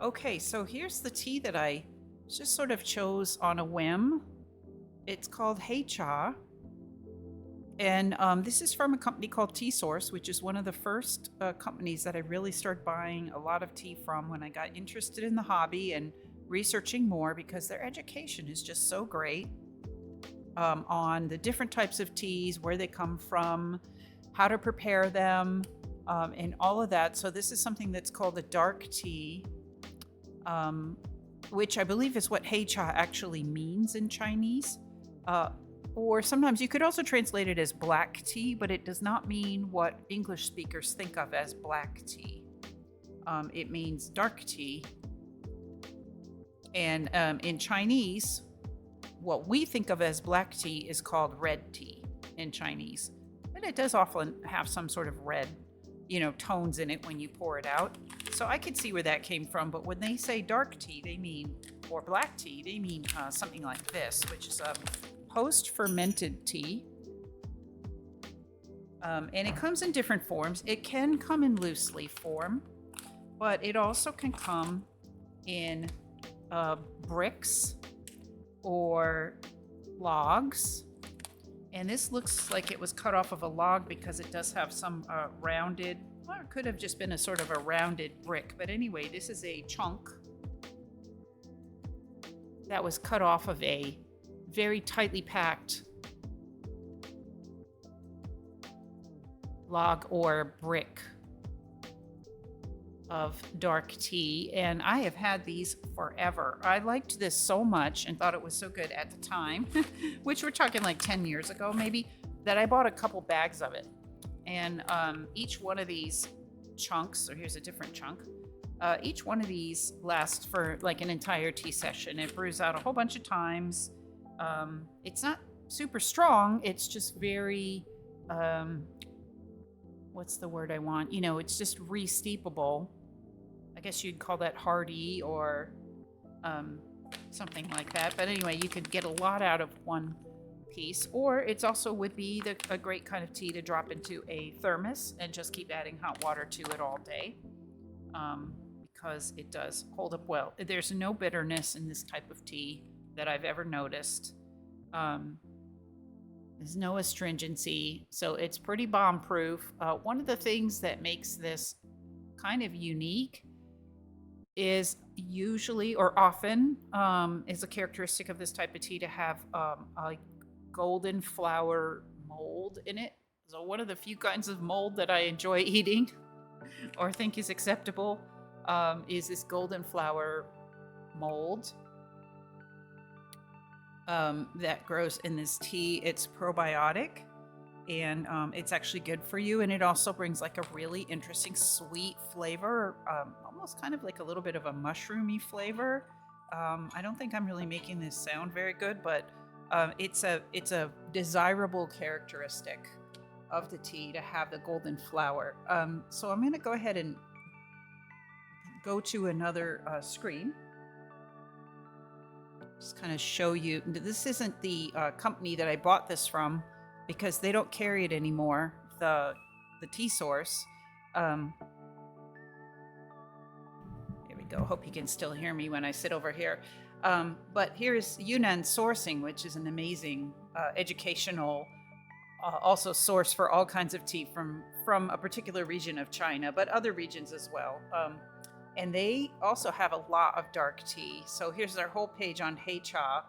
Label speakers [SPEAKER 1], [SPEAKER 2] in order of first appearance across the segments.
[SPEAKER 1] Okay, so here's the tea that I just sort of chose on a whim. It's called Hei Cha, and this is from a company called Tea Source, which is one of the first companies that I really started buying a lot of tea from when I got interested in the hobby and researching more because their education is just so great on the different types of teas, where they come from, how to prepare them, and all of that. So this is something that's called a dark tea, um, which I believe is what Hei Cha actually means in Chinese. Uh, or sometimes you could also translate it as black tea, but it does not mean what English speakers think of as black tea. It means dark tea. And in Chinese, what we think of as black tea is called red tea in Chinese. And it does often have some sort of red, tones in it when you pour it out. So I could see where that came from. But when they say dark tea, they mean, or black tea, they mean something like this, which is a post fermented tea. And it comes in different forms. It can come in loose leaf form, but it also can come in bricks or logs. And this looks like it was cut off of a log because it does have some rounded, or it could have just been a sort of a rounded brick. But anyway, this is a chunk that was cut off of a very tightly packed log or brick of dark tea, and I have had these forever. I liked this so much and thought it was so good at the time, which we're talking like 10 years ago maybe, that I bought a couple bags of it. And each one of these chunks, so here's a different chunk, each one of these lasts for like an entire tea session. It brews out a whole bunch of times. It's not super strong, it's just very, what's the word I want? It's just re-steepable. I guess you'd call that hardy or something like that. But anyway, you could get a lot out of one piece, or it's also would be a great kind of tea to drop into a thermos and just keep adding hot water to it all day, because it does hold up well. There's no bitterness in this type of tea that I've ever noticed. There's no astringency, so it's pretty bomb proof. One of the things that makes this kind of unique is usually or often is a characteristic of this type of tea to have a golden flower mold in it. So one of the few kinds of mold that I enjoy eating or think is acceptable is this golden flower mold that grows in this tea. It's probiotic, and it's actually good for you, and it also brings like a really interesting sweet flavor, almost kind of like a little bit of a mushroomy flavor. I don't think I'm really making this sound very good, but it's a desirable characteristic of the tea to have the golden flower. So I'm going to go ahead and go to another screen. Just kind of show you. This isn't the company that I bought this from because they don't carry it anymore. The Tea Source. Here we go. Hope you can still hear me when I sit over here. But here's Yunnan Sourcing, which is an amazing educational also source for all kinds of tea from a particular region of China, but other regions as well. And they also have a lot of dark tea. So here's their whole page on Hei Cha.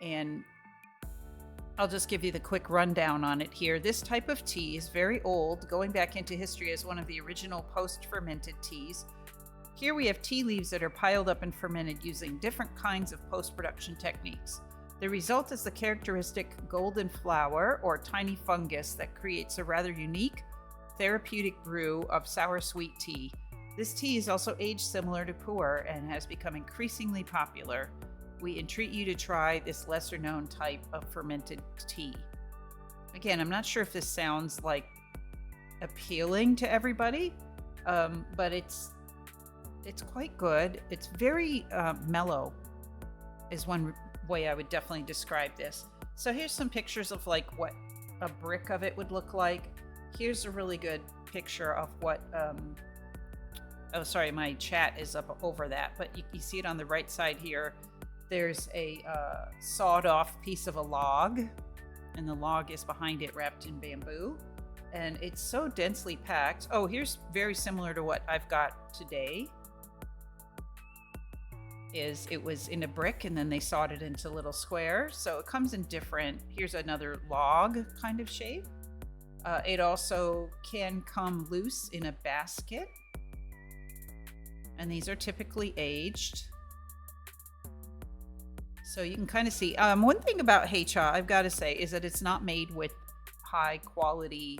[SPEAKER 1] And I'll just give you the quick rundown on it here. This type of tea is very old, going back into history as one of the original post-fermented teas. Here we have tea leaves that are piled up and fermented using different kinds of post-production techniques. The result is the characteristic golden flower or tiny fungus that creates a rather unique therapeutic brew of sour sweet tea. This tea is also aged similar to pu'er and has become increasingly popular. We entreat you to try this lesser known type of fermented tea. Again, I'm not sure if this sounds like appealing to everybody, but it's quite good. It's very mellow is one way I would definitely describe this. So here's some pictures of like what a brick of it would look like. Here's a really good picture of what Oh, sorry, my chat is up over that, but you see it on the right side here. There's a sawed off piece of a log, and the log is behind it wrapped in bamboo. And it's so densely packed. Oh, here's very similar to what I've got today. It was in a brick and then they sawed it into little squares. So it comes in different, here's another log kind of shape. It also can come loose in a basket. And these are typically aged. So you can kind of see, one thing about Hei Cha, I've got to say, is that it's not made with high quality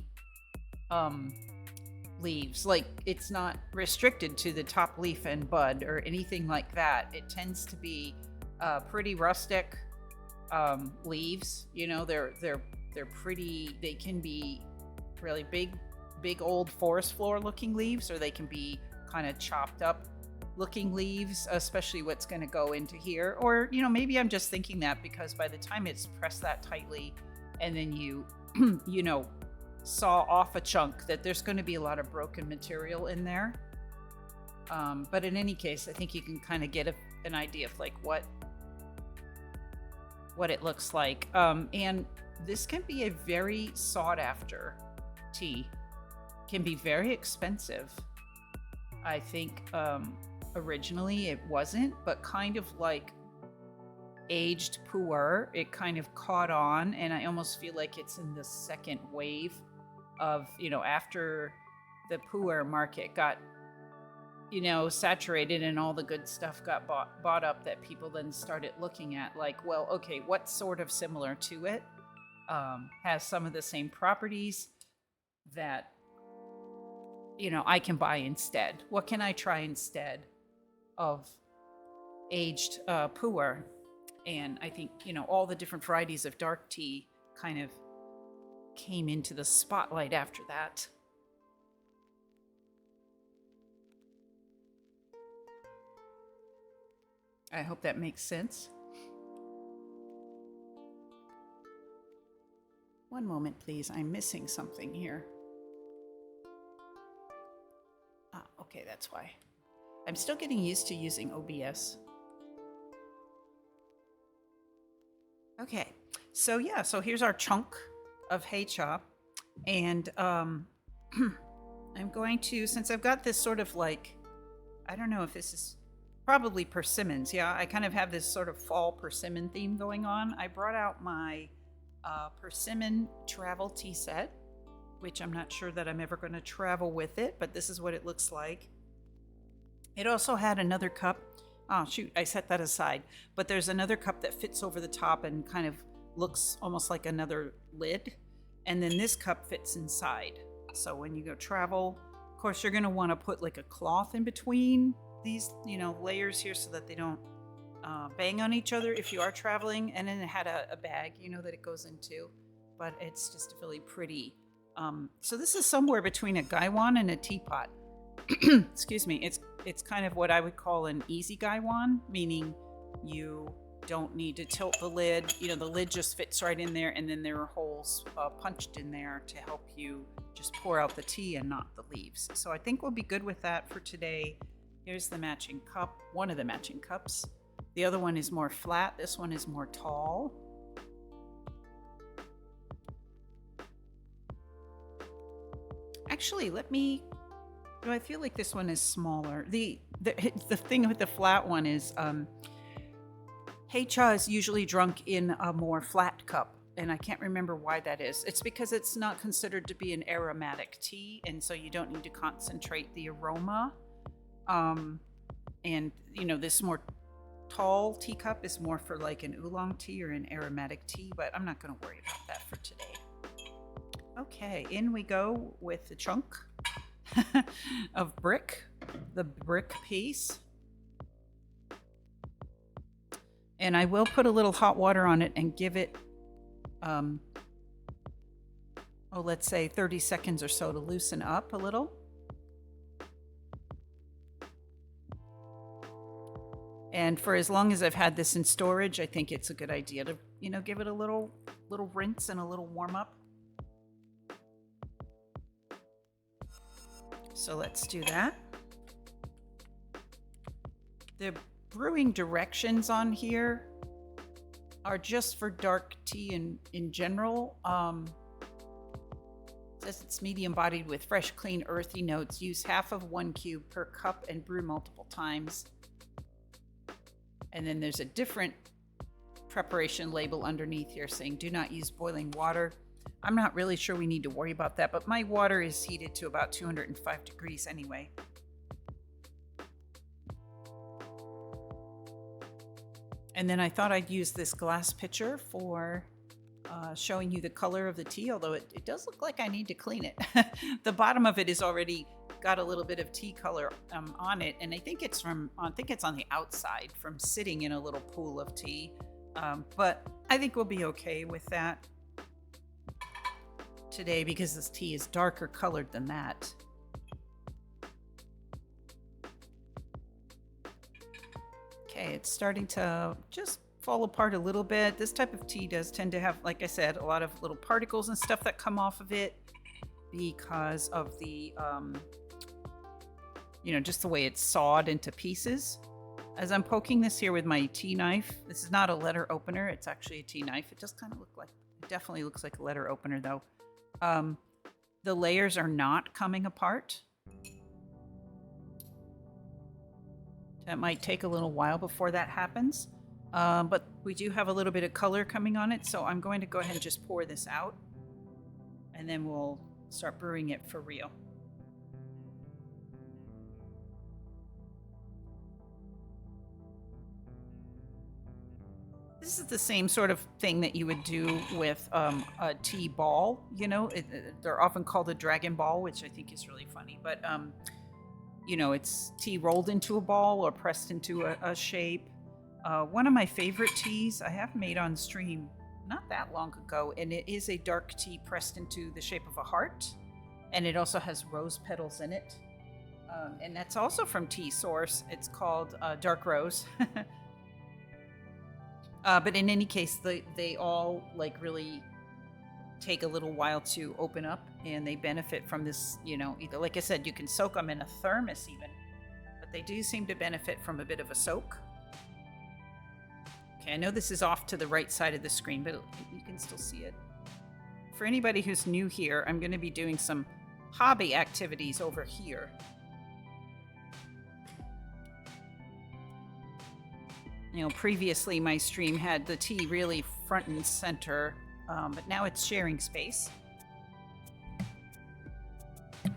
[SPEAKER 1] leaves. Like, it's not restricted to the top leaf and bud or anything like that. It tends to be pretty rustic leaves. You know, they're pretty. They can be really big old forest floor looking leaves, or they can be kind of chopped up looking leaves, especially what's going to go into here. Or, you know, maybe I'm just thinking that because by the time it's pressed that tightly and then you you know, saw off a chunk, that there's going to be a lot of broken material in there. But in any case, I think you can kind of get an idea of like what it looks like. And this can be a very sought after tea. Can be very expensive. I think originally it wasn't, but kind of like aged pu'er, it kind of caught on, and I almost feel like it's in the second wave of, you know, after the pu'er market got, you know, saturated and all the good stuff got bought up, that people then started looking at like, well, okay, what's sort of similar to it, has some of the same properties that, you know, I can buy instead. What can I try instead of aged pu'er? And I think, you know, all the different varieties of dark tea kind of came into the spotlight after that. I hope that makes sense. One moment, please. I'm missing something here. Ah, okay, that's why. I'm still getting used to using OBS. Okay, so yeah, so here's our chunk of Hei Cha. And I'm going to, since I've got this sort of like, I don't know if this is probably persimmons. Yeah, I kind of have this sort of fall persimmon theme going on. I brought out my persimmon travel tea set, which I'm not sure that I'm ever going to travel with it, but this is what it looks like. It also had another cup. Oh, shoot, I set that aside. But there's another cup that fits over the top and kind of looks almost like another lid. And then this cup fits inside. So when you go travel, of course, you're going to want to put like a cloth in between these, you know, layers here so that they don't bang on each other if you are traveling. And then it had a bag, you know, that it goes into. But it's just really pretty. So this is somewhere between a gaiwan and a teapot. Excuse me. It's kind of what I would call an easy gaiwan, meaning you don't need to tilt the lid. You know, the lid just fits right in there, and then there are holes punched in there to help you just pour out the tea and not the leaves. So I think we'll be good with that for today. Here's the matching cup, one of the matching cups. The other one is more flat. This one is more tall. Actually, I feel like this one is smaller. The thing with the flat one is Hei Cha is usually drunk in a more flat cup, and I can't remember why that is. It's because it's not considered to be an aromatic tea, and so you don't need to concentrate the aroma. And you know, this more tall teacup is more for like an oolong tea or an aromatic tea, but I'm not going to worry about that for today. Okay, in we go with the chunk of brick, the brick piece. And I will put a little hot water on it and give it, let's say 30 seconds or so to loosen up a little. And for as long as I've had this in storage, I think it's a good idea to, you know, give it a little rinse and a little warm up. So let's do that. The brewing directions on here are just for dark tea in general. Says it's medium bodied with fresh, clean, earthy notes. Use half of 1 cube per cup and brew multiple times. And then there's a different preparation label underneath here saying do not use boiling water. I'm not really sure we need to worry about that, but my water is heated to about 205 degrees anyway. And then I thought I'd use this glass pitcher for showing you the color of the tea, although it does look like I need to clean it. The bottom of it is already got a little bit of tea color on it, and I think it's on the outside from sitting in a little pool of tea. But I think we'll be okay with that today because this tea is darker colored than that. Okay, it's starting to just fall apart a little bit. This type of tea does tend to have, like I said, a lot of little particles and stuff that come off of it because of the, just the way it's sawed into pieces. As I'm poking this here with my tea knife, this is not a letter opener, it's actually a tea knife. It does kind of look like, it definitely looks like a letter opener though. The layers are not coming apart. That might take a little while before that happens. But we do have a little bit of color coming on it, so I'm going to go ahead and just pour this out, and then we'll start brewing it for real. This is the same sort of thing that you would do with a tea ball. They're often called a dragon ball, which I think is really funny, but it's tea rolled into a ball or pressed into a shape. One of my favorite teas I have made on stream not that long ago, and it is a dark tea pressed into the shape of a heart, and it also has rose petals in it, and that's also from Tea Source. It's called Dark Rose. But in any case, they all really take a little while to open up, and they benefit from this, either, like I said, you can soak them in a thermos even, but they do seem to benefit from a bit of a soak. Okay, I know this is off to the right side of the screen, but you can still see it. For anybody who's new here, I'm going to be doing some hobby activities over here. Previously my stream had the tea really front and center, but now it's sharing space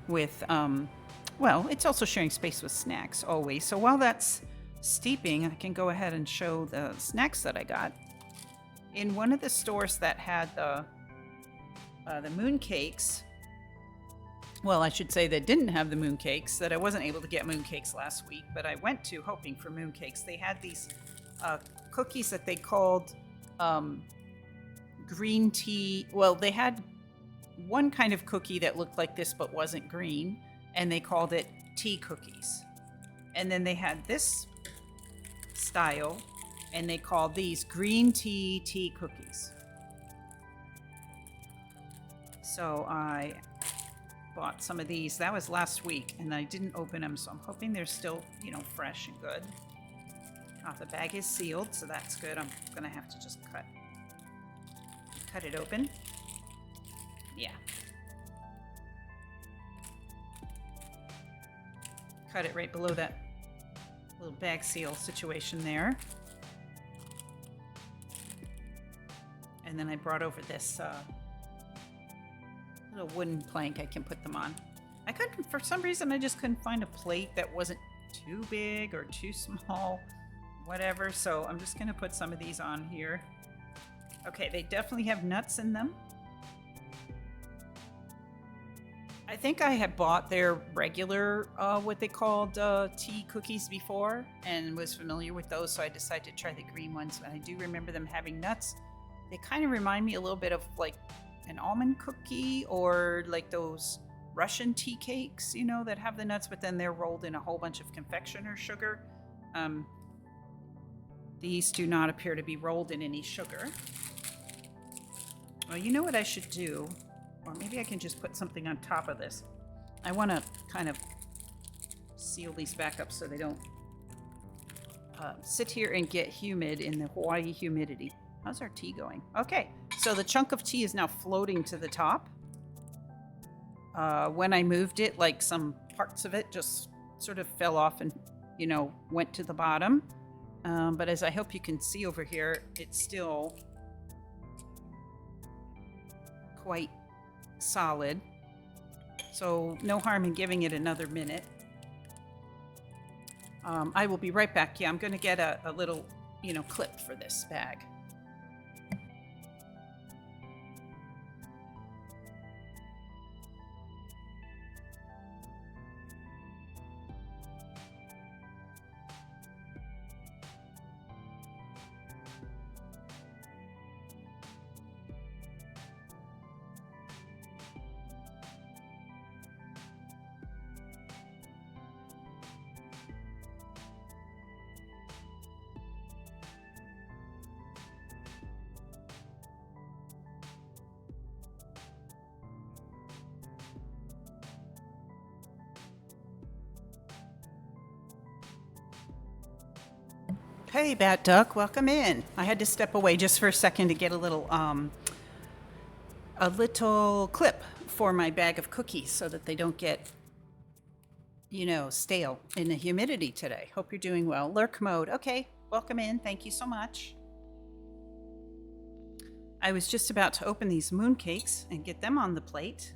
[SPEAKER 1] with, it's also sharing space with snacks always. So while that's steeping, I can go ahead and show the snacks that I got. In one of the stores that had the mooncakes, well, I should say that didn't have the mooncakes, that I wasn't able to get mooncakes last week, but I went to hoping for mooncakes. They had these cookies that they called green tea. Well, they had one kind of cookie that looked like this but wasn't green, and they called it tea cookies. And then they had this style, and they called these green tea cookies. So I bought some of these. That was last week, and I didn't open them, so I'm hoping they're still, fresh and good. The bag is sealed, so that's good. I'm gonna have to just cut it open. Yeah. Cut it right below that little bag seal situation there. And then I brought over this little wooden plank I can put them on. I couldn't, for some reason, I just couldn't find a plate that wasn't too big or too small, whatever. So I'm just gonna put some of these on here. Okay, they definitely have nuts in them. I think I had bought their regular, what they called tea cookies before, and was familiar with those, so I decided to try the green ones. And I do remember them having nuts. They kind of remind me a little bit of like an almond cookie, or like those Russian tea cakes, that have the nuts, but then they're rolled in a whole bunch of confectioner sugar. These do not appear to be rolled in any sugar. Well, you know what I should do? Or maybe I can just put something on top of this. I want to kind of seal these back up so they don't sit here and get humid in the Hawaii humidity. How's our tea going? Okay, so the chunk of tea is now floating to the top. When I moved it, like some parts of it just sort of fell off and, went to the bottom. But as I hope you can see over here, it's still quite solid. So no harm in giving it another minute. I will be right back. Yeah, I'm going to get a little, clip for this bag. Hey, Bat Duck, welcome in. I had to step away just for a second to get a little clip for my bag of cookies so that they don't get, stale in the humidity today. Hope you're doing well. Lurk mode. Okay, welcome in. Thank you so much. I was just about to open these mooncakes and get them on the plate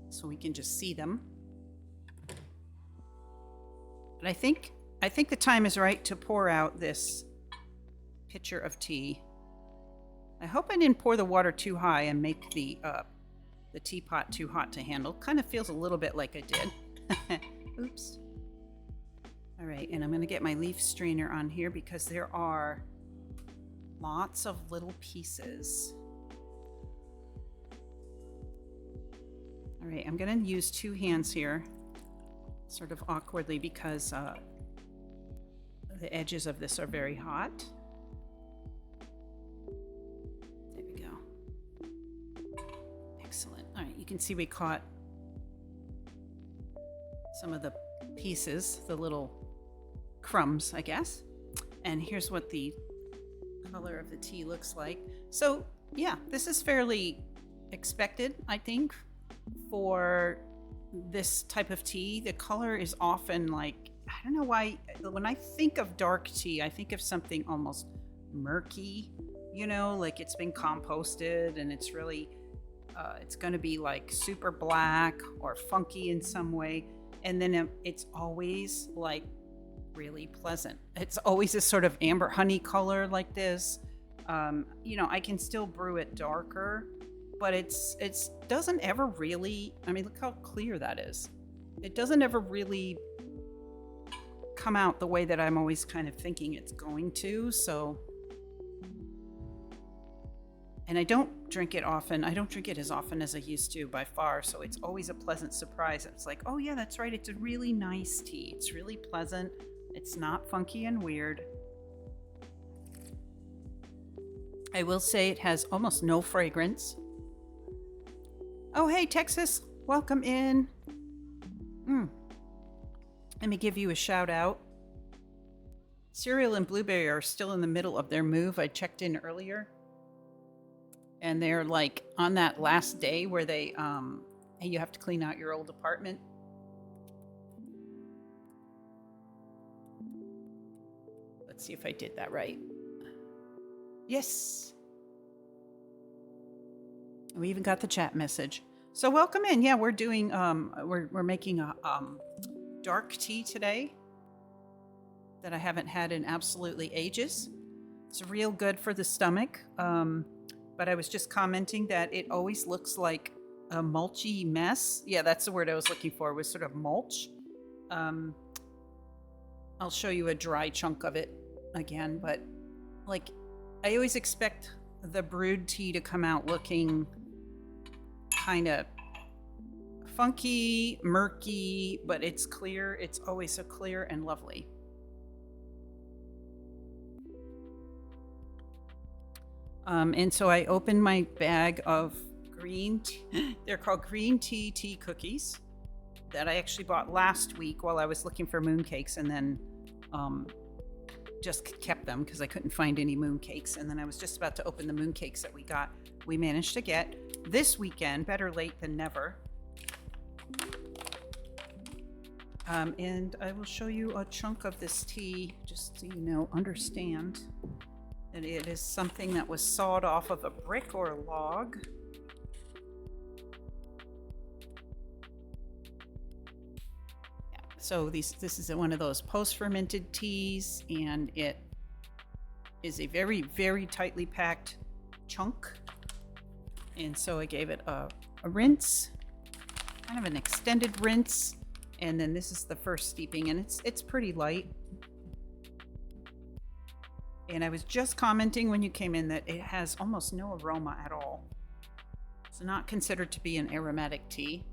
[SPEAKER 1] so we can just see them. But I think the time is right to pour out this pitcher of tea. I hope I didn't pour the water too high and make the teapot too hot to handle. Kind of feels a little bit like I did. Oops. All right, and I'm going to get my leaf strainer on here because there are lots of little pieces. All right, I'm going to use two hands here, sort of awkwardly because the edges of this are very hot. There we go. Excellent. All right, you can see we caught some of the pieces, the little crumbs, I guess. And here's what the color of the tea looks like. So yeah, this is fairly expected, I think, for this type of tea. The color is often like, I don't know why, when I think of dark tea, I think of something almost murky, like it's been composted and it's really, it's going to be like super black or funky in some way. And then it's always like really pleasant. It's always this sort of amber honey color like this. I can still brew it darker, but it's doesn't ever really, look how clear that is. It doesn't ever really come out the way that I'm always kind of thinking it's going to. So, and I don't drink it often. I don't drink it as often as I used to by far. So it's always a pleasant surprise. It's like, oh yeah, that's right. It's a really nice tea. It's really pleasant. It's not funky and weird. I will say it has almost no fragrance. Oh, hey, Texas, welcome in. Let me give you a shout out. Cereal and Blueberry are still in the middle of their move. I checked in earlier. And they're like on that last day where they, you have to clean out your old apartment. Let's see if I did that right. Yes. We even got the chat message. So welcome in. Yeah, we're doing, we're making a dark tea today that I haven't had in absolutely ages. It's real good for the stomach. But I was just commenting that it always looks like a mulchy mess. Yeah, that's the word I was looking for, was sort of mulch. I'll show you a dry chunk of it again, but like I always expect the brewed tea to come out looking kind of funky, murky, but it's clear. It's always so clear and lovely. And so I opened my bag of green tea. They're called green tea cookies that I actually bought last week while I was looking for mooncakes, and then just kept them because I couldn't find any mooncakes. And then I was just about to open the mooncakes that we managed to get this weekend. Better late than never. And I will show you a chunk of this tea just so you understand that it is something that was sawed off of a brick or a log. Yeah, so this is one of those post-fermented teas, and it is a very, very tightly packed chunk. And so I gave it a rinse, kind of an extended rinse. And then this is the first steeping, and it's pretty light. And I was just commenting when you came in that it has almost no aroma at all. It's not considered to be an aromatic tea.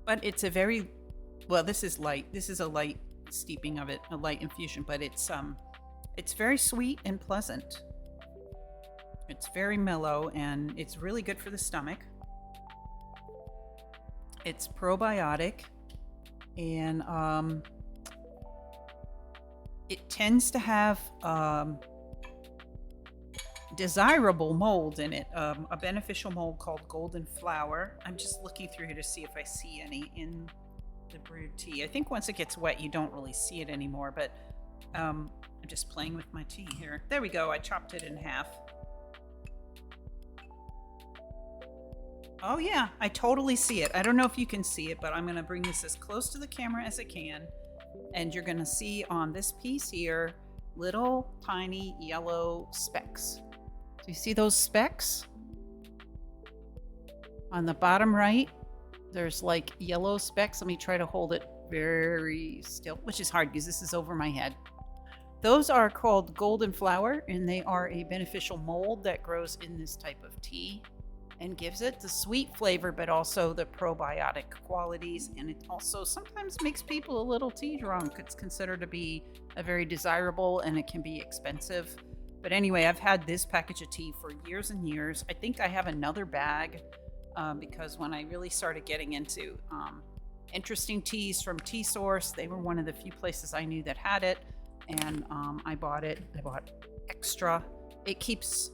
[SPEAKER 1] But it's a very, well, this is light. This is a light steeping of it, a light infusion, but it's very sweet and pleasant. It's very mellow, and it's really good for the stomach. It's probiotic, and it tends to have desirable mold in it, a beneficial mold called golden flower. I'm just looking through here to see if I see any in the brewed tea. I think once it gets wet, you don't really see it anymore, but I'm just playing with my tea here. There we go. I chopped it in half. Oh yeah, I totally see it. I don't know if you can see it, but I'm going to bring this as close to the camera as I can. And you're going to see on this piece here, little tiny yellow specks. Do you see those specks? On the bottom right, there's like yellow specks. Let me try to hold it very still, which is hard because this is over my head. Those are called golden flower, and they are a beneficial mold that grows in this type of tea and gives it the sweet flavor, but also the probiotic qualities. And it also sometimes makes people a little tea drunk. It's considered to be a very desirable, and it can be expensive. But anyway, I've had this package of tea for years and years. I think I have another bag because when I really started getting into interesting teas from Tea Source, they were one of the few places I knew that had it. And I bought it. I bought extra. It keeps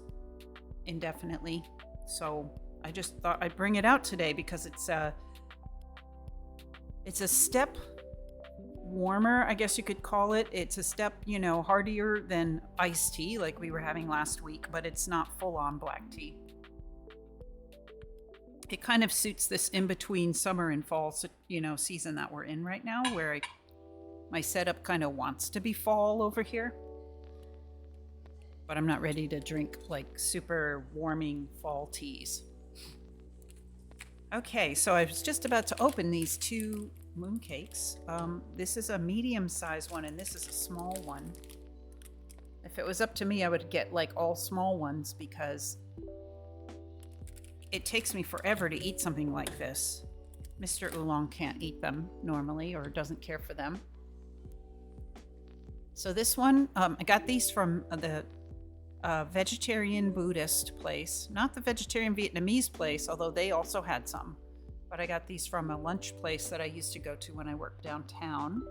[SPEAKER 1] indefinitely. So I just thought I'd bring it out today because it's a step warmer, I guess you could call it. It's a step, heartier than iced tea like we were having last week, but it's not full-on black tea. It kind of suits this in-between summer and fall, season that we're in right now, where my setup kind of wants to be fall over here. But I'm not ready to drink like super warming fall teas. Okay, so I was just about to open these two mooncakes. This is a medium-sized one, and this is a small one. If it was up to me, I would get like all small ones because it takes me forever to eat something like this. Mr. Oolong can't eat them normally or doesn't care for them. So this one, I got these from the vegetarian Buddhist place, not the vegetarian Vietnamese place, although they also had some. But I got these from a lunch place that I used to go to when I worked downtown.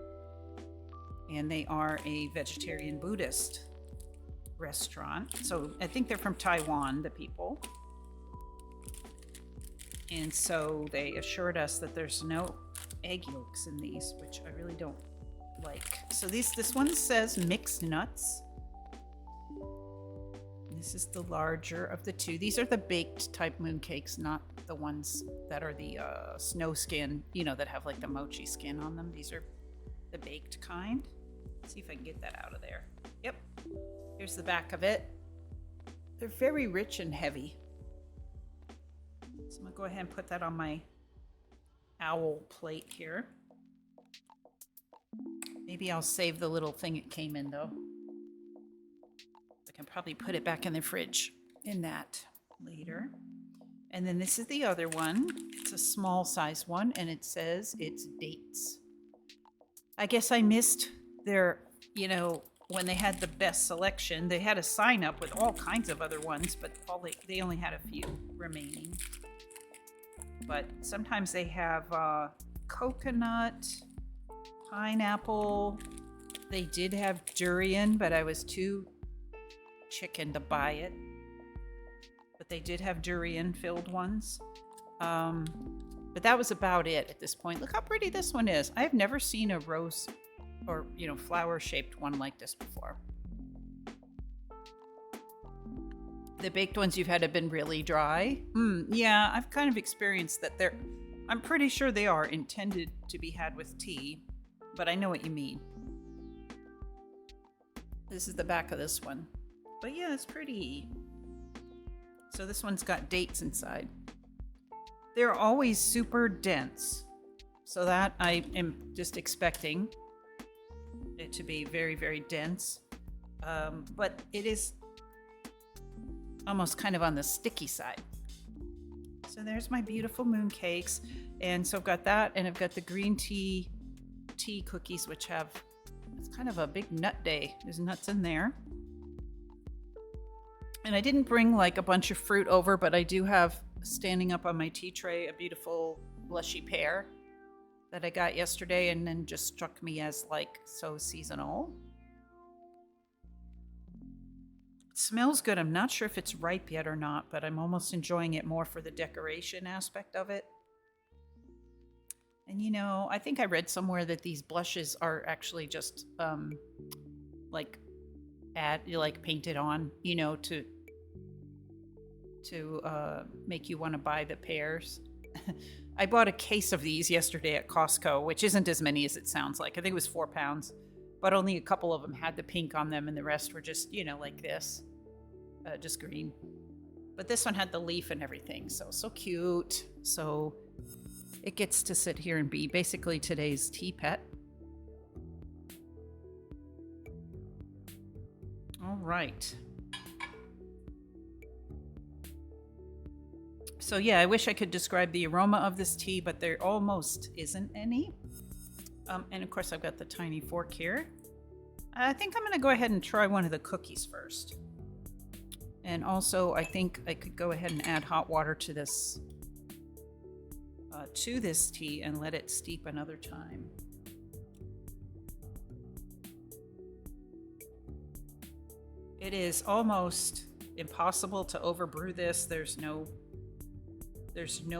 [SPEAKER 1] And they are a vegetarian Buddhist restaurant. So I think they're from Taiwan, the people. And so they assured us that there's no egg yolks in these, which I really don't like. So this one says mixed nuts. This is the larger of the two. These are the baked type mooncakes, not the ones that are the snow skin, that have like the mochi skin on them. These are the baked kind. Let's see if I can get that out of there. Yep. Here's the back of it. They're very rich and heavy. So I'm gonna go ahead and put that on my owl plate here. Maybe I'll save the little thing it came in though. I can probably put it back in the fridge in that later. And then this is the other one. It's a small size one, and it says it's dates. I guess I missed their, when they had the best selection, they had a sign up with all kinds of other ones, but they only had a few remaining. but sometimes they have coconut, pineapple. They did have durian, but I was too chicken to buy it. But they did have durian filled ones. But that was about it at this point. Look how pretty this one is. I have never seen a rose or, flower shaped one like this before. The baked ones you've had have been really dry. Yeah, I've kind of experienced that I'm pretty sure they are intended to be had with tea, but I know what you mean. This is the back of this one. But yeah, it's pretty. So this one's got dates inside. They're always super dense. So that I am just expecting it to be very, very dense. But it is almost kind of on the sticky side. So there's my beautiful mooncakes. And so I've got that, and I've got the green tea cookies, which it's kind of a big nut day. There's nuts in there. And I didn't bring like a bunch of fruit over, but I do have standing up on my tea tray a beautiful blushy pear that I got yesterday and then just struck me as like so seasonal. It smells good. I'm not sure if it's ripe yet or not, but I'm almost enjoying it more for the decoration aspect of it. And I think I read somewhere that these blushes are actually just like painted on, to make you want to buy the pears. I bought a case of these yesterday at Costco, which isn't as many as it sounds like. I think it was 4 pounds, but only a couple of them had the pink on them, and the rest were just, like this, just green. But this one had the leaf and everything, so cute. So it gets to sit here and be basically today's tea pet. All right. So yeah, I wish I could describe the aroma of this tea, but there almost isn't any. And of course I've got the tiny fork here. I think I'm going to go ahead and try one of the cookies first. And also I think I could go ahead and add hot water to this tea and let it steep another time. It is almost impossible to overbrew this. There's no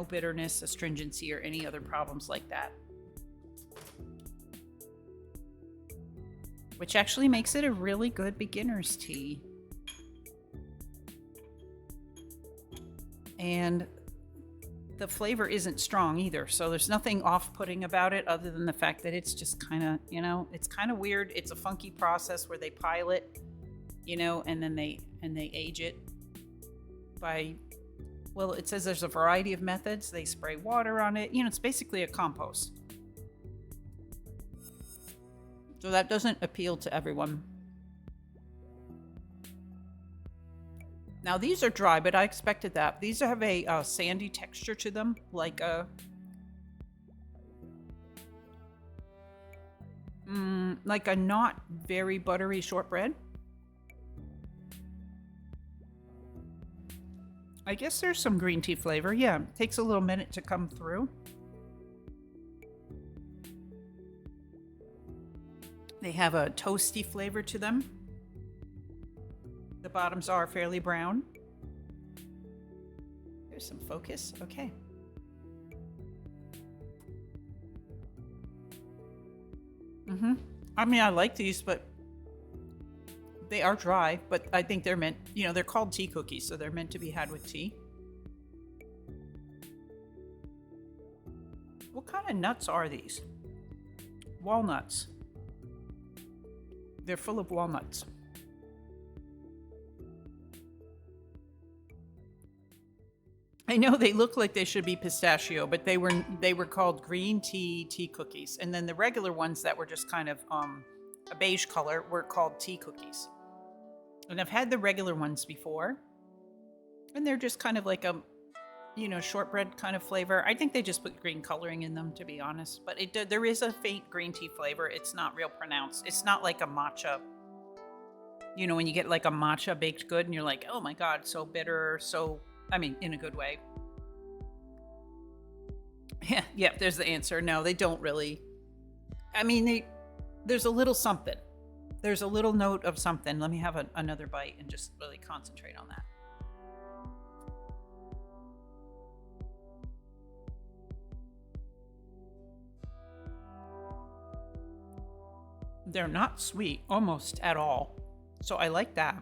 [SPEAKER 1] bitterness, astringency, or any other problems like that. Which actually makes it a really good beginner's tea. And the flavor isn't strong either, so there's nothing off-putting about it other than the fact that it's just kind of, it's kind of weird. It's a funky process where they pile it, and then they age it by, well, it says there's a variety of methods. They spray water on it. It's basically a compost. So that doesn't appeal to everyone. Now these are dry, but I expected that. These have a sandy texture to them, like a not very buttery shortbread. I guess there's some green tea flavor. Yeah, it takes a little minute to come through. They have a toasty flavor to them. The bottoms are fairly brown. There's some focus. Okay. I mean, I like these, but they are dry, but I think they're meant, they're called tea cookies, so they're meant to be had with tea. What kind of nuts are these? Walnuts. They're full of walnuts. I know they look like they should be pistachio, but they were called green tea cookies. And then the regular ones that were just kind of a beige color were called tea cookies. And I've had the regular ones before, and they're just kind of like a, shortbread kind of flavor. I think they just put green coloring in them, to be honest. But there is a faint green tea flavor. It's not real pronounced. It's not like a matcha. When you get like a matcha baked good and you're like, oh my God, so bitter, in a good way. Yeah, yeah, there's the answer. No, they don't really. I mean, there's a little something. There's a little note of something. Let me have another bite and just really concentrate on that. They're not sweet almost at all. So I like that.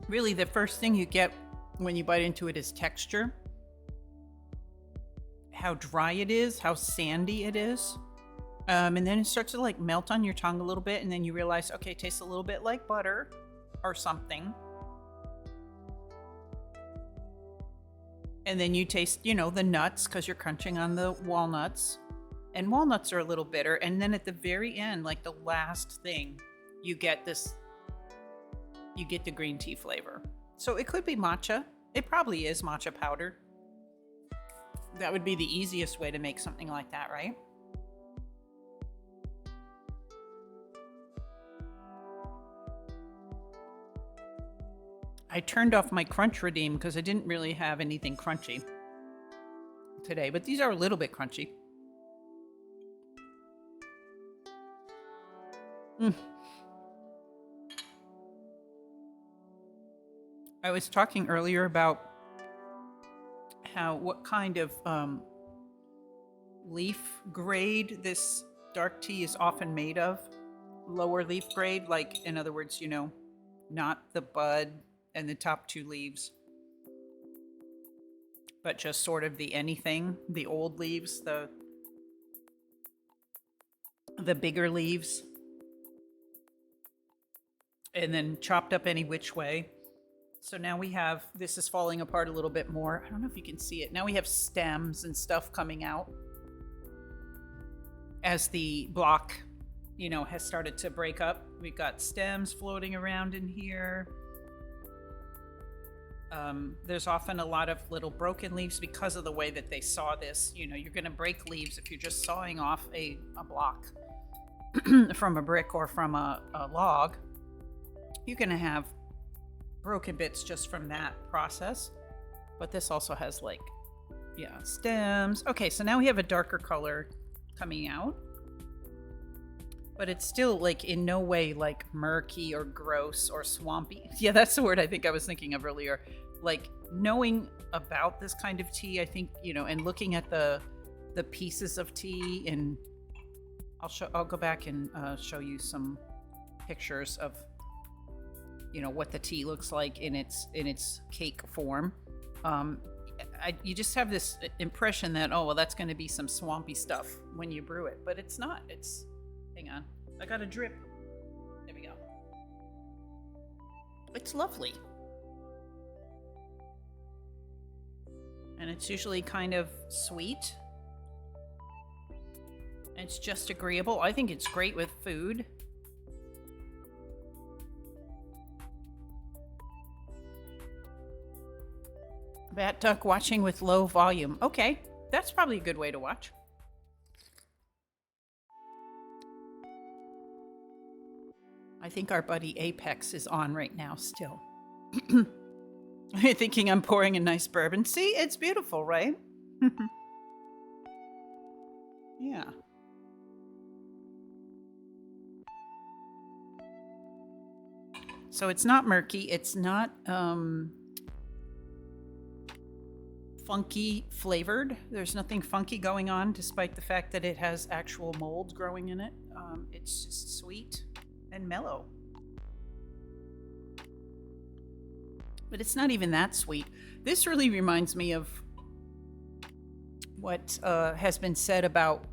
[SPEAKER 1] Really, the first thing you get when you bite into it is texture. How dry it is, how sandy it is. And then it starts to like melt on your tongue a little bit, and then you realize, okay, it tastes a little bit like butter or something. And then you taste, the nuts because you're crunching on the walnuts. And walnuts are a little bitter. And then at the very end, like the last thing, you get the green tea flavor. So it could be matcha. It probably is matcha powder. That would be the easiest way to make something like that, right? I turned off my crunch redeem because I didn't really have anything crunchy today, but these are a little bit crunchy. I was talking earlier about what kind of leaf grade this dark tea is often made of. Lower leaf grade, like in other words, not the bud and the top two leaves, but just sort of the anything, the old leaves, the bigger leaves, and then chopped up any which way. So now we have, this is falling apart a little bit more. I don't know if you can see it. Now we have stems and stuff coming out as the block, has started to break up. We've got stems floating around in here. There's often a lot of little broken leaves because of the way that they saw this. You're going to break leaves if you're just sawing off a block from a brick or from a log. You're going to have broken bits just from that process. But this also has stems. Okay, so now we have a darker color coming out. But it's still in no way murky or gross or swampy. Yeah, that's the word I think I was thinking of earlier. Knowing about this kind of tea, I think, and looking at the pieces of tea, and I'll go back and show you some pictures of what the tea looks like in its cake form. You just have this impression that, oh well, that's going to be some swampy stuff when you brew it, but it's not. Hang on, I got a drip. There we go. It's lovely, and it's usually kind of sweet. It's just agreeable. I think it's great with food. Bat duck watching with low volume. Okay, that's probably a good way to watch. I think our buddy Apex is on right now still. Are you thinking I'm pouring a nice bourbon? See, it's beautiful, right? Yeah. So it's not murky. It's not funky flavored. There's nothing funky going on, despite the fact that it has actual mold growing in it. It's just sweet and mellow. But it's not even that sweet. This really reminds me of what has been said about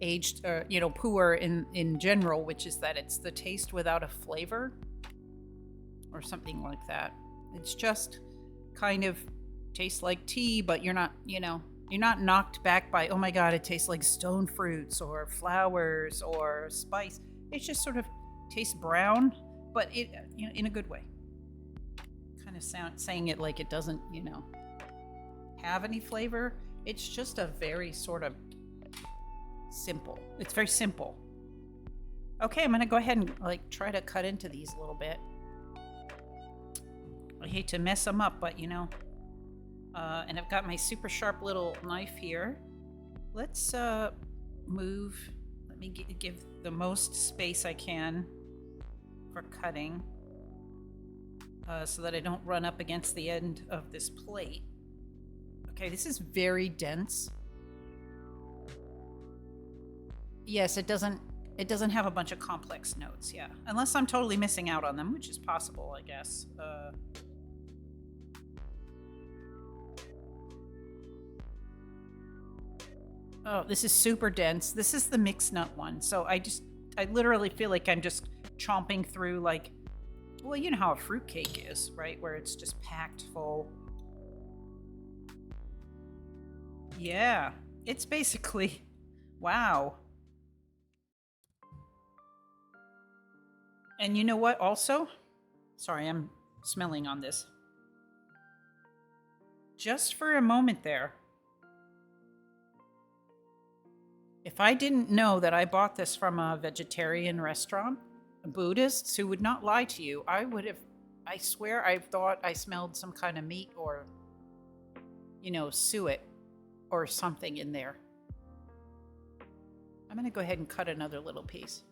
[SPEAKER 1] aged, pu'er in general, which is that it's the taste without a flavor, or something like that. It's just kind of tastes like tea, but you're not knocked back by, oh my god, it tastes like stone fruits or flowers or spice. It just sort of tastes brown, but it in a good way. Kind of saying it like it doesn't have any flavor. It's just a very sort of simple. It's very simple. Okay, I'm gonna go ahead and try to cut into these a little bit. hate to mess them up, but you know. And I've got my super sharp little knife here. Let's move. Let me give the most space I can for cutting, so that I don't run up against the end of this plate. Okay, this is very dense. Yes, it doesn't have a bunch of complex notes, yeah. Unless I'm totally missing out on them, which is possible, I guess. Oh, this is super dense. This is the mixed nut one. So I literally feel like I'm just chomping through, like, well, you know how a fruitcake is, right? Where it's just packed full. Yeah, it's basically, wow. And you know what also? Sorry, I'm smelling on this. Just for a moment there, if I didn't know that I bought this from a vegetarian restaurant, Buddhists who would not lie to you, I swear I thought I smelled some kind of meat or, you know, suet or something in there. I'm going to go ahead and cut another little piece.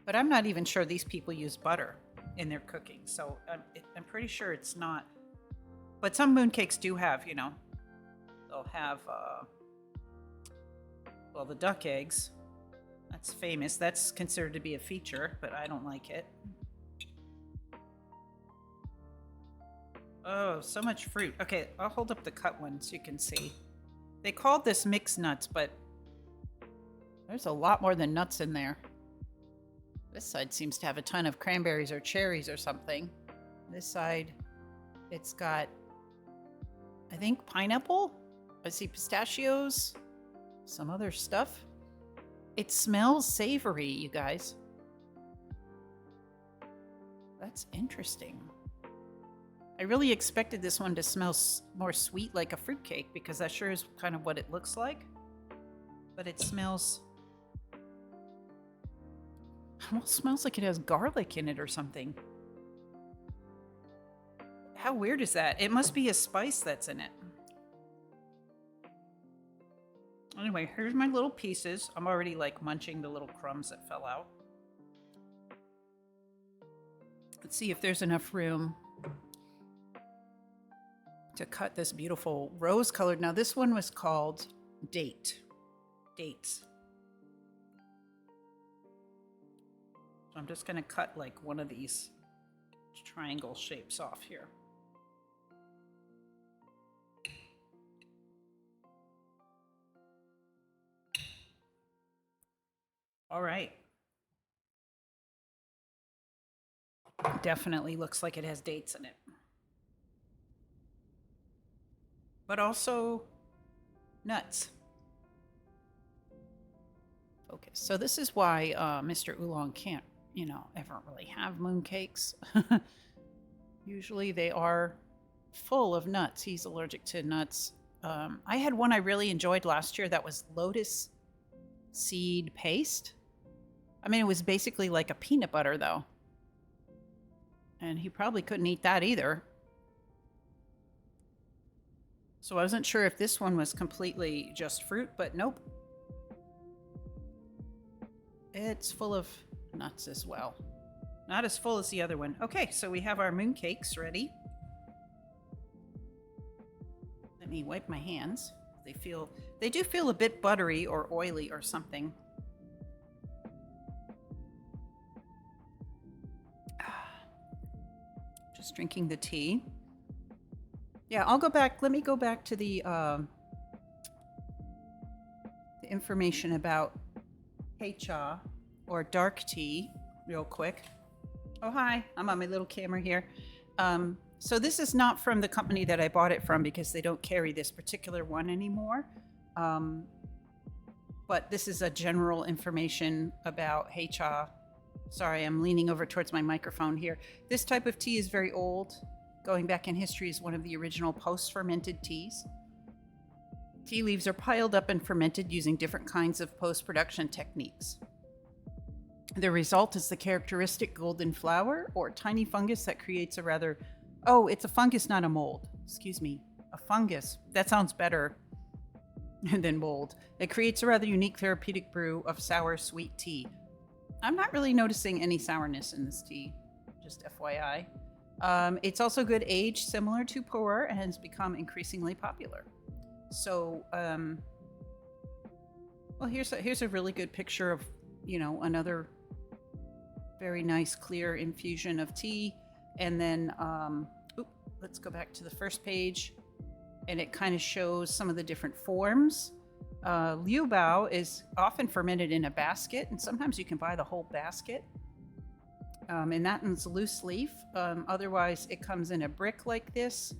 [SPEAKER 1] But I'm not even sure these people use butter in their cooking, so I'm pretty sure it's not. But some mooncakes do have, you know, they'll have, well, the duck eggs. That's famous. That's considered to be a feature, but I don't like it. Oh, so much fruit. Okay, I'll hold up the cut one so you can see. They called this mixed nuts, but there's a lot more than nuts in there. This side seems to have a ton of cranberries or cherries or something. This side, it's got, I think, pineapple. I see pistachios, some other stuff. It smells savory, you guys. That's interesting. I really expected this one to smell more sweet, like a fruitcake, because that sure is kind of what it looks like. But it smells... almost smells like it has garlic in it or something. How weird is that? It must be a spice that's in it. Anyway, here's my little pieces. I'm already like munching the little crumbs that fell out. Let's see if there's enough room to cut this beautiful rose colored. Now this one was called dates. So I'm just going to cut like one of these triangle shapes off here. All right. Definitely looks like it has dates in it. But also nuts. Focus. So this is why Mr. Oolong can't, you know, ever really have mooncakes. Usually they are full of nuts. He's allergic to nuts. I had one I really enjoyed last year that was lotus seed paste. I mean, it was basically like a peanut butter, though. And he probably couldn't eat that either. So I wasn't sure if this one was completely just fruit, but nope. It's full of nuts as well. Not as full as the other one. Okay, so we have our mooncakes ready. Let me wipe my hands. They do feel a bit buttery or oily or something. Just drinking the tea. Yeah, I'll go back. Let me go back to the information about Hei Cha or dark tea real quick. Oh, hi. I'm on my little camera here. So this is not from the company that I bought it from because they don't carry this particular one anymore. But this is a general information about Hei Cha. Sorry, I'm leaning over towards my microphone here. This type of tea is very old. Going back in history, is one of the original post-fermented teas. Tea leaves are piled up and fermented using different kinds of post-production techniques. The result is the characteristic golden flower or tiny fungus that creates a rather, oh, it's a fungus, not a mold. Excuse me, a fungus. That sounds better than mold. It creates a rather unique therapeutic brew of sour sweet tea. I'm not really noticing any sourness in this tea, just FYI. It's also good age, similar to pu'er, and has become increasingly popular. So, well, here's a really good picture of, another very nice clear infusion of tea. And then, let's go back to the first page, and it kind of shows some of the different forms. Liu bao is often fermented in a basket, and sometimes you can buy the whole basket. And that one's loose leaf. Otherwise, it comes in a brick like this.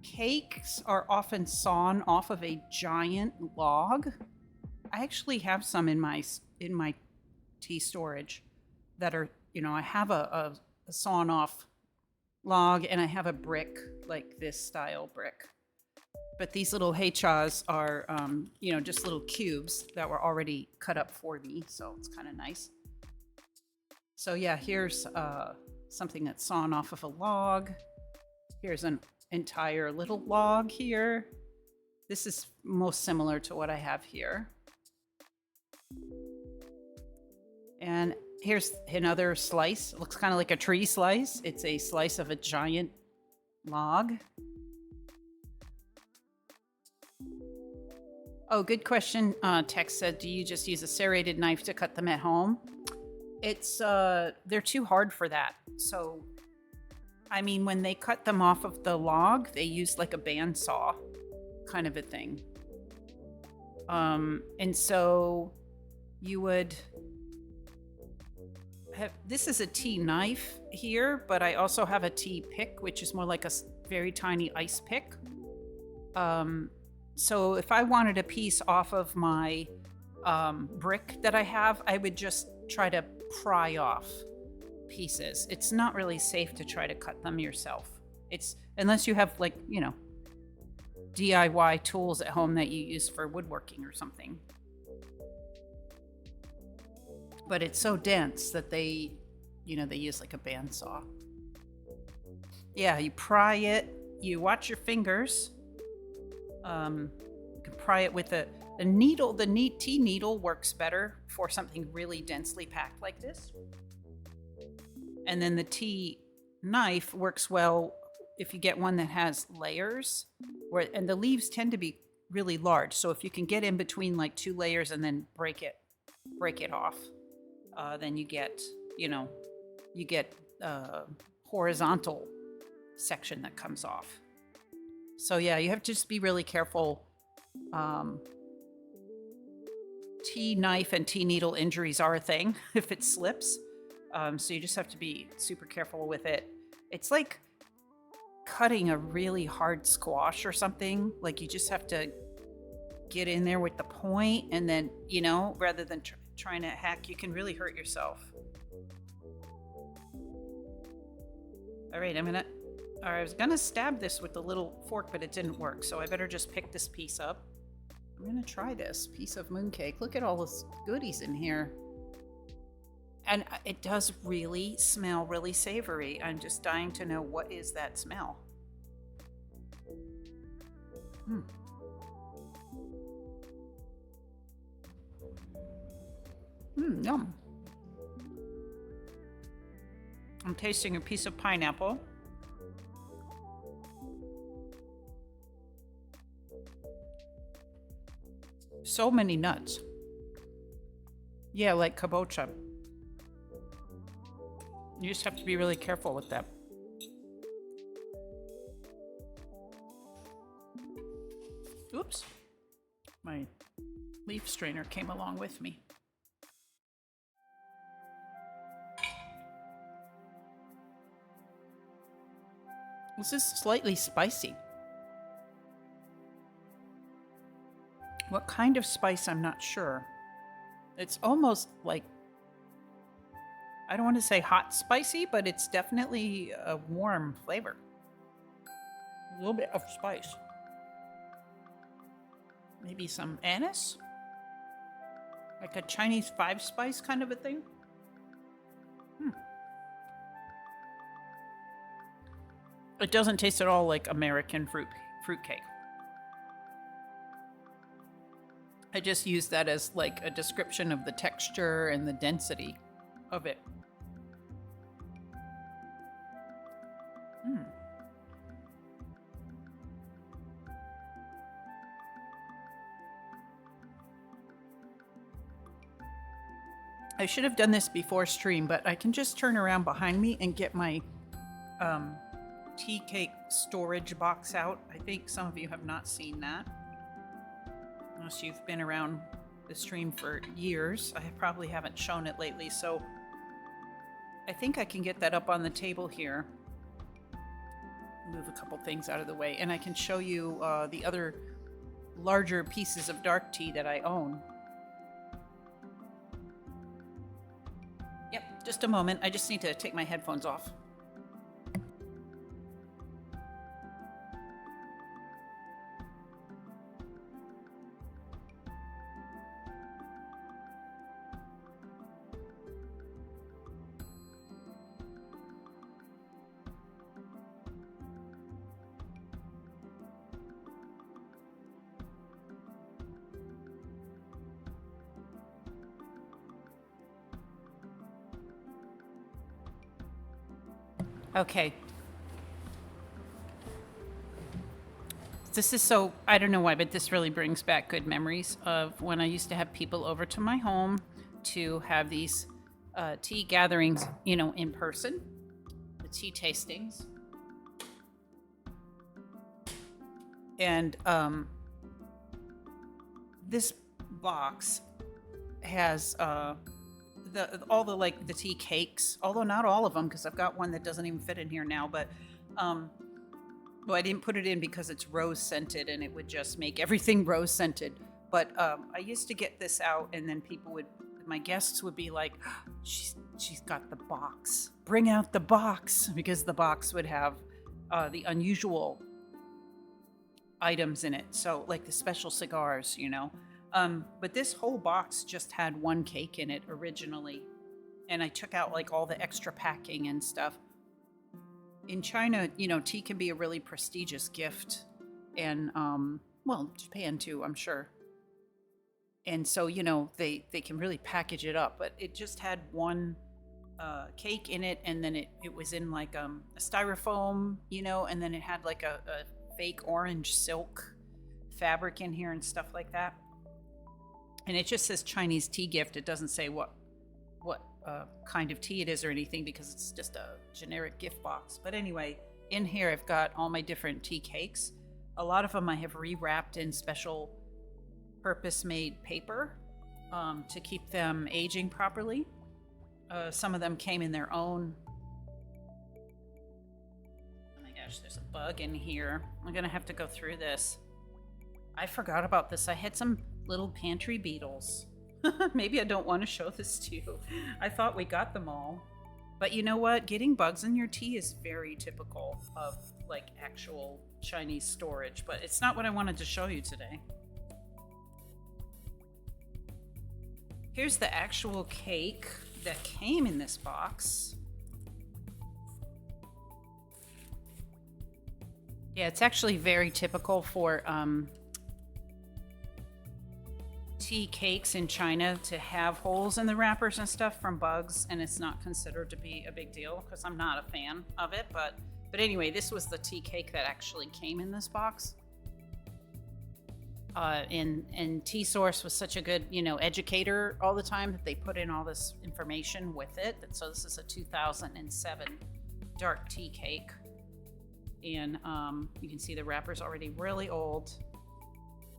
[SPEAKER 1] Cakes are often sawn off of a giant log. I actually have some in my tea storage that are, I have a sawn off log, and I have a brick like this style brick. But these little hei chas are, just little cubes that were already cut up for me, so it's kind of nice. So yeah, here's something that's sawn off of a log. Here's an entire little log here. This is most similar to what I have here. And here's another slice. It looks kind of like a tree slice. It's a slice of a giant log. Oh, good question. Tex said, do you just use a serrated knife to cut them at home? It's, they're too hard for that. So, I mean, when they cut them off of the log, they use like a bandsaw kind of a thing. And so you would have, this is a tea knife here, but I also have a tea pick, which is more like a very tiny ice pick. So if I wanted a piece off of my brick that I have, I would just try to pry off pieces. It's not really safe to try to cut them yourself. It's unless you have like, DIY tools at home that you use for woodworking or something. But it's so dense that they use like a bandsaw. Yeah, you pry it, you watch your fingers. You can pry it with a needle. The tea needle works better for something really densely packed like this. And then the tea knife works well if you get one that has layers, and the leaves tend to be really large. So if you can get in between like two layers and then break it off, then you get horizontal section that comes off. So yeah, you have to just be really careful. Tea knife and tea needle injuries are a thing if it slips. So you just have to be super careful with it. It's like cutting a really hard squash or something. Like you just have to get in there with the point, and then, rather than trying to hack, you can really hurt yourself. All right, I was gonna stab this with the little fork, but it didn't work, so I better just pick this piece up. I'm gonna try this piece of mooncake. Look at all this goodies in here. And it does really smell really savory. I'm just dying to know, what is that smell? Yum. I'm tasting a piece of pineapple. So many nuts. Yeah, like kabocha. You just have to be really careful with that. Oops. My leaf strainer came along with me. This is slightly spicy. What kind of spice, I'm not sure. It's almost like, I don't want to say hot spicy, but it's definitely a warm flavor. A little bit of spice. Maybe some anise? Like a Chinese 5-spice kind of a thing. It doesn't taste at all like American fruitcake. I just use that as like a description of the texture and the density of it. I should have done this before stream, but I can just turn around behind me and get my tea cake storage box out. I think some of you have not seen that. Unless you've been around the stream for years. I probably haven't shown it lately, so I think I can get that up on the table here. Move a couple things out of the way, and I can show you the other larger pieces of dark tea that I own. Yep, just a moment. I just need to take my headphones off. Okay. This is so, I don't know why, but this really brings back good memories of when I used to have people over to my home to have these tea gatherings, you know, in person, the tea tastings. And this box has all the like the tea cakes, although not all of them, because I've got one that doesn't even fit in here now, but well, I didn't put it in because it's rose scented and it would just make everything rose scented. But I used to get this out, and then my guests would be like, she's got the box, bring out the box, because the box would have the unusual items in it, so like the special cigars, you know. But this whole box just had one cake in it originally, and I took out like all the extra packing and stuff. In China, you know, tea can be a really prestigious gift, and well, Japan too, I'm sure. And so, you know, they can really package it up, but it just had one cake in it, and then it was in like a styrofoam, you know, and then it had like a fake orange silk fabric in here and stuff like that. And it just says Chinese tea gift. It doesn't say what kind of tea it is or anything, because it's just a generic gift box. But anyway, in here I've got all my different tea cakes. A lot of them I have rewrapped in special purpose-made paper to keep them aging properly. Some of them came in their own. Oh my gosh, there's a bug in here. I'm gonna have to go through this. I forgot about this. I had some little pantry beetles. Maybe I don't want to show this to you. I thought we got them all. But you know what? Getting bugs in your tea is very typical of like actual Chinese storage, but it's not what I wanted to show you today. Here's the actual cake that came in this box. Yeah, it's actually very typical for tea cakes in China to have holes in the wrappers and stuff from bugs, and it's not considered to be a big deal because I'm not a fan of it. But anyway, this was the tea cake that actually came in this box. And Tea Source was such a good, you know, educator all the time that they put in all this information with it. So this is a 2007 dark tea cake, and you can see the wrapper's already really old.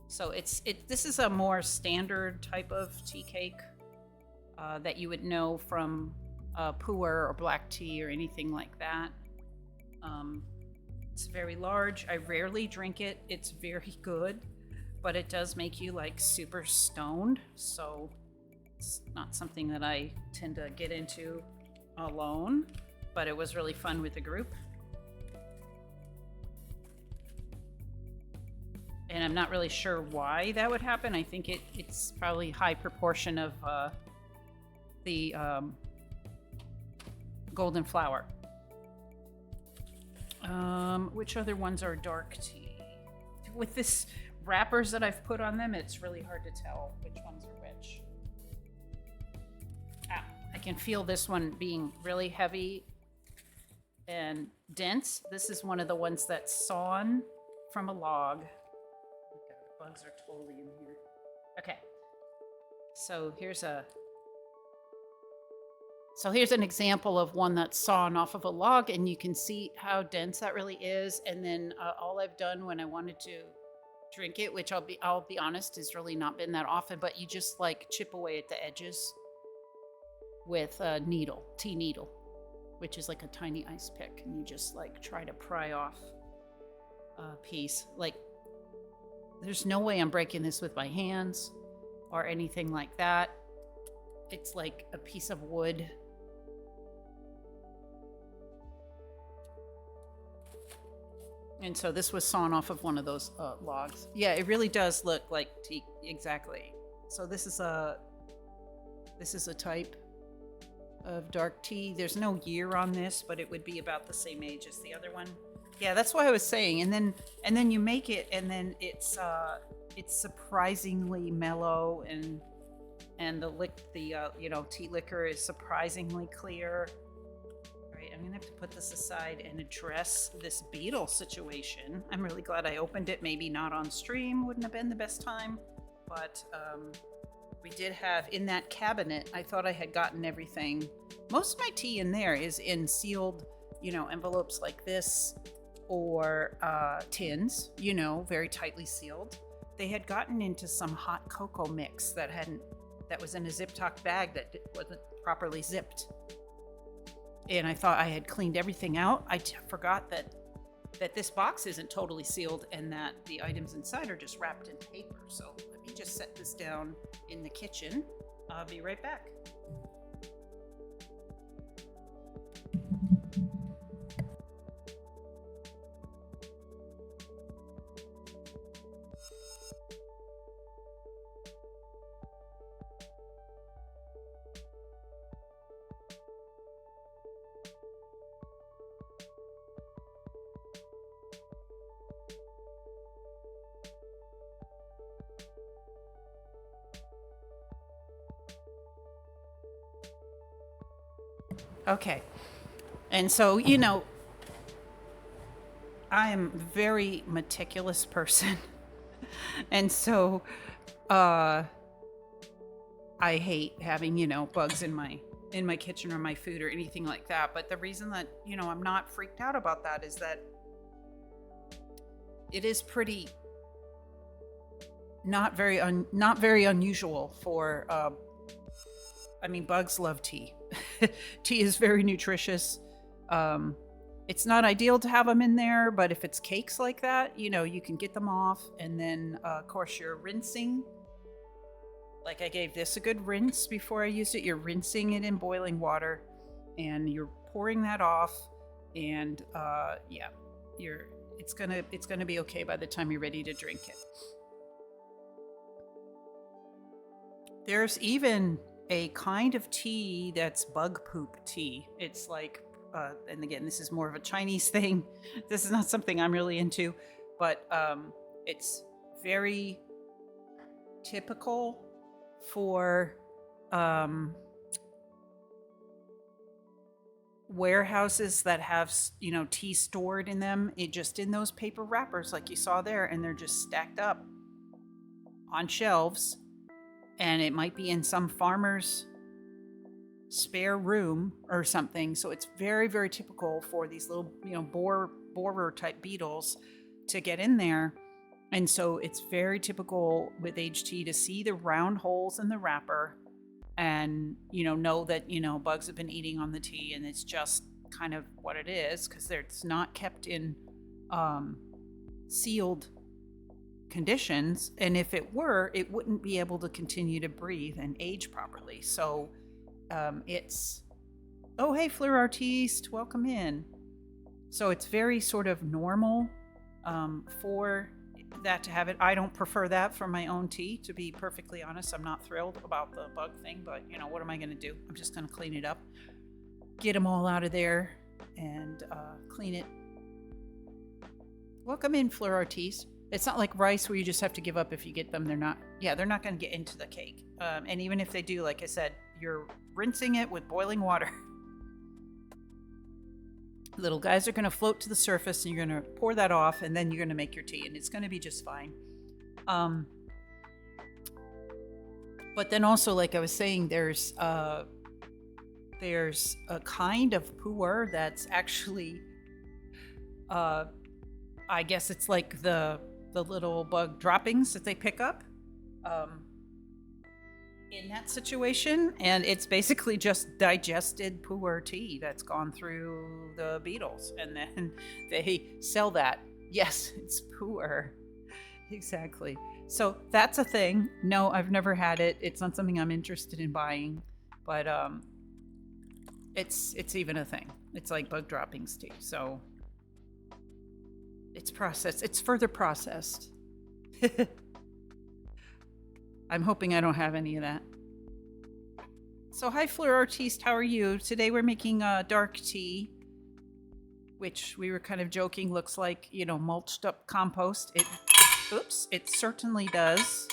[SPEAKER 1] So this is a more standard type of tea cake that you would know from pu'er or black tea or anything like that. It's very large. I rarely drink it. It's very good, but it does make you like super stoned. So it's not something that I tend to get into alone, but it was really fun with the group. And I'm not really sure why that would happen. I think it's probably high proportion of the golden flower. Which other ones are dark tea? With this wrappers that I've put on them, it's really hard to tell which ones are which. I can feel this one being really heavy and dense. This is one of the ones that's sawn from a log. Oh God, bugs are totally in here. Okay, so here's an example of one that's sawn off of a log, and you can see how dense that really is. And then all I've done when I wanted to drink it, which I'll be honest, has really not been that often, but you just like chip away at the edges with a tea needle, which is like a tiny ice pick, and you just like try to pry off a piece. Like, there's no way I'm breaking this with my hands or anything like that. It's like a piece of wood. And so this was sawn off of one of those logs. Yeah, it really does look like tea, exactly. So this is a type of dark tea. There's no year on this, but it would be about the same age as the other one. Yeah, that's what I was saying. And then you make it, and then it's surprisingly mellow, and the tea liquor is surprisingly clear. All right, I'm gonna have to put this aside and address this beetle situation. I'm really glad I opened it. Maybe not on stream, wouldn't have been the best time, but we did have in that cabinet, I thought I had gotten everything. Most of my tea in there is in sealed, envelopes like this, or tins, very tightly sealed. They had gotten into some hot cocoa mix that was in a Zip-Toc bag that wasn't properly zipped. And I thought I had cleaned everything out. I forgot that this box isn't totally sealed, and that the items inside are just wrapped in paper. So let me just set this down in the kitchen. I'll be right back. Okay. And so, I am a very meticulous person. And so I hate having, bugs in my kitchen or my food or anything like that. But the reason that, I'm not freaked out about that is that it is pretty not very unusual for bugs love tea. Tea is very nutritious. It's not ideal to have them in there, but if it's cakes like that, you can get them off, and then of course you're rinsing. Like, I gave this a good rinse before I used it. You're rinsing it in boiling water, and you're pouring that off, and it's gonna be okay by the time you're ready to drink it. There's even a kind of tea that's bug poop tea. It's like, and again, this is more of a Chinese thing. This is not something I'm really into, but it's very typical for warehouses that have, tea stored in them. Just in those paper wrappers like you saw there, and they're just stacked up on shelves. And it might be in some farmer's spare room or something. So it's very, very typical for these little, borer type beetles to get in there. And so it's very typical with aged tea to see the round holes in the wrapper and, know that, bugs have been eating on the tea, and it's just kind of what it is, because it's not kept in sealed conditions, and if it were, it wouldn't be able to continue to breathe and age properly. So oh, hey, Fleur Artiste, welcome in. So it's very sort of normal for that to have it. I don't prefer that for my own tea, to be perfectly honest. I'm not thrilled about the bug thing, but you know, what am I going to do? I'm just going to clean it up, get them all out of there, and clean it. Welcome in, Fleur Ortiz. It's not like rice where you just have to give up if you get them. They're not going to get into the cake. And even if they do, like I said, you're rinsing it with boiling water. Little guys are going to float to the surface, and you're going to pour that off, and then you're going to make your tea, and it's going to be just fine. But then also, like I was saying, there's a kind of pu'er that's actually, I guess it's like the little bug droppings that they pick up in that situation, and it's basically just digested pu'er tea that's gone through the beetles, and then they sell that. Yes, it's pu'er. Exactly. So that's a thing. No, I've never had it. It's not something I'm interested in buying, but it's even a thing. It's like bug droppings tea. So it's processed. It's further processed. I'm hoping I don't have any of that. So hi, Fleur Ortiz. How are you? Today we're making dark tea, which we were kind of joking looks like, you know, mulched up compost. It certainly does.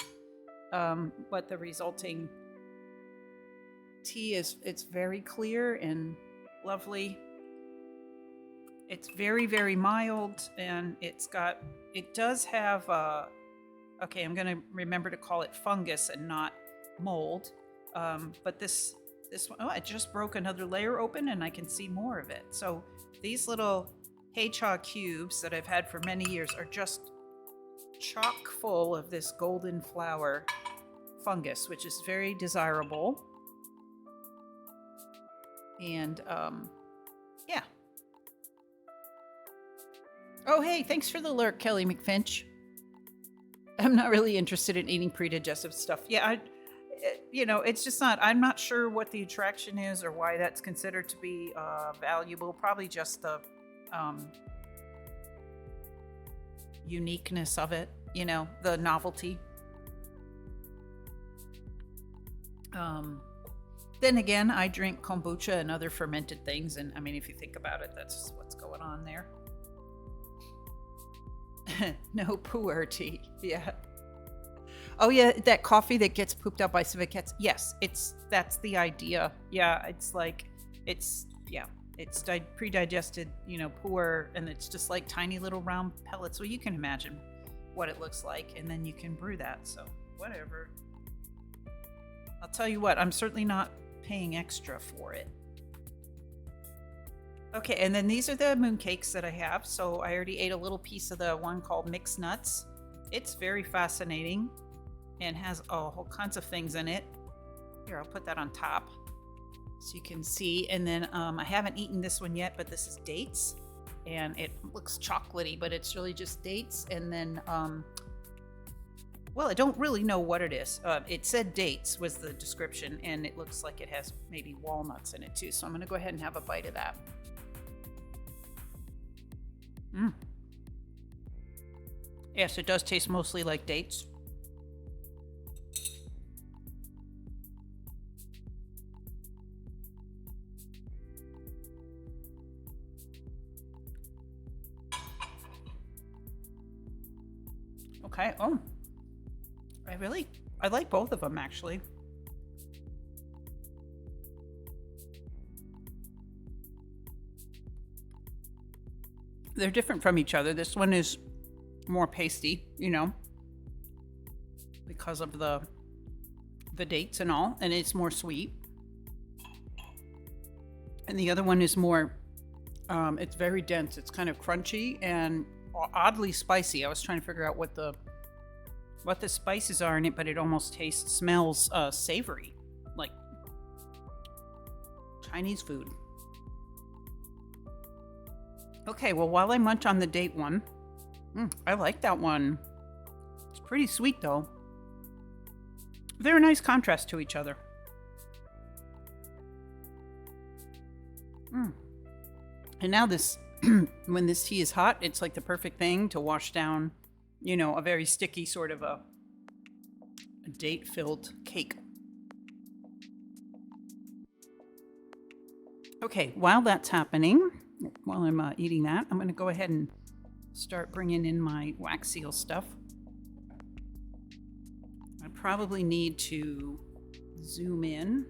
[SPEAKER 1] But the resulting tea it's very clear and lovely. It's very, very mild, and it does have okay, I'm gonna remember to call it fungus and not mold. But this one, oh, I just broke another layer open, and I can see more of it. So these little Hei Cha cubes that I've had for many years are just chock full of this golden flower fungus, which is very desirable. And yeah. Oh, hey, thanks for the lurk, Kelly McFinch. I'm not really interested in eating pre-digestive stuff. Yeah, it's just not. I'm not sure what the attraction is or why that's considered to be valuable. Probably just the uniqueness of it, the novelty. Then again, I drink kombucha and other fermented things, and I mean, if you think about it, that's what's going on there. No pu'er tea. Yeah. Oh yeah, that coffee that gets pooped out by civet cats. Yes, that's the idea. Yeah, it's pre-digested, pu'er, and it's just like tiny little round pellets. Well, you can imagine what it looks like, and then you can brew that. So whatever. I'll tell you what, I'm certainly not paying extra for it. Okay, and then these are the mooncakes that I have. So I already ate a little piece of the one called mixed nuts. It's very fascinating and has whole kinds of things in it. Here, I'll put that on top so you can see. And then I haven't eaten this one yet, but this is dates, and it looks chocolatey, but it's really just dates. And then, well, I don't really know what it is. It said dates was the description, and it looks like it has maybe walnuts in it too. So I'm gonna go ahead and have a bite of that. Yes, it does taste mostly like dates. Okay. Oh, I like both of them, actually. They're different from each other. This one is more pasty, because of the dates and all, and it's more sweet. And the other one is more, it's very dense. It's kind of crunchy and oddly spicy. I was trying to figure out what the spices are in it, but it almost smells savory, like Chinese food. Okay, well, while I munch on the date one, I like that one. It's pretty sweet, though. They're a nice contrast to each other. And now this, when this tea is hot, it's like the perfect thing to wash down you know, a very sticky sort of a date-filled cake. Okay, while that's happening, while I'm eating that, I'm going to go ahead and start bringing in my wax seal stuff. I probably need to zoom in,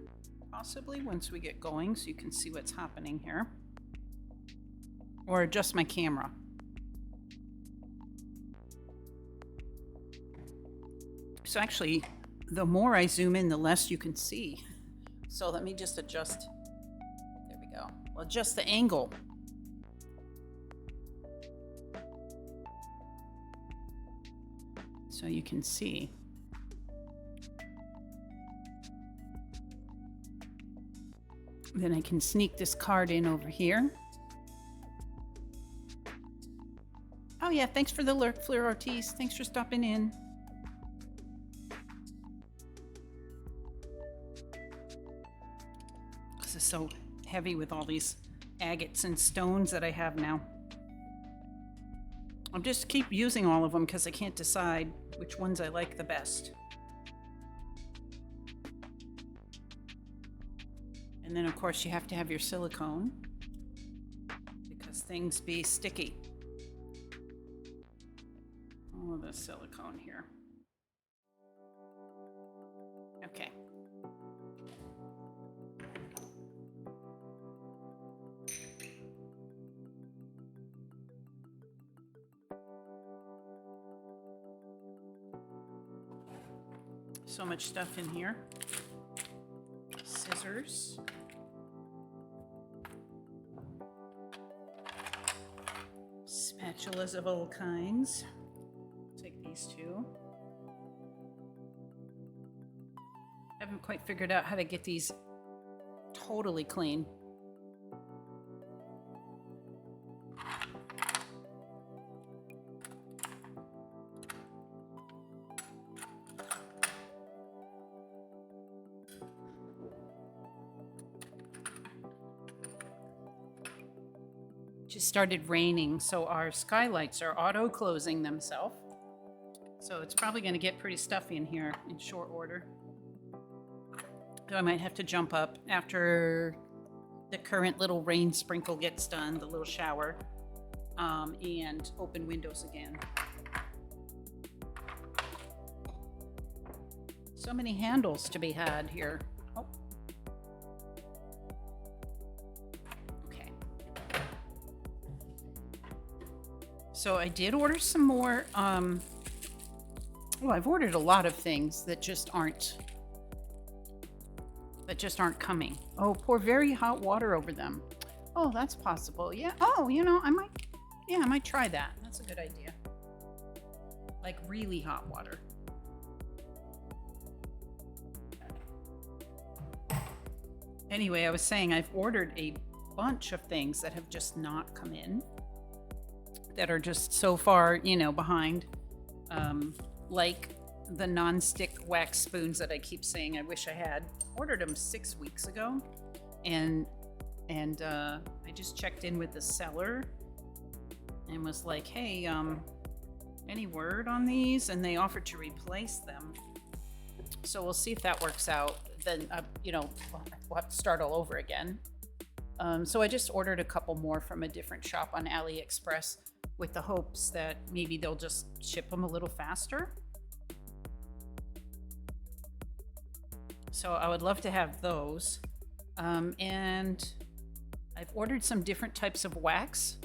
[SPEAKER 1] possibly, once we get going so you can see what's happening here. Or adjust my camera. So actually, the more I zoom in, the less you can see. So let me just adjust. There we go. I'll adjust the angle. So you can see. Then I can sneak this card in over here. Oh yeah, thanks for the lurk, Fleur Ortiz. Thanks for stopping in. This is so heavy with all these agates and stones that I have now. I'll just keep using all of them because I can't decide which ones I like the best. And then of course you have to have your silicone because things be sticky. All of the silicone here. Okay. So much stuff in here. Scissors. Spatulas of all kinds. Take these two. Haven't quite figured out how to get these totally clean. Just started raining, so our skylights are auto-closing themselves. So it's probably going to get pretty stuffy in here in short order. So I might have to jump up after the current little rain sprinkle gets done, the little shower, and open windows again. So many handles to be had here. Oh. Okay. So I did order some more. Well, I've ordered a lot of things that just aren't coming. Oh, pour very hot water over them. Oh, that's possible. Yeah. Oh, you know, I might try that. That's a good idea. Like really hot water. Anyway, I was saying I've ordered a bunch of things that have just not come in, that are just so far, you know, behind. Like the non-stick wax spoons that I keep saying I wish I had. Ordered them 6 weeks ago, and I just checked in with the seller and was like, hey, any word on these? And they offered to replace them. So we'll see if that works out. Then, you know, we'll have to start all over again. So I just ordered a couple more from a different shop on AliExpress with the hopes that maybe they'll just ship them a little faster. So I would love to have those. And I've ordered some different types of wax.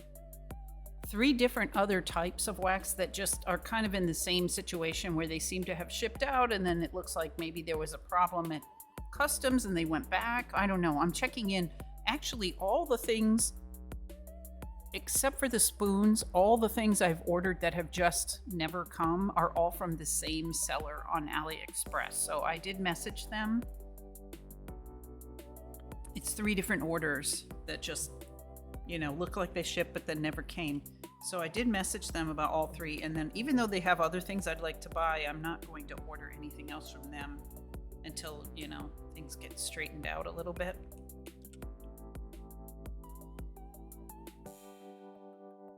[SPEAKER 1] 3 different other types of wax that just are kind of in the same situation where they seem to have shipped out and then it looks like maybe there was a problem at customs and they went back. I don't know. I'm checking in. Actually, all the things, except for the spoons, all the things I've ordered that have just never come are all from the same seller on AliExpress. So I did message them. It's 3 different orders that just, you know, look like they shipped but then never came. So I did message them about all 3. And then even though they have other things I'd like to buy, I'm not going to order anything else from them until, you know, things get straightened out a little bit.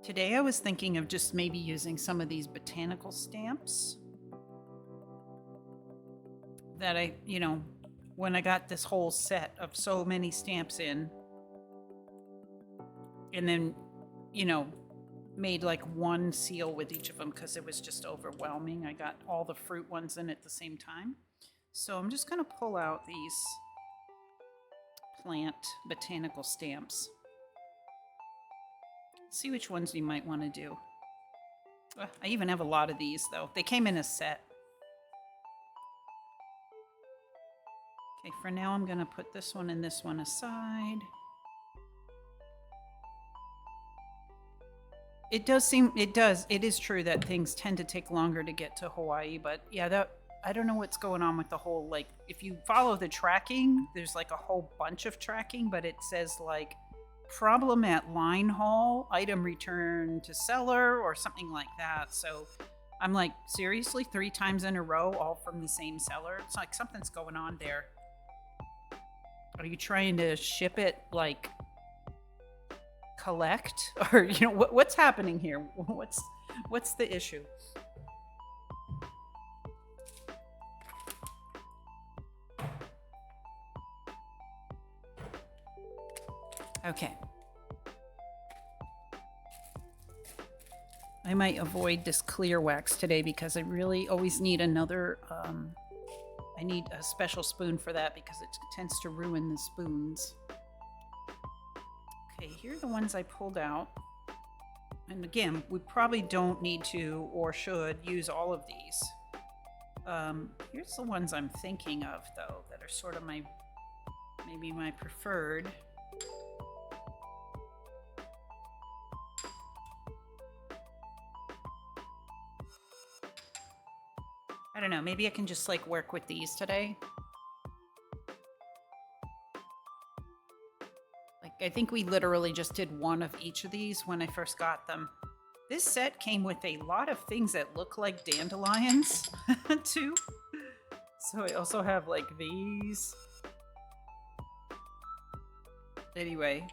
[SPEAKER 1] Today I was thinking of just maybe using some of these botanical stamps that when I got this whole set of so many stamps in, and then, made like one seal with each of them because it was just overwhelming. I got all the fruit ones in at the same time. So I'm just going to pull out these plant botanical stamps. See which ones you might want to do. I even have a lot of these though. They came in a set. Okay, for now I'm going to put this one and this one aside. It is true that things tend to take longer to get to Hawaii, but yeah, I don't know what's going on with the whole, like, if you follow the tracking, there's like a whole bunch of tracking, but it says like problem at line haul, item returned to seller or something like that. So I'm like, seriously, 3 times in a row, all from the same seller? It's like something's going on there. Are you trying to ship it like collect, or what's happening here? What's the issue? Okay. I might avoid this clear wax today because I really always need another, I need a special spoon for that because it tends to ruin the spoons. Okay, here are the ones I pulled out. And again, we probably don't need to or should use all of these. Here's the ones I'm thinking of, though, that are sort of maybe my preferred. I don't know, maybe I can just like work with these today. I think we literally just did one of each of these when I first got them. This set came with a lot of things that look like dandelions, too. So I also have like these. Anyway,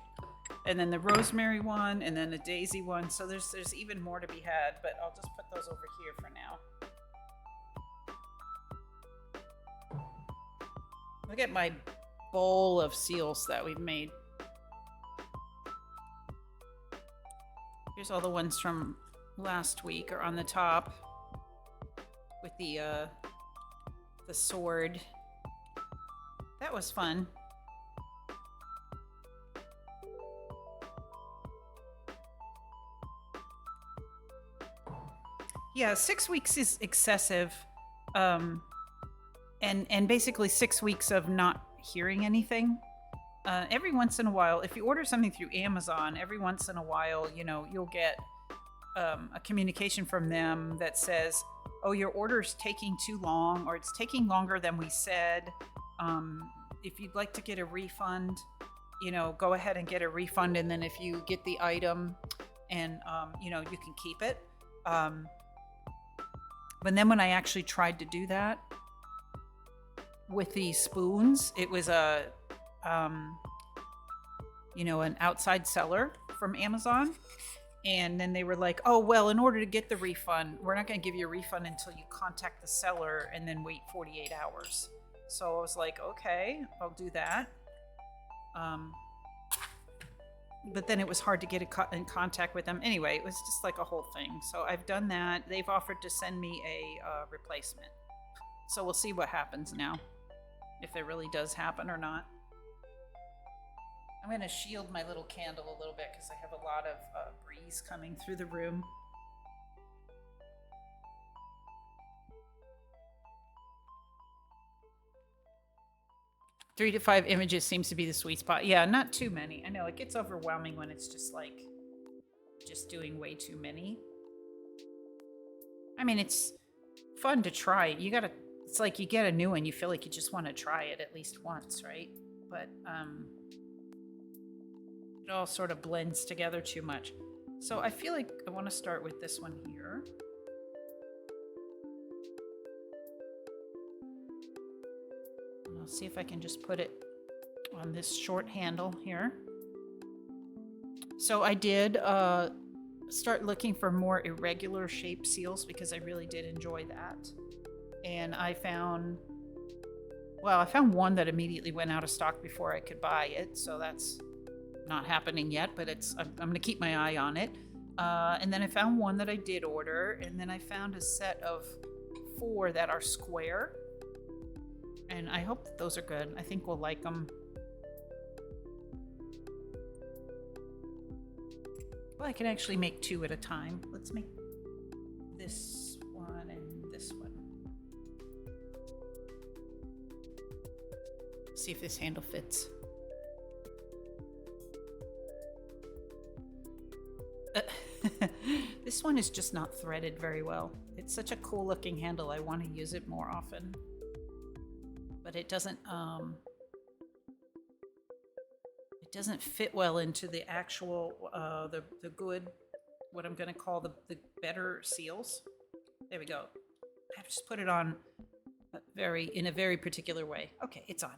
[SPEAKER 1] and then the rosemary one, and then the daisy one. So there's even more to be had, but I'll just put those over here for now. Look at my bowl of seals that we've made. Here's all the ones from last week are on the top with the sword. That was fun. Yeah, 6 weeks is excessive. And basically 6 weeks of not hearing anything. Every once in a while, if you order something through Amazon, every once in a while, you'll get a communication from them that says, oh, your order's taking too long, or it's taking longer than we said. If you'd like to get a refund, go ahead and get a refund. And then if you get the item and, you can keep it. But then when I actually tried to do that with these spoons, it was an outside seller from Amazon. And then they were like, oh, well, in order to get the refund, we're not going to give you a refund until you contact the seller and then wait 48 hours. So I was like, okay, I'll do that. But then it was hard to get in contact with them. Anyway, it was just like a whole thing. So I've done that. They've offered to send me a replacement. So we'll see what happens now, if it really does happen or not. I'm going to shield my little candle a little bit because I have a lot of breeze coming through the room. Three to 5 images seems to be the sweet spot. Yeah, not too many. I know it gets overwhelming when it's just doing way too many. I mean, it's fun to try. It's like you get a new one, you feel like you just want to try it at least once, right? But it all sort of blends together too much. So I feel like I want to start with this one here. And I'll see if I can just put it on this short handle here. So I did start looking for more irregular shaped seals because I really did enjoy that. And I found one that immediately went out of stock before I could buy it, so that's not happening yet, but I'm going to keep my eye on it. And then I found one that I did order, and then I found a set of 4 that are square, and I hope that those are good. I think we'll like them. Well, I can actually make 2 at a time. Let's make this one and this one. See if this handle fits. This one is just not threaded very well. It's such a cool looking handle. I want to use it more often, but it doesn't fit well into the actual the good, what I'm going to call the better seals. There we go. I have to just put it on in a very particular way. Okay, it's on.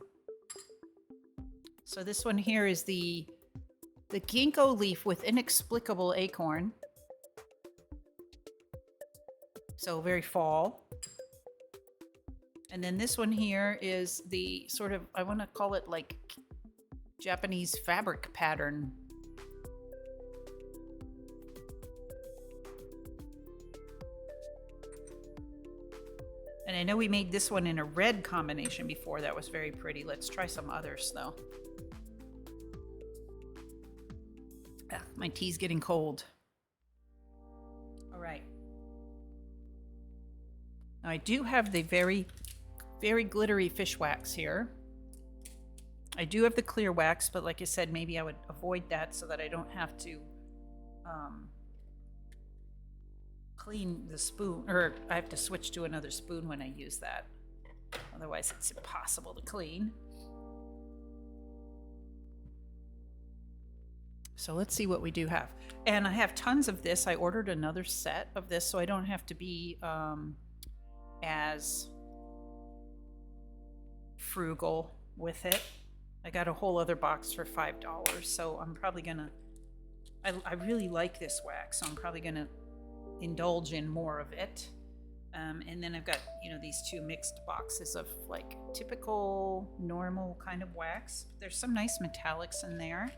[SPEAKER 1] So this one here is the ginkgo leaf with inexplicable acorn. So very fall. And then this one here is the sort of, I want to call it like Japanese fabric pattern. And I know we made this one in a red combination before. That was very pretty. Let's try some others though. My tea's getting cold. All right. Now I do have the very, very glittery fish wax here. I do have the clear wax, but like I said, maybe I would avoid that so that I don't have to clean the spoon, or I have to switch to another spoon when I use that. Otherwise, it's impossible to clean. So let's see what we do have. And I have tons of this. I ordered another set of this so I don't have to be as frugal with it. I got a whole other box for $5, so I'm probably gonna, I really like this wax, so I'm probably gonna indulge in more of it. And then I've got, these 2 mixed boxes of like typical normal kind of wax. There's some nice metallics in there.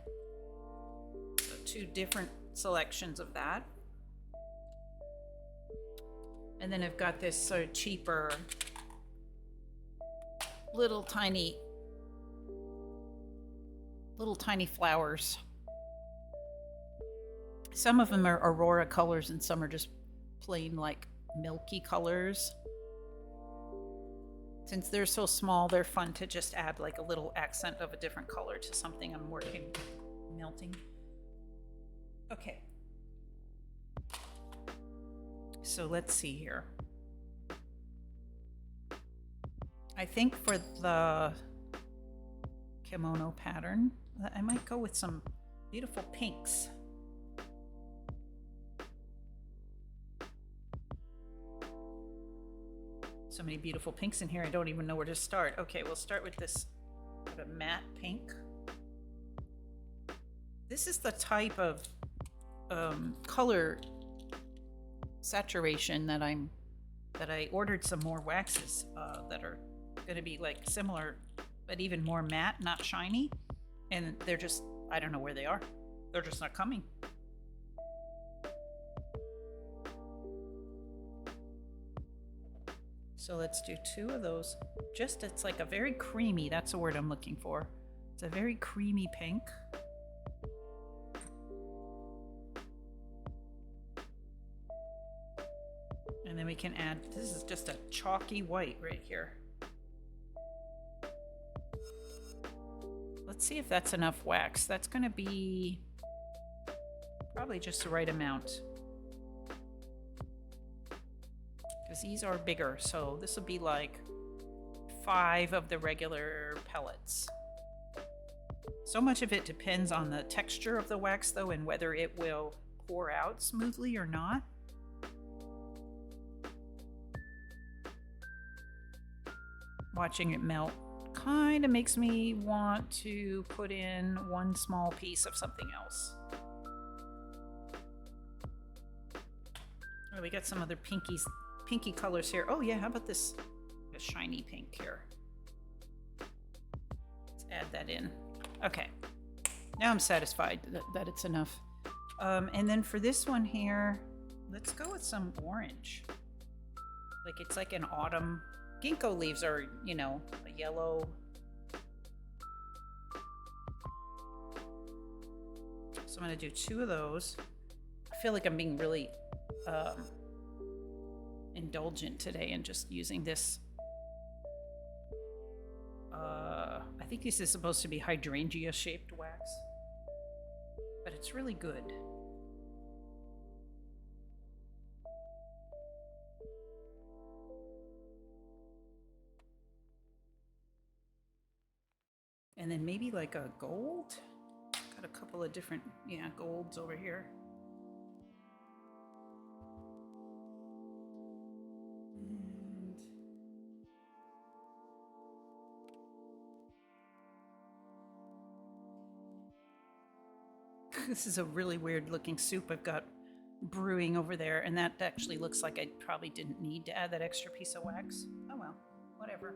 [SPEAKER 1] 2 different selections of that. And then I've got this sort of cheaper little tiny flowers. Some of them are aurora colors and some are just plain like milky colors. Since they're so small, they're fun to just add like a little accent of a different color to something I'm melting. Okay. So let's see here. I think for the kimono pattern, I might go with some beautiful pinks. So many beautiful pinks in here, I don't even know where to start. Okay, we'll start with this sort of matte pink. This is the type of color saturation that I ordered some more waxes that are going to be like similar, but even more matte, not shiny. And they're just, I don't know where they are. They're just not coming. So let's do 2 of those. It's like a very creamy, that's the word I'm looking for. It's a very creamy pink. And then we can add, this is just a chalky white right here. Let's see if that's enough wax. That's going to be probably just the right amount. Because these are bigger, so this will be like 5 of the regular pellets. So much of it depends on the texture of the wax though, and whether it will pour out smoothly or not. Watching it melt kind of makes me want to put in 1 small piece of something else. Oh, we got some other pinky colors here. Oh yeah, how about this shiny pink here? Let's add that in. Okay, now I'm satisfied that it's enough. And then for this one here, let's go with some orange. Like it's like an autumn. Ginkgo leaves are, you know, a yellow. So I'm gonna do 2 of those. I feel like I'm being really indulgent today and just using this. I think this is supposed to be hydrangea shaped wax, but it's really good. And then maybe like a gold. Got a couple of different, golds over here. This is a really weird looking soup I've got brewing over there, and that actually looks like I probably didn't need to add that extra piece of wax. Oh well, whatever.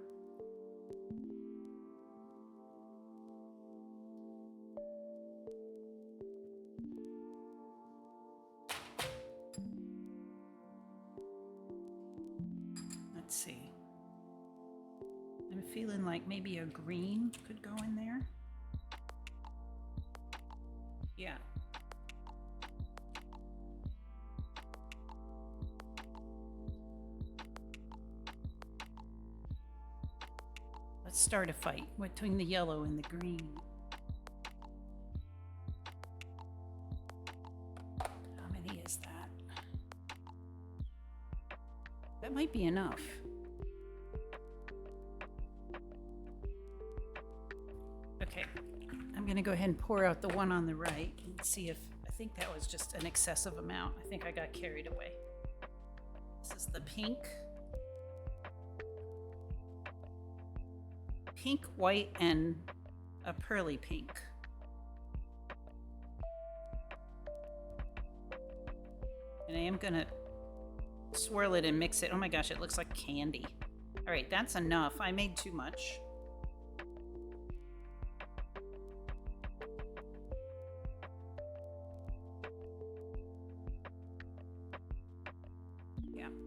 [SPEAKER 1] Let's see. I'm feeling like maybe a green could go in there. Yeah. Let's start a fight between the yellow and the green. How many is that? That might be enough. Okay. I'm going to go ahead and pour out the one on the right and see if, I think that was just an excessive amount. I think I got carried away. This is the pink. Pink, white, and a pearly pink. And I am going to swirl it and mix it. Oh my gosh, it looks like candy. All right, that's enough. I made too much.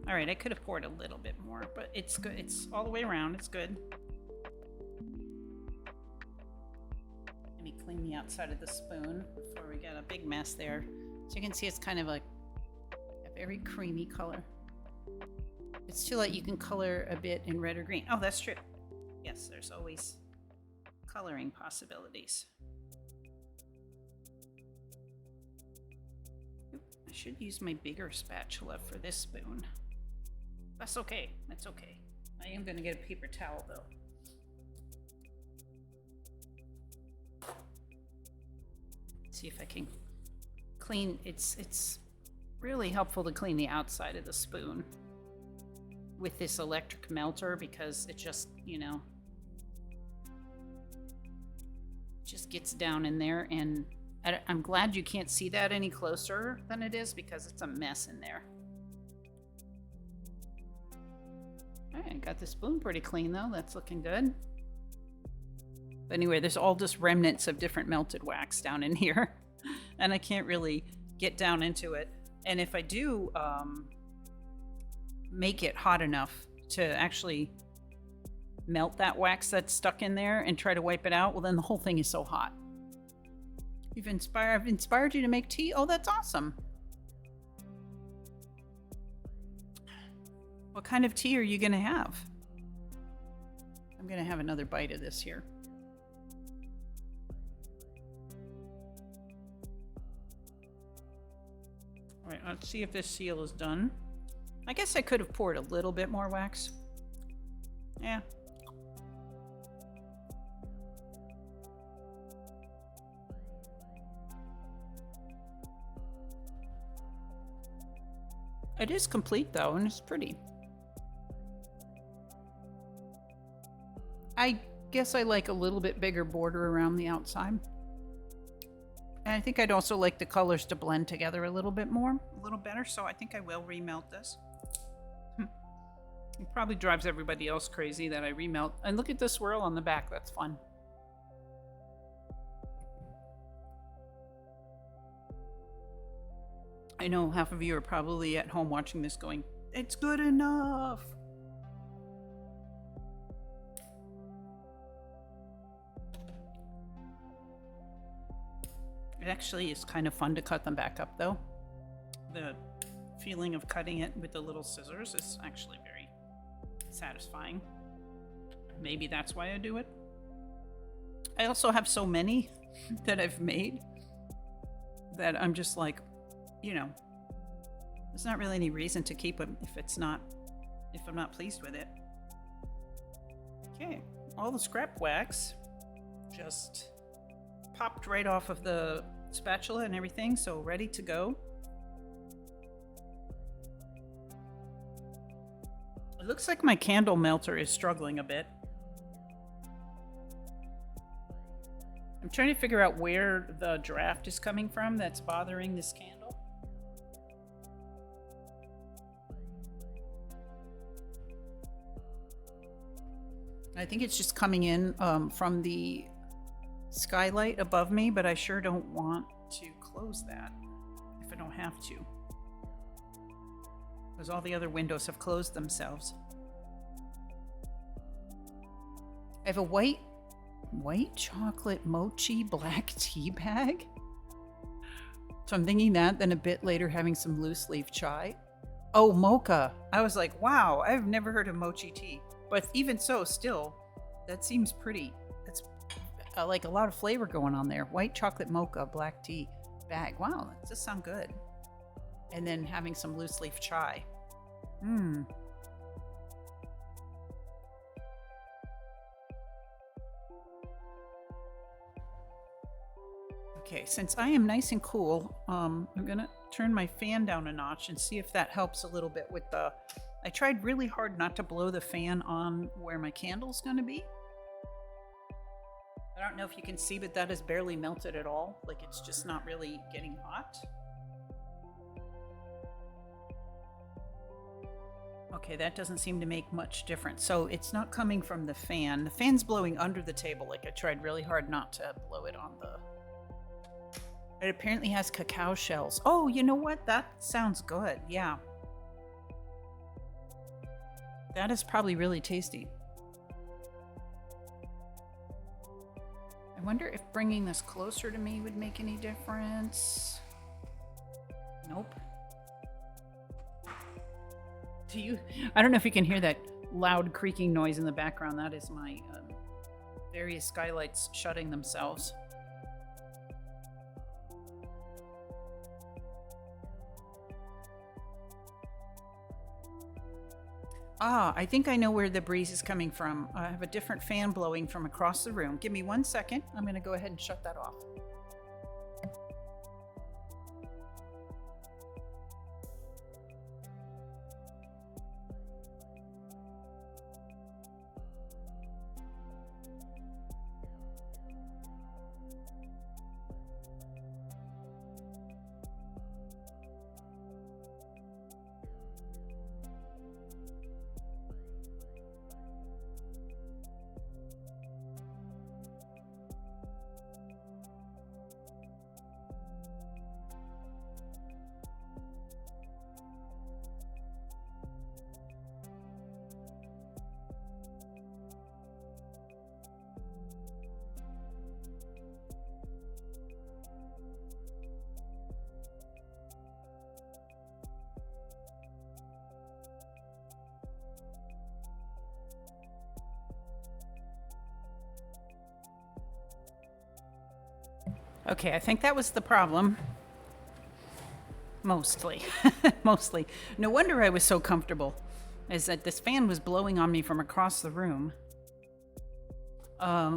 [SPEAKER 1] All right, I could have poured a little bit more, but it's good. It's all the way around. It's good. Let me clean the outside of the spoon before we get a big mess there. So you can see it's kind of like a very creamy color. It's too late. You can color a bit in red or green. Oh, that's true. Yes, there's always coloring possibilities. I should use my bigger spatula for this spoon. That's okay. That's okay. I am going to get a paper towel though. See if I can clean. It's really helpful to clean the outside of the spoon with this electric melter because it just, just gets down in there, and I'm glad you can't see that any closer than it is because it's a mess in there. All right, got the spoon pretty clean though. That's looking good. But anyway, there's all just remnants of different melted wax down in here, and I can't really get down into it. And if I do make it hot enough to actually melt that wax that's stuck in there and try to wipe it out, well, then the whole thing is so hot. I've inspired you to make tea? Oh, that's awesome. What kind of tea are you going to have? I'm going to have another bite of this here. All right, let's see if this seal is done. I guess I could have poured a little bit more wax. Yeah. It is complete though, and it's pretty. I guess I like a little bit bigger border around the outside. And I think I'd also like the colors to blend together a little bit more, a little better. So I think I will remelt this. It probably drives everybody else crazy that I remelt. And look at the swirl on the back. That's fun. I know half of you are probably at home watching this going, it's good enough. It actually is kind of fun to cut them back up, though. The feeling of cutting it with the little scissors is actually very satisfying. Maybe that's why I do it. I also have so many that I've made that I'm just like, you know, there's not really any reason to keep them if I'm not pleased with it. Okay, all the scrap wax just popped right off of the spatula and everything, so ready to go. It looks like my candle melter is struggling a bit. I'm trying to figure out where the draft is coming from that's bothering this candle. I think it's just coming in from the skylight above me, but I sure don't want to close that if I don't have to, because all the other windows have closed themselves. I have a white chocolate mochi black tea bag, so I'm thinking that, then a bit later having some loose leaf chai. Oh, mocha. I was like, wow, I've never heard of mochi tea, but even so, still, that seems pretty. Like a lot of flavor going on there. White chocolate mocha black tea bag. Wow, that does sound good. And then having some loose leaf chai. Okay, since I am nice and cool, I'm gonna turn my fan down a notch and see if that helps a little bit with the... I tried really hard not to blow the fan on where my candle's gonna be. I don't know if you can see, but that is barely melted at all. Like, it's just not really getting hot. Okay, that doesn't seem to make much difference. So it's not coming from the fan. The fan's blowing under the table. Like, I tried really hard not to blow it on the... It apparently has cacao shells. Oh, you know what? That sounds good. Yeah. That is probably really tasty. I wonder if bringing this closer to me would make any difference. Nope. I don't know if you can hear that loud creaking noise in the background. That is my various skylights shutting themselves. Ah, I think I know where the breeze is coming from. I have a different fan blowing from across the room. Give me 1 second. I'm going to go ahead and shut that off. Okay, I think that was the problem. Mostly. Mostly. No wonder I was so comfortable, is that this fan was blowing on me from across the room,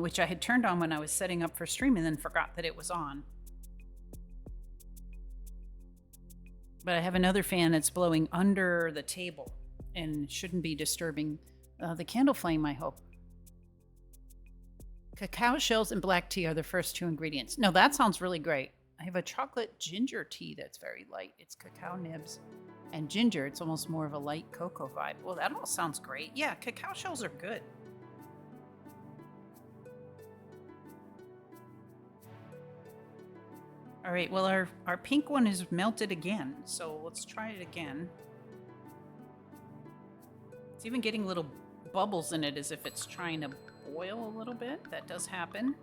[SPEAKER 1] which I had turned on when I was setting up for stream and then forgot that it was on. But I have another fan that's blowing under the table and shouldn't be disturbing the candle flame, I hope. Cacao shells and black tea are the first two ingredients. No, that sounds really great. I have a chocolate ginger tea that's very light. It's cacao nibs and ginger. It's almost more of a light cocoa vibe. Well, that all sounds great. Yeah, cacao shells are good. All right, well, our pink one is melted again, so let's try it again. It's even getting little bubbles in it as if it's trying to boil a little bit. That does happen.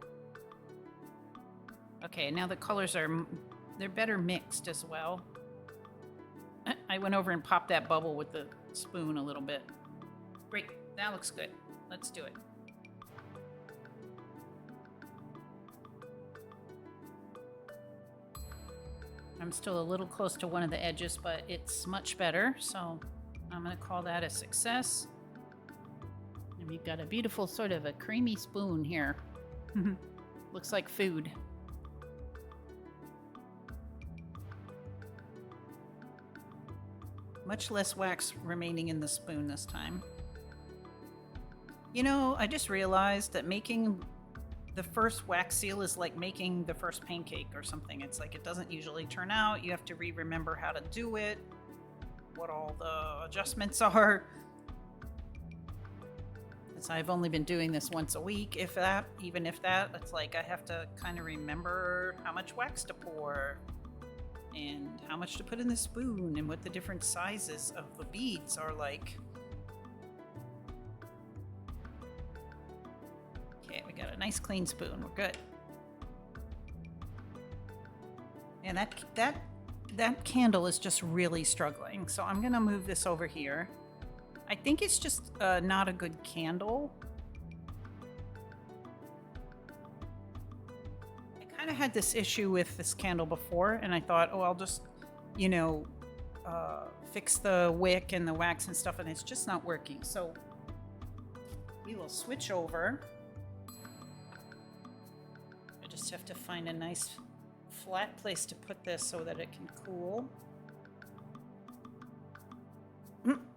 [SPEAKER 1] Okay, now the colors they're better mixed as well. I went over and popped that bubble with the spoon a little bit. Great, that looks good. Let's do it. I'm still a little close to one of the edges, but it's much better, so I'm going to call that a success. And we've got a beautiful sort of a creamy spoon here. Looks like food. Much less wax remaining in the spoon this time. You know, I just realized that making the first wax seal is like making the first pancake or something. It's like it doesn't usually turn out. You have to remember how to do it, what all the adjustments are. Since I've only been doing this once a week, if that, even if that, it's like I have to kind of remember how much wax to pour and how much to put in the spoon and what the different sizes of the beads are like. Okay, we got a nice clean spoon. We're good. And that candle is just really struggling. So I'm gonna move this over here. I think it's just not a good candle. I kind of had this issue with this candle before, and I thought, oh, I'll just, you know, fix the wick and the wax and stuff, and it's just not working. So we will switch over. I just have to find a nice flat place to put this so that it can cool.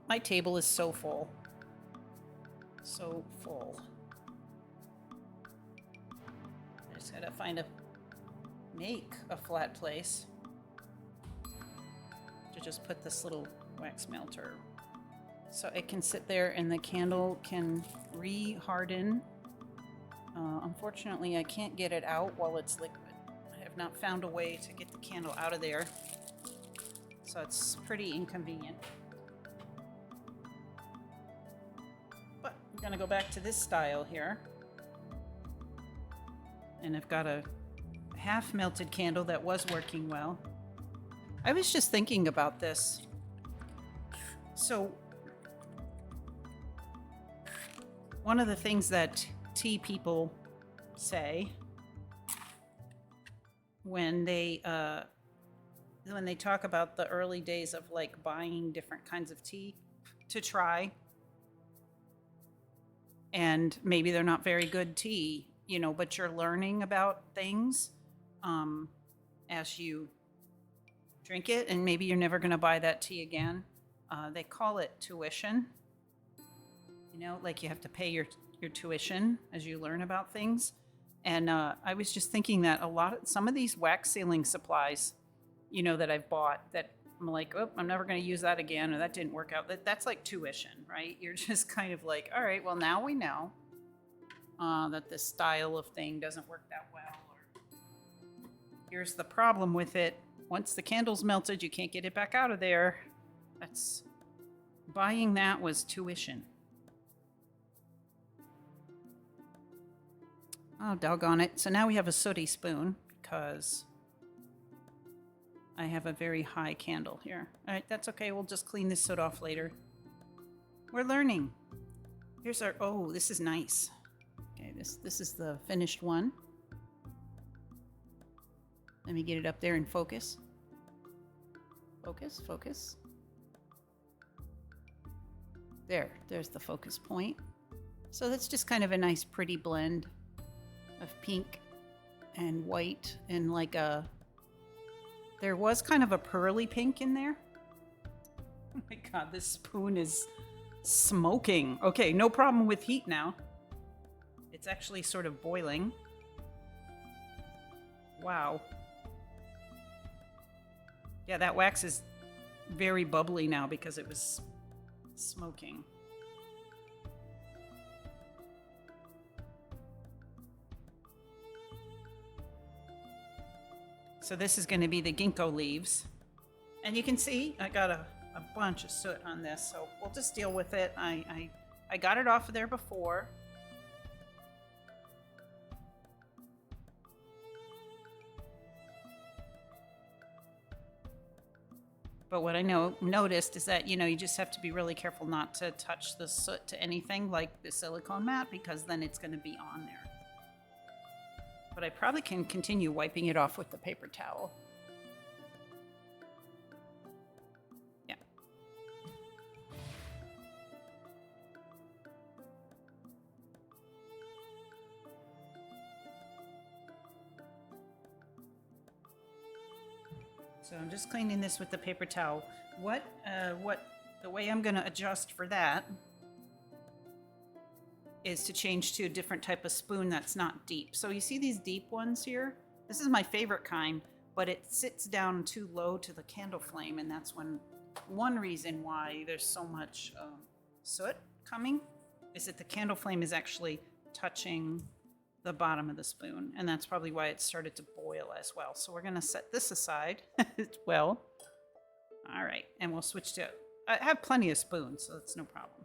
[SPEAKER 1] My table is so full. So full. I just gotta make a flat place to just put this little wax melter. So it can sit there and the candle can re-harden. Unfortunately, I can't get it out while it's liquid. I have not found a way to get the candle out of there. So it's pretty inconvenient. But I'm gonna go back to this style here. And I've got a half melted candle that was working well. I was just thinking about this. So one of the things that tea people say when they talk about the early days of like buying different kinds of tea to try, and maybe they're not very good tea, you know, but you're learning about things as you drink it, and maybe you're never going to buy that tea again. They call it tuition. You know, like you have to pay your tuition as you learn about things. And I was just thinking that some of these wax sealing supplies, you know, that I've bought that I'm like, oh, I'm never going to use that again, or that didn't work out. That's like tuition, right? You're just kind of like, all right, well, now we know that this style of thing doesn't work that well. Or here's the problem with it. Once the candle's melted, you can't get it back out of there. Buying that was tuition. Oh, doggone it. So now we have a sooty spoon because I have a very high candle here. All right, that's okay. We'll just clean this soot off later. We're learning. Here's our, oh, this is nice. Okay, this is the finished one. Let me get it up there and focus. Focus, focus. There's the focus point. So that's just kind of a nice pretty blend of pink and white and like there was kind of a pearly pink in there. Oh my God, this spoon is smoking. Okay, no problem with heat now. It's actually sort of boiling. Wow. Yeah, that wax is very bubbly now because it was smoking. So this is going to be the ginkgo leaves. And you can see I got a bunch of soot on this, so we'll just deal with it. I got it off of there before. But what I noticed is that, you just have to be really careful not to touch the soot to anything like the silicone mat, because then it's going to be on there. But I probably can continue wiping it off with the paper towel. Yeah. So I'm just cleaning this with the paper towel. The way I'm going to adjust for that is to change to a different type of spoon that's not deep. So you see these deep ones here? This is my favorite kind, but it sits down too low to the candle flame, and that's one reason why there's so much soot coming, is that the candle flame is actually touching the bottom of the spoon, and that's probably why it started to boil as well. So we're going to set this aside as well. All right, and we'll switch to, I have plenty of spoons, so that's no problem.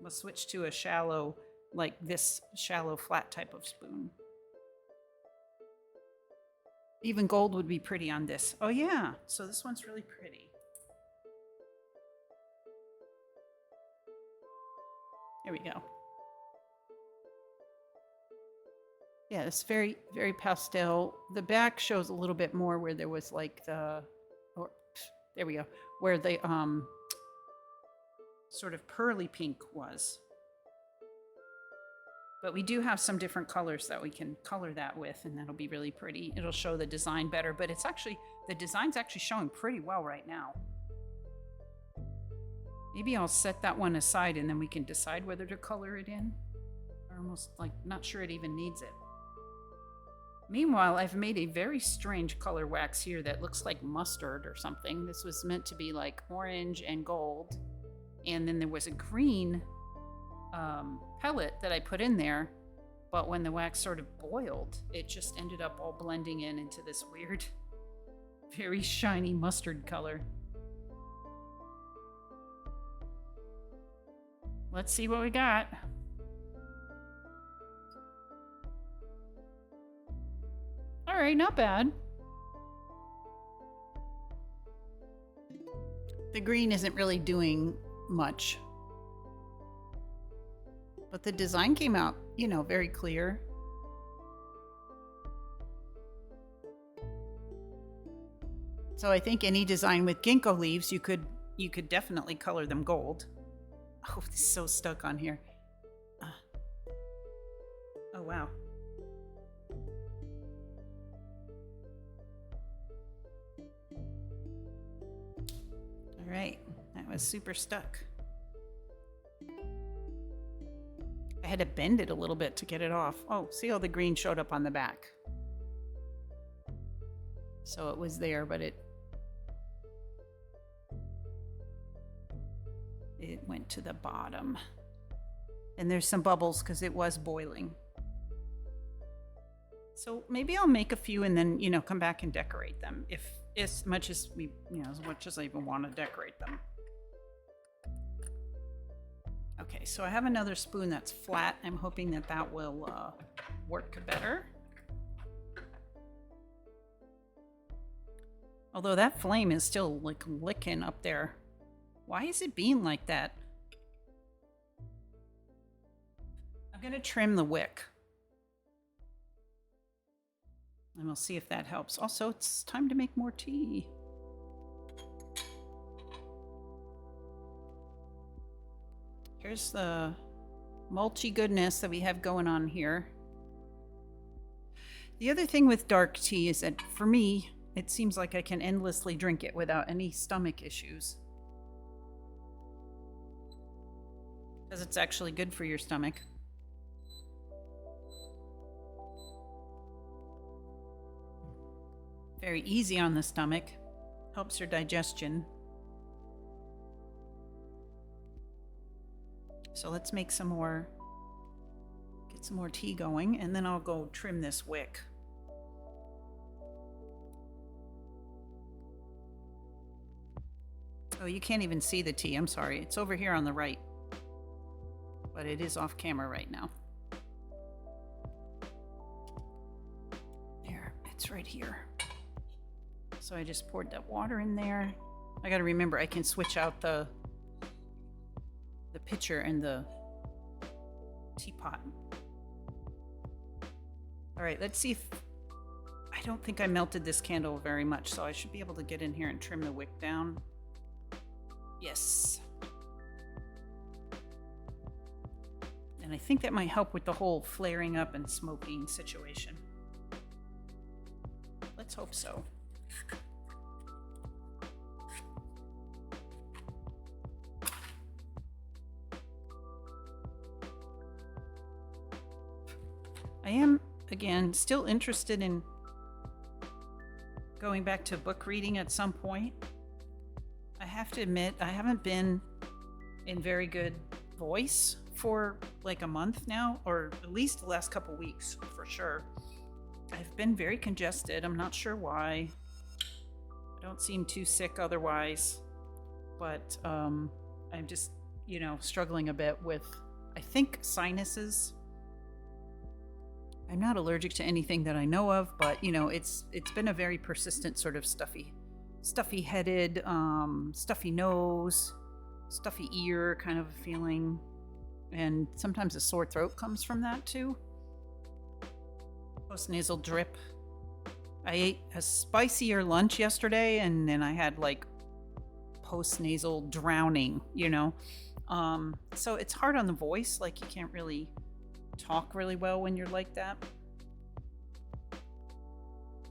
[SPEAKER 1] We'll switch to a shallow, like this shallow flat type of spoon. Even gold would be pretty on this. Oh yeah, so this one's really pretty. Here we go. Yeah, it's very, very pastel. The back shows a little bit more where there was like there we go, where the sort of pearly pink was. But we do have some different colors that we can color that with, and that'll be really pretty. It'll show the design better, but it's actually, the design's actually showing pretty well right now. Maybe I'll set that one aside and then we can decide whether to color it in. I'm almost like not sure it even needs it. Meanwhile, I've made a very strange color wax here that looks like mustard or something. This was meant to be like orange and gold. And then there was a green pellet that I put in there. But when the wax sort of boiled, it just ended up all blending into this weird, very shiny mustard color. Let's see what we got. All right, not bad. The green isn't really doing much, but the design came out, very clear. So I think any design with ginkgo leaves, you could definitely color them gold. Oh, this is so stuck on here. Oh, wow. All right, that was super stuck. I had to bend it a little bit to get it off. Oh, see how the green showed up on the back. So it was there, but it went to the bottom. And there's some bubbles because it was boiling. So maybe I'll make a few and then, come back and decorate them as much as I even want to decorate them. Okay, so I have another spoon that's flat. I'm hoping that will work better. Although that flame is still like licking up there. Why is it being like that? I'm going to trim the wick. And we'll see if that helps. Also, it's time to make more tea. Here's the mulchy goodness that we have going on here. The other thing with dark tea is that for me, it seems like I can endlessly drink it without any stomach issues. Because it's actually good for your stomach. Very easy on the stomach. Helps your digestion. So let's make some more, get some more tea going, and then I'll go trim this wick. Oh, you can't even see the tea. I'm sorry. It's over here on the right. But it is off camera right now. There, it's right here. So I just poured that water in there. I gotta remember I can switch out the pitcher and the teapot. All right, let's see if... I don't think I melted this candle very much, so I should be able to get in here and trim the wick down. Yes. And I think that might help with the whole flaring up and smoking situation. Let's hope so. I am, again, still interested in going back to book reading at some point. I have to admit, I haven't been in very good voice for like a month now, or at least the last couple weeks for sure. I've been very congested. I'm not sure why. I don't seem too sick otherwise, but I'm just, you know, struggling a bit with, I think, sinuses. I'm not allergic to anything that I know of, but you know, it's been a very persistent sort of stuffy headed, stuffy nose, stuffy ear kind of feeling. And sometimes a sore throat comes from that too. Post-nasal drip. I ate a spicier lunch yesterday, and then I had like post-nasal drowning, you know. So it's hard on the voice, like you can't really talk really well when you're like that.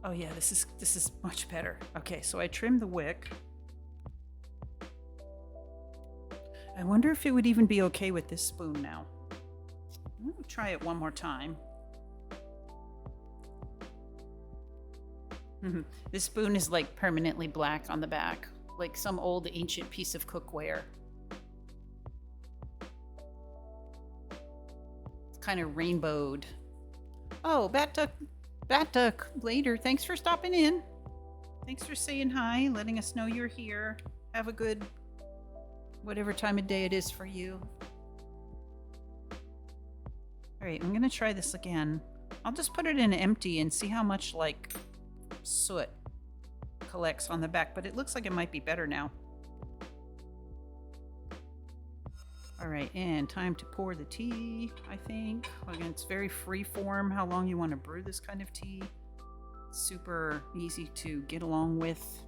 [SPEAKER 1] Oh yeah, this is much better. Okay, so I trimmed the wick. I wonder if it would even be okay with this spoon now. I'm gonna try it one more time. This spoon is like permanently black on the back, like some old ancient piece of cookware. It's kind of rainbowed. Oh, Bat Duck later. Thanks for stopping in. Thanks for saying hi, letting us know you're here. Have a good whatever time of day it is for you. All right, I'm gonna try this again. I'll just put it in empty and see how much like soot collects on the back, but it looks like it might be better now. All right, and time to pour the tea, I think. Again, it's very free form how long you want to brew this kind of tea. Super easy to get along with.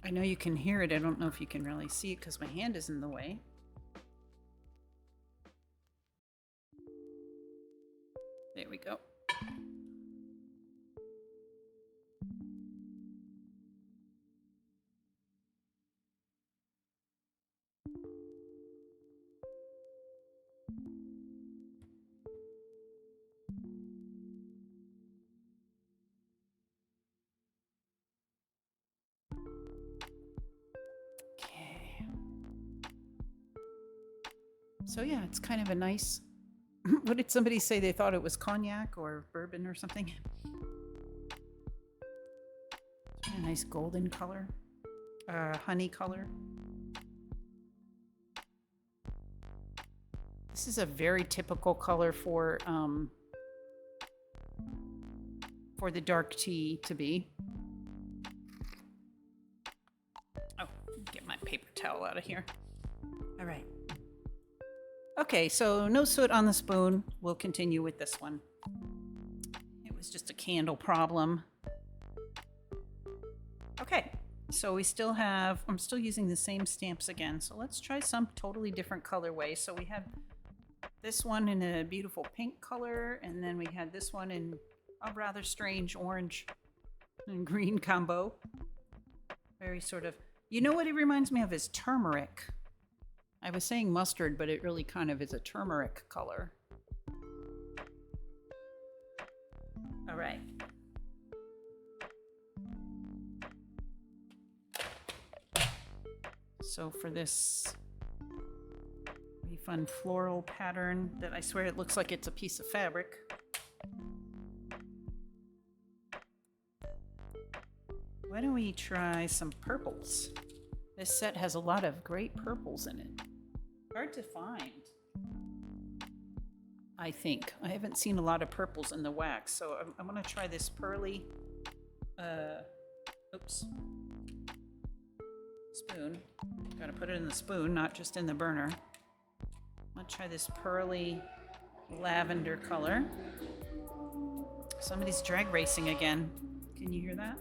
[SPEAKER 1] I know you can hear it. I don't know if you can really see it because my hand is in the way. There we go. Okay. So yeah, it's kind of a nice... What did somebody say? They thought it was cognac or bourbon or something. A nice golden color, honey color. This is a very typical color for the dark tea to be. Oh, get my paper towel out of here. All right. Okay, so no soot on the spoon. We'll continue with this one. It was just a candle problem. Okay, so we still have, I'm still using the same stamps again. So let's try some totally different colorway. So we have this one in a beautiful pink color, and then we had this one in a rather strange orange and green combo. Very sort of, you know what it reminds me of is turmeric. I was saying mustard, but it really kind of is a turmeric color. All right. So for this really fun floral pattern that I swear it looks like it's a piece of fabric. Why don't we try some purples? This set has a lot of great purples in it. Hard to find, I think. I haven't seen a lot of purples in the wax, so I'm gonna try this pearly, spoon. Gotta put it in the spoon, not just in the burner. I'm gonna try this pearly lavender color. Somebody's drag racing again. Can you hear that?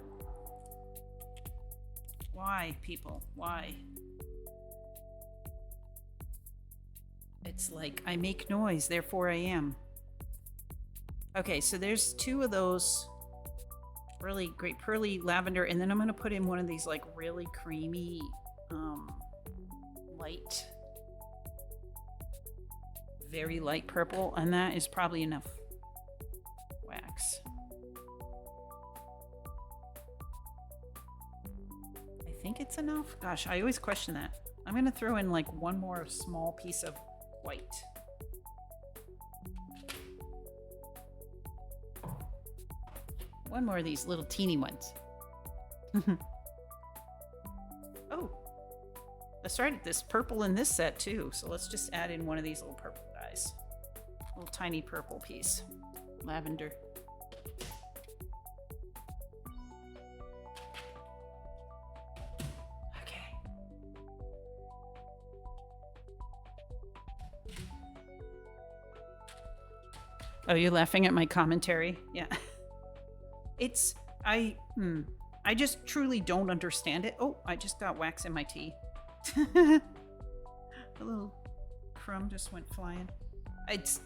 [SPEAKER 1] Why, people? Why? It's like, I make noise, therefore I am. Okay, so there's two of those really great pearly lavender, and then I'm gonna put in one of these like really creamy, light, very light purple, and that is probably enough wax. I think it's enough. Gosh, I always question that. I'm gonna throw in like one more small piece of white. One more of these little teeny ones. Oh, that's right. This purple in this set too. So let's just add in one of these little purple guys. Little tiny purple piece. Lavender. Okay. Oh, you're laughing at my commentary? Yeah. I just truly don't understand it. Oh, I just got wax in my tea. A little crumb just went flying.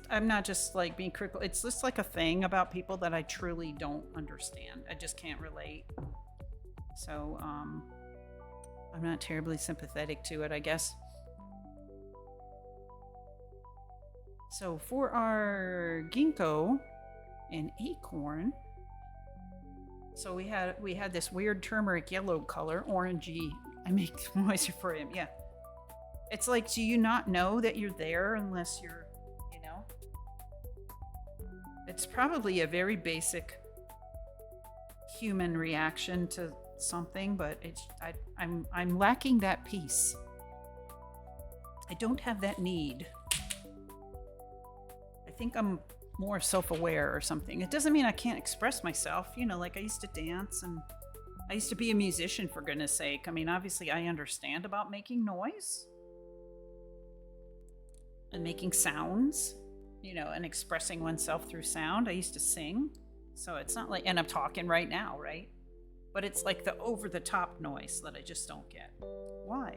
[SPEAKER 1] I'm not just like being critical. It's just like a thing about people that I truly don't understand. I just can't relate. So, I'm not terribly sympathetic to it, I guess. So for our ginkgo and acorn, so we had this weird turmeric yellow color, orangey. I make noise for him. Yeah, it's like, do you not know that you're there unless you're, you know? It's probably a very basic human reaction to something, but I'm lacking that piece. I don't have that need. I think I'm more self-aware or something. It doesn't mean I can't express myself. You know, like I used to dance and I used to be a musician, for goodness sake. I mean, obviously I understand about making noise and making sounds, you know, and expressing oneself through sound. I used to sing. So it's not like, and I'm talking right now, right? But it's like the over-the-top noise that I just don't get. Why?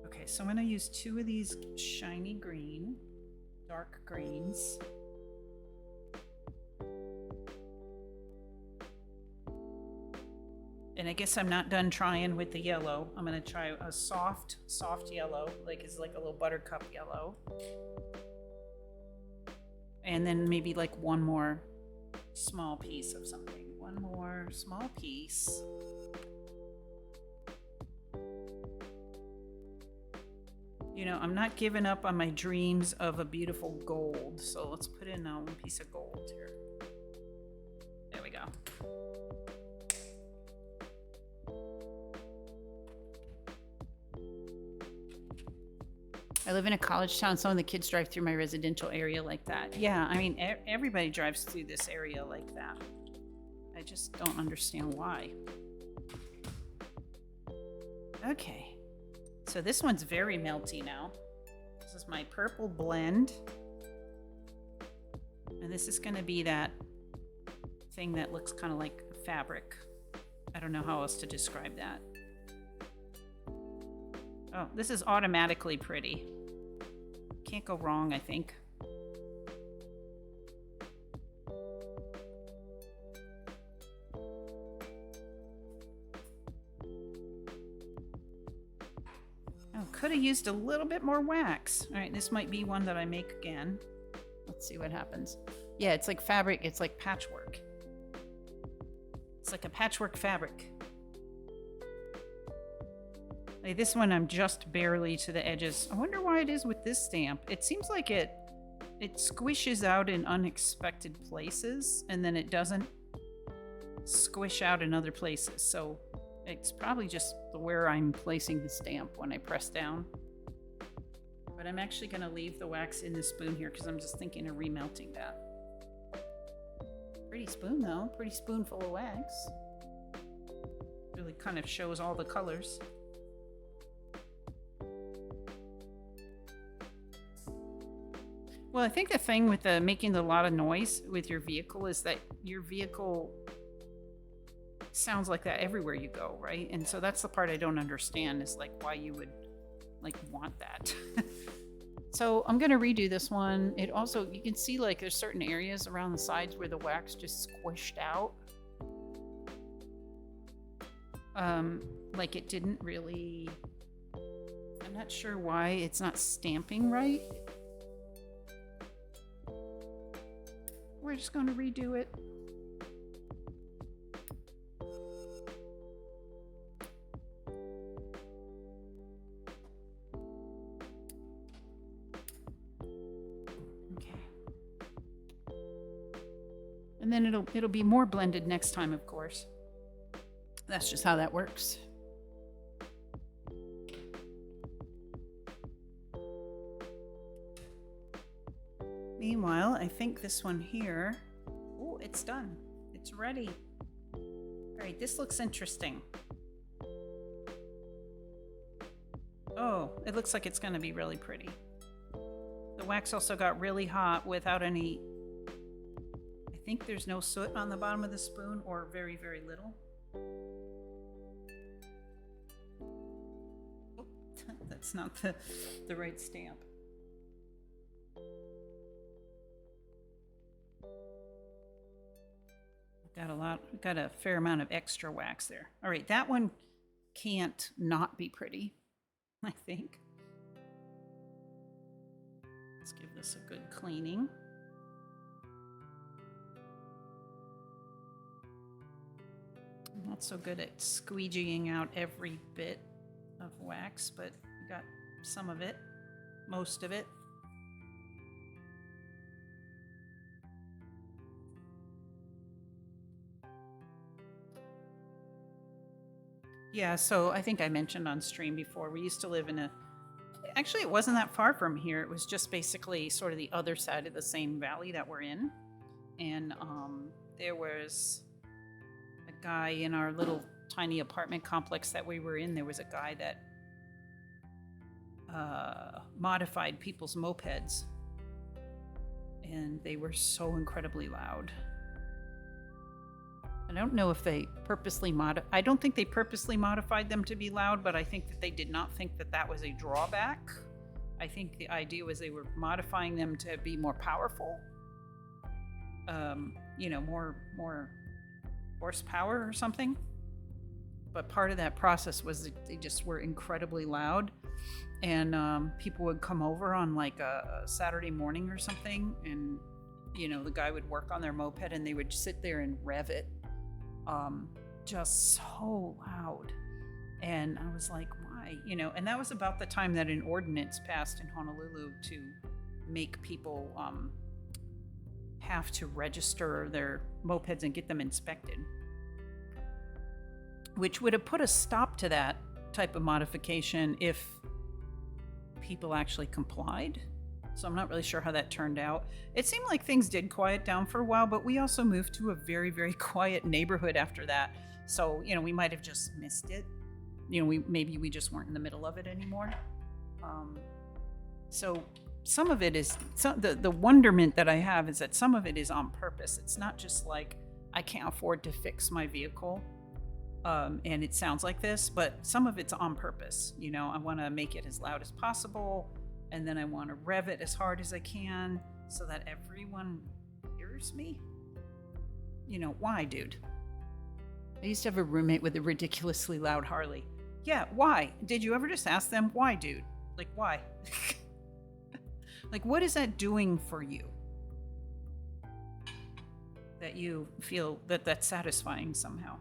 [SPEAKER 1] Okay, so I'm going to use two of these shiny green, dark greens. And I guess I'm not done trying with the yellow. I'm going to try a soft yellow, like it's like a little buttercup yellow. And then maybe like one more small piece of something. One more small piece. You know, I'm not giving up on my dreams of a beautiful gold. So let's put in one piece of gold here. There we go. I live in a college town. Some of the kids drive through my residential area like that. Yeah, I mean, everybody drives through this area like that. I just don't understand why. Okay. So this one's very melty now. This is my purple blend. And this is going to be that thing that looks kind of like fabric. I don't know how else to describe that. Oh, this is automatically pretty. Can't go wrong, I think. Could have used a little bit more wax. All right, this might be one that I make again. Let's see what happens. Yeah, it's like fabric. It's like patchwork. It's like a patchwork fabric. Like this one, I'm just barely to the edges. I wonder why it is with this stamp. It seems like it squishes out in unexpected places, and then it doesn't squish out in other places. So it's probably just where I'm placing the stamp when I press down. But I'm actually going to leave the wax in the spoon here because I'm just thinking of remelting that. Pretty spoon though, pretty spoonful of wax. Really kind of shows all the colors. Well, I think the thing with making a lot of noise with your vehicle is that your vehicle sounds like that everywhere you go, right? And so that's the part I don't understand, is like why you would like want that. So I'm gonna redo this one. It also, you can see like there's certain areas around the sides where the wax just squished out. Like it didn't really, I'm not sure why it's not stamping right. We're just gonna redo it. And then it'll be more blended next time, of course. That's just how that works. Meanwhile, I think this one here, oh, it's done. It's ready. All right, this looks interesting. Oh, it looks like it's gonna be really pretty. The wax also got really hot without any, I think there's no soot on the bottom of the spoon, or very, very little. Oh, that's not the right stamp. Got a fair amount of extra wax there. All right, that one can't not be pretty, I think. Let's give this a good cleaning. I'm not so good at squeegeeing out every bit of wax, but we got some of it, most of it. Yeah, so I think I mentioned on stream before, we used to live in actually it wasn't that far from here. It was just basically sort of the other side of the same valley that we're in. And there was a guy in our little tiny apartment complex that we were in. There was a guy that modified people's mopeds. And they were so incredibly loud. I don't know if they purposely I don't think they purposely modified them to be loud, but I think that they did not think that that was a drawback. I think the idea was they were modifying them to be more powerful. You know, more horsepower or something. But part of that process was that they just were incredibly loud. And people would come over on like a Saturday morning or something, and you know, the guy would work on their moped and they would sit there and rev it. Just so loud. And I was like, why? You know, and that was about the time that an ordinance passed in Honolulu to make people have to register their mopeds and get them inspected, which would have put a stop to that type of modification if people actually complied. So I'm not really sure how that turned out. It seemed like things did quiet down for a while, but we also moved to a very, very quiet neighborhood after that. So, you know, we might have just missed it. You know, maybe we just weren't in the middle of it anymore. So some of it is, the wonderment that I have is that some of it is on purpose. It's not just like, I can't afford to fix my vehicle and it sounds like this, but some of it's on purpose. You know, I want to make it as loud as possible. And then I want to rev it as hard as I can so that everyone hears me. You know, why, dude? I used to have a roommate with a ridiculously loud Harley. Yeah, why? Did you ever just ask them, why, dude? Like, why? Like, what is that doing for you? that you feel that that's satisfying somehow.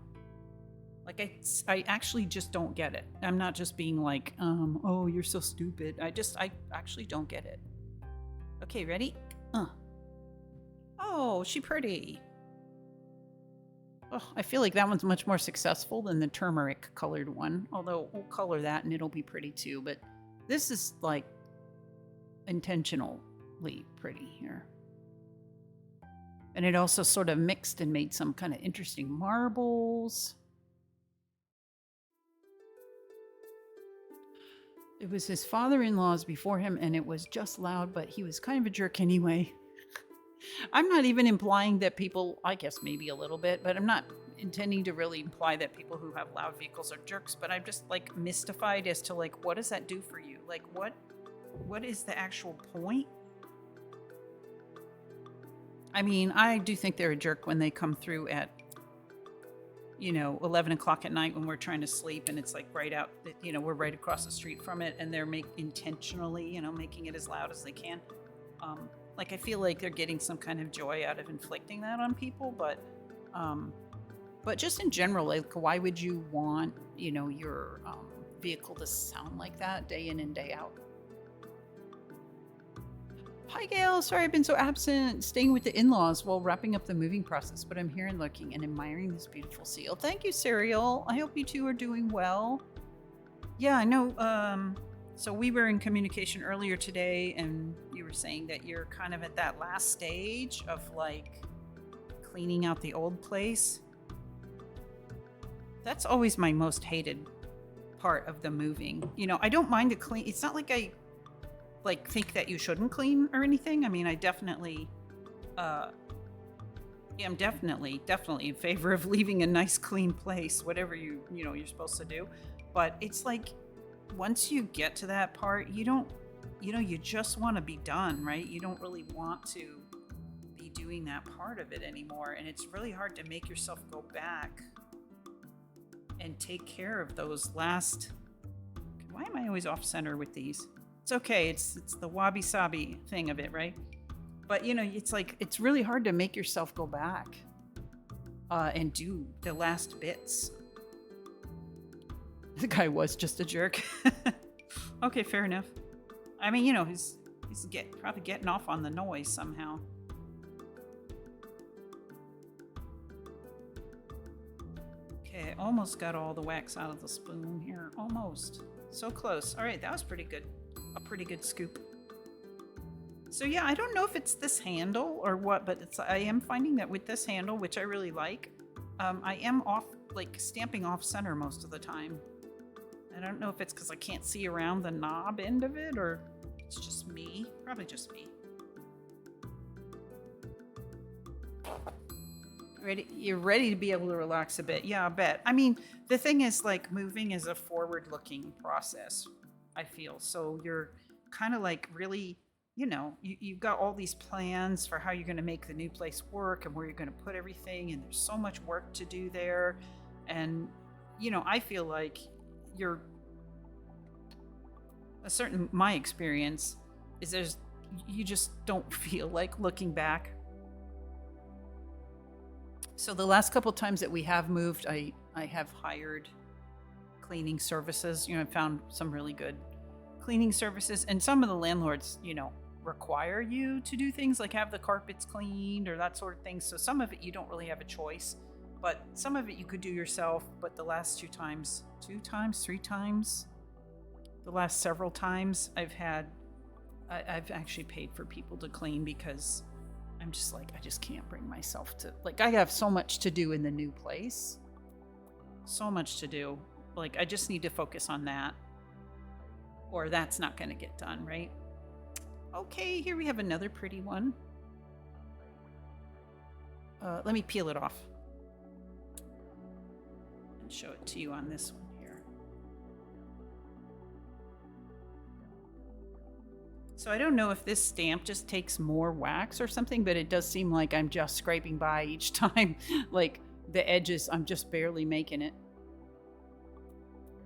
[SPEAKER 1] Like I actually just don't get it. I'm not just being like, oh, you're so stupid. I actually don't get it. Okay, ready? Oh, she pretty. Oh, I feel like that one's much more successful than the turmeric colored one. Although we'll color that and it'll be pretty too. But this is like intentionally pretty here. And it also sort of mixed and made some kind of interesting marbles. It was his father-in-law's before him, and it was just loud, but he was kind of a jerk anyway. I'm not even implying that people, I guess maybe a little bit, but I'm not intending to really imply that people who have loud vehicles are jerks, but I'm just like mystified as to like, what does that do for you? Like what is the actual point? I mean, I do think they're a jerk when they come through at, 11 o'clock at night when we're trying to sleep and it's like right out, we're right across the street from it and they're intentionally, making it as loud as they can. Like I feel like they're getting some kind of joy out of inflicting that on people, but just in general, like why would you want, your vehicle to sound like that day in and day out? Hi, Gail. Sorry I've been so absent, staying with the in-laws while wrapping up the moving process, but I'm here and looking and admiring this beautiful seal. Thank you, Serial. I hope you two are doing well. Yeah, I know. So we were in communication earlier today, and you were saying that you're kind of at that last stage of like cleaning out the old place. That's always my most hated part of the moving. I don't mind to clean. It's not like I think that you shouldn't clean or anything. I mean, I definitely am definitely in favor of leaving a nice clean place, whatever you're supposed to do. But it's like once you get to that part, you just want to be done, right? You don't really want to be doing that part of it anymore, and it's really hard to make yourself go back and take care of those last. Why am I always off center with these? It's okay. It's the wabi-sabi thing of it, right? But it's like it's really hard to make yourself go back and do the last bits. The guy was just a jerk. Okay, fair enough. I mean, he's probably getting off on the noise somehow. Okay, almost got all the wax out of the spoon here. Almost. So close. All right, that was pretty good. A pretty good scoop. So yeah, I don't know if it's this handle or what, but I am finding that with this handle, which I really like, I am stamping off center most of the time. I don't know if it's because I can't see around the knob end of it or it's just me. Probably just me. You're ready to be able to relax a bit. Yeah, I bet. I mean, the thing is like moving is a forward-looking process, I feel. So you're kind of like really, you've got all these plans for how you're going to make the new place work and where you're going to put everything. And there's so much work to do there. And, I feel like my experience is you just don't feel like looking back. So the last couple times that we have moved, I have hired cleaning services. I found some really good cleaning services, and some of the landlords, require you to do things like have the carpets cleaned or that sort of thing. So some of it you don't really have a choice, but some of it you could do yourself. But the last three times, the last several times I've actually paid for people to clean because I'm just like, I just can't bring myself to, like, I have so much to do in the new place. So much to do. Like, I just need to focus on that. Or that's not going to get done, right? Okay, here we have another pretty one. Let me peel it off and show it to you on this one here. So I don't know if this stamp just takes more wax or something, but it does seem like I'm just scraping by each time. Like the edges, I'm just barely making it.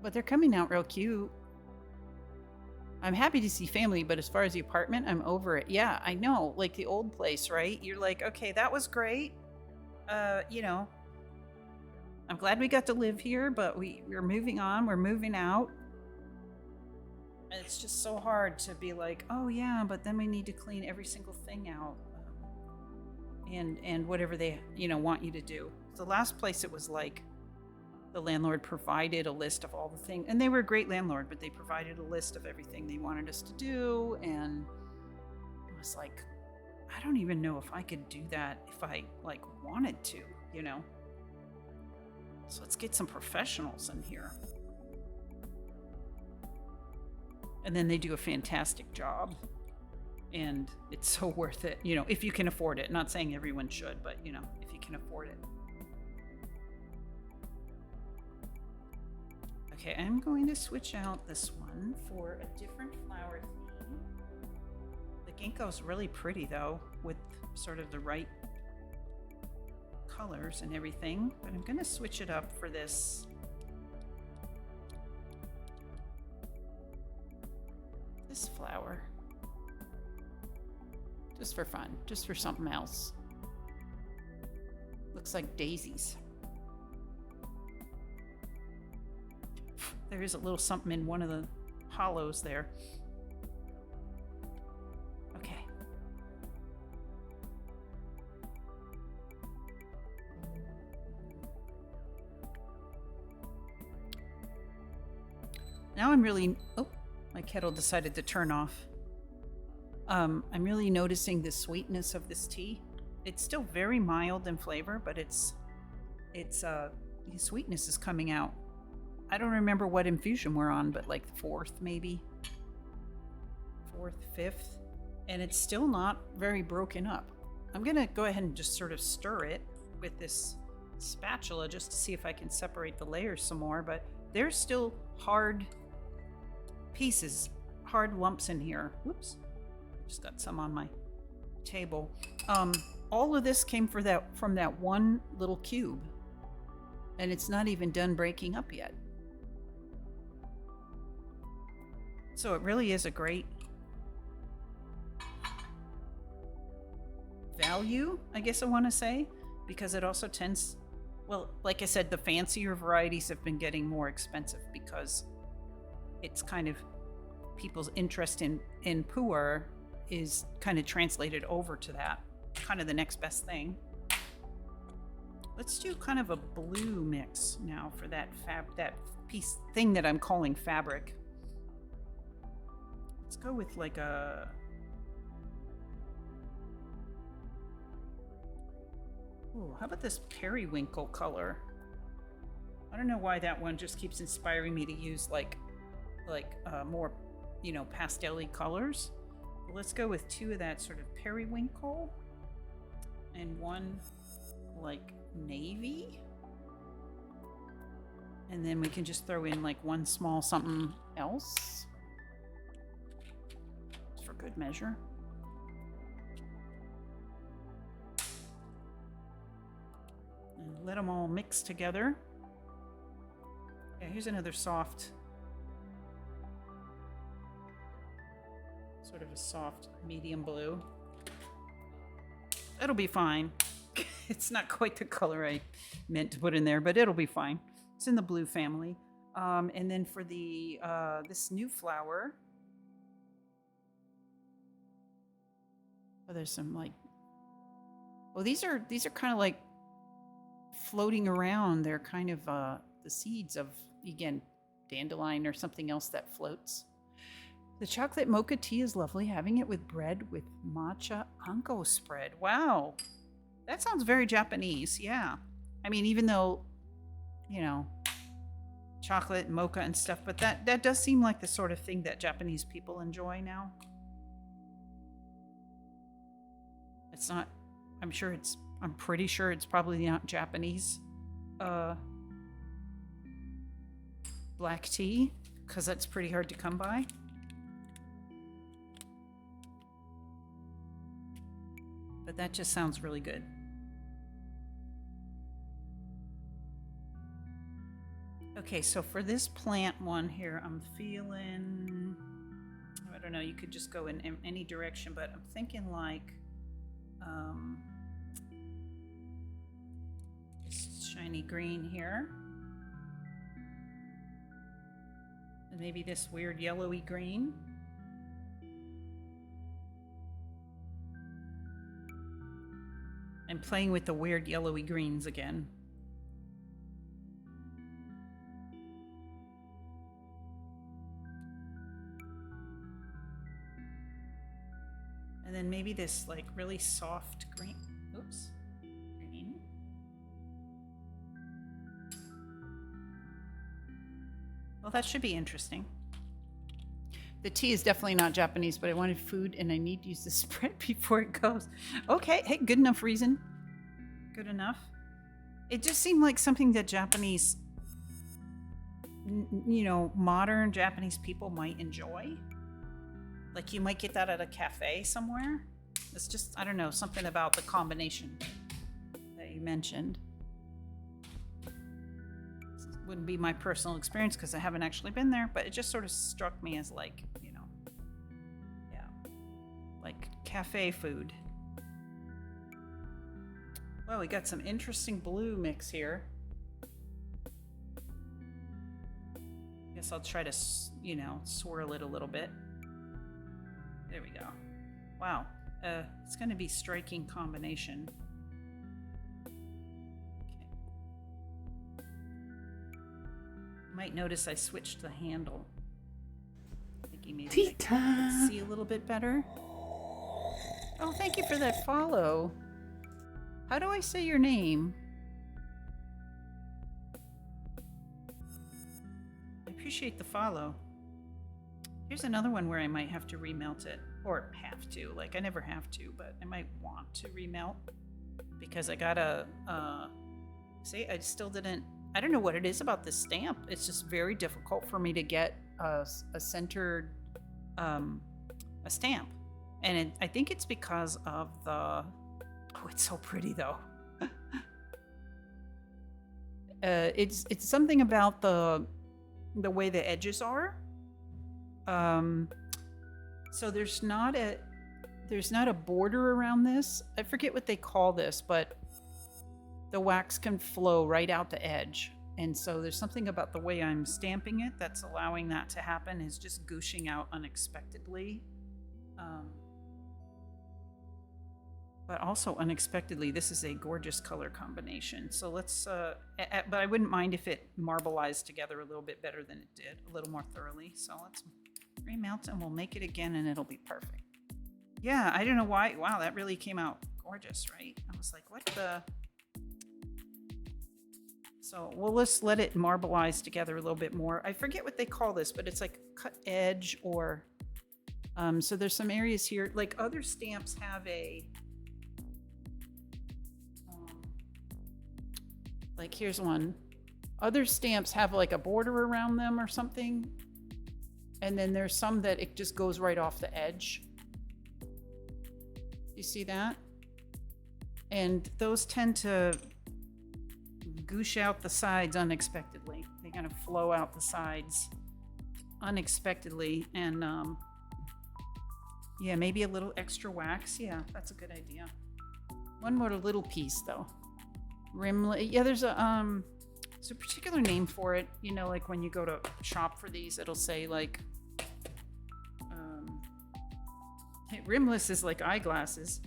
[SPEAKER 1] But they're coming out real cute. I'm happy to see family, but as far as the apartment, I'm over it. Yeah, I know. Like the old place, right? You're like, okay, that was great. You know, I'm glad we got to live here, but we're moving on. We're moving out. And it's just so hard to be like, oh yeah, but then we need to clean every single thing out, and whatever they want you to do. The last place it was like the landlord provided a list of all the things, and they were a great landlord, but they provided a list of everything they wanted us to do, and I was like, I don't even know if I could do that if I like wanted to, you know. So let's get some professionals in here. And then they do a fantastic job. And it's so worth it, you know, if you can afford it. Not saying everyone should, but, you know, if you can afford it. Okay, I'm going to switch out this one for a different flower theme. The ginkgo's really pretty, though, with sort of the right colors and everything. But I'm going to switch it up for this. This flower. Just for fun, just for something else. Looks like daisies. There is a little something in one of the hollows there. Okay. Now I'm really... Oh, my kettle decided to turn off. I'm really noticing the sweetness of this tea. It's still very mild in flavor, but the sweetness is coming out. I don't remember what infusion we're on, but like the fourth, maybe. Fourth, fifth. And it's still not very broken up. I'm gonna go ahead and just sort of stir it with this spatula just to see if I can separate the layers some more, but there's still hard pieces, hard lumps in here. Whoops. Just got some on my table. All of this came from that one little cube, and it's not even done breaking up yet. So it really is a great value, I guess I want to say, because it also tends, well, like I said, the fancier varieties have been getting more expensive because it's kind of people's interest in pu'er is kind of translated over to that, kind of the next best thing. Let's do kind of a blue mix now for that piece thing that I'm calling fabric. Let's go with like a... Ooh, how about this periwinkle color? I don't know why that one just keeps inspiring me to use like more, you know, pastel-y colors. Let's go with two of that sort of periwinkle and one like navy. And then we can just throw in like one small something else just for good measure. And let them all mix together. Yeah, here's another soft, sort of a soft medium blue. It'll be fine. It's not quite the color I meant to put in there, but it'll be fine. It's in the blue family. And then for the this new flower, oh, there's some like, well, these are kind of like floating around. They're kind of the seeds of, again, dandelion or something else that floats. The chocolate mocha tea is lovely, having it with bread with matcha anko spread. Wow. That sounds very Japanese, yeah. I mean, even though, you know, chocolate, mocha and stuff, but that does seem like the sort of thing that Japanese people enjoy now. It's not, I'm pretty sure it's probably not Japanese black tea, because that's pretty hard to come by. But that just sounds really good. Okay, so for this plant one here, I'm feeling, I don't know, you could just go in any direction, but I'm thinking like shiny green here. And maybe this weird yellowy green. I'm playing with the weird yellowy greens again. And then maybe this like really soft green. Oops. Green. Well, that should be interesting. The tea is definitely not Japanese, but I wanted food and I need to use the spread before it goes. Okay, hey, good enough reason. Good enough. It just seemed like something that Japanese, you know, modern Japanese people might enjoy. Like you might get that at a cafe somewhere. It's just, I don't know, something about the combination that you mentioned. Wouldn't be my personal experience because I haven't actually been there, but it just sort of struck me as like, you know, yeah, like cafe food. Well, we got some interesting blue mix here. Guess I'll try to, you know, swirl it a little bit. There we go. Wow, it's going to be striking combination. Might notice I switched the handle. Thinking maybe I can see a little bit better. Oh, thank you for that follow. How do I say your name? I appreciate the follow. Here's another one where I might have to remelt it. Or have to. Like, I never have to, but I might want to remelt. Because I gotta, see, I still didn't, I don't know what it is about this stamp. It's just very difficult for me to get a centered a stamp. And I think it's because of the... Oh, it's so pretty, though. It's something about the way the edges are. So there's not a border around this. I forget what they call this, but the wax can flow right out the edge. And so there's something about the way I'm stamping it that's allowing that to happen. Is just gooshing out unexpectedly. But also unexpectedly, this is a gorgeous color combination. So let's, but I wouldn't mind if it marbleized together a little bit better than it did, a little more thoroughly. So let's remelt and we'll make it again and it'll be perfect. Yeah, I don't know why. Wow, that really came out gorgeous, right? I was like, what the? So we'll just let it marbleize together a little bit more. I forget what they call this, but it's like cut edge or, so there's some areas here, like other stamps have a, like here's one. Other stamps have like a border around them or something. And then there's some that it just goes right off the edge. You see that? And those tend to goosh out the sides unexpectedly. They kind of flow out the sides unexpectedly. And yeah, maybe a little extra wax. Yeah, that's a good idea. One more little piece though. Rimlet. Yeah, there's a particular name for it. You know, like when you go to shop for these, it'll say like, rimless is like eyeglasses.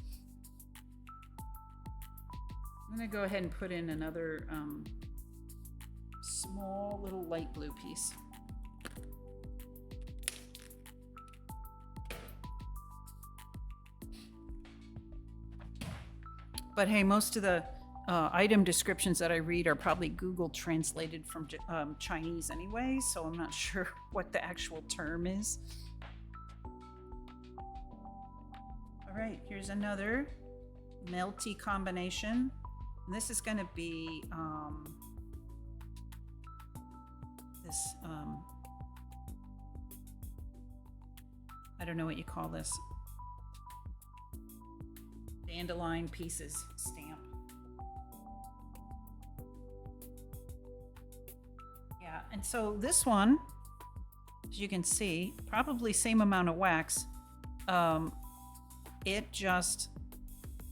[SPEAKER 1] I'm gonna go ahead and put in another small little light blue piece. But hey, most of the item descriptions that I read are probably Google translated from Chinese anyway, so I'm not sure what the actual term is. All right, here's another melty combination. And this is going to be this, I don't know what you call this. Dandelion pieces stamp. Yeah, and so this one, as you can see, probably same amount of wax. It just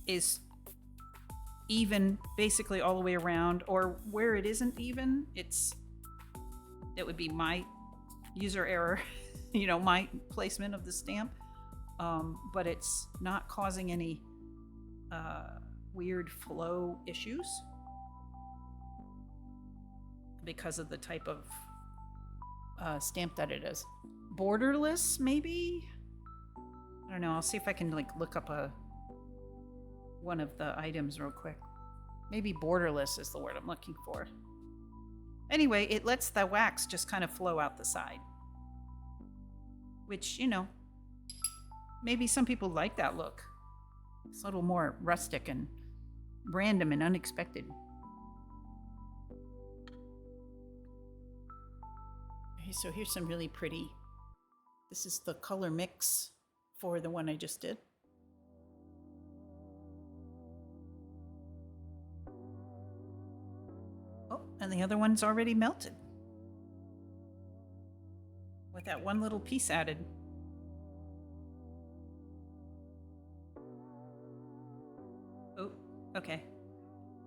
[SPEAKER 1] is even basically all the way around, or where it isn't even, it would be my user error, you know, my placement of the stamp. But it's not causing any weird flow issues because of the type of stamp that it is. Borderless, maybe? I don't know. I'll see if I can like look up one of the items real quick. Maybe borderless is the word I'm looking for. Anyway, it lets the wax just kind of flow out the side, which, you know, maybe some people like that look. It's a little more rustic and random and unexpected. Okay, so here's some really pretty. This is the color mix for the one I just did. Oh, and the other one's already melted with that one little piece added. Oh, okay.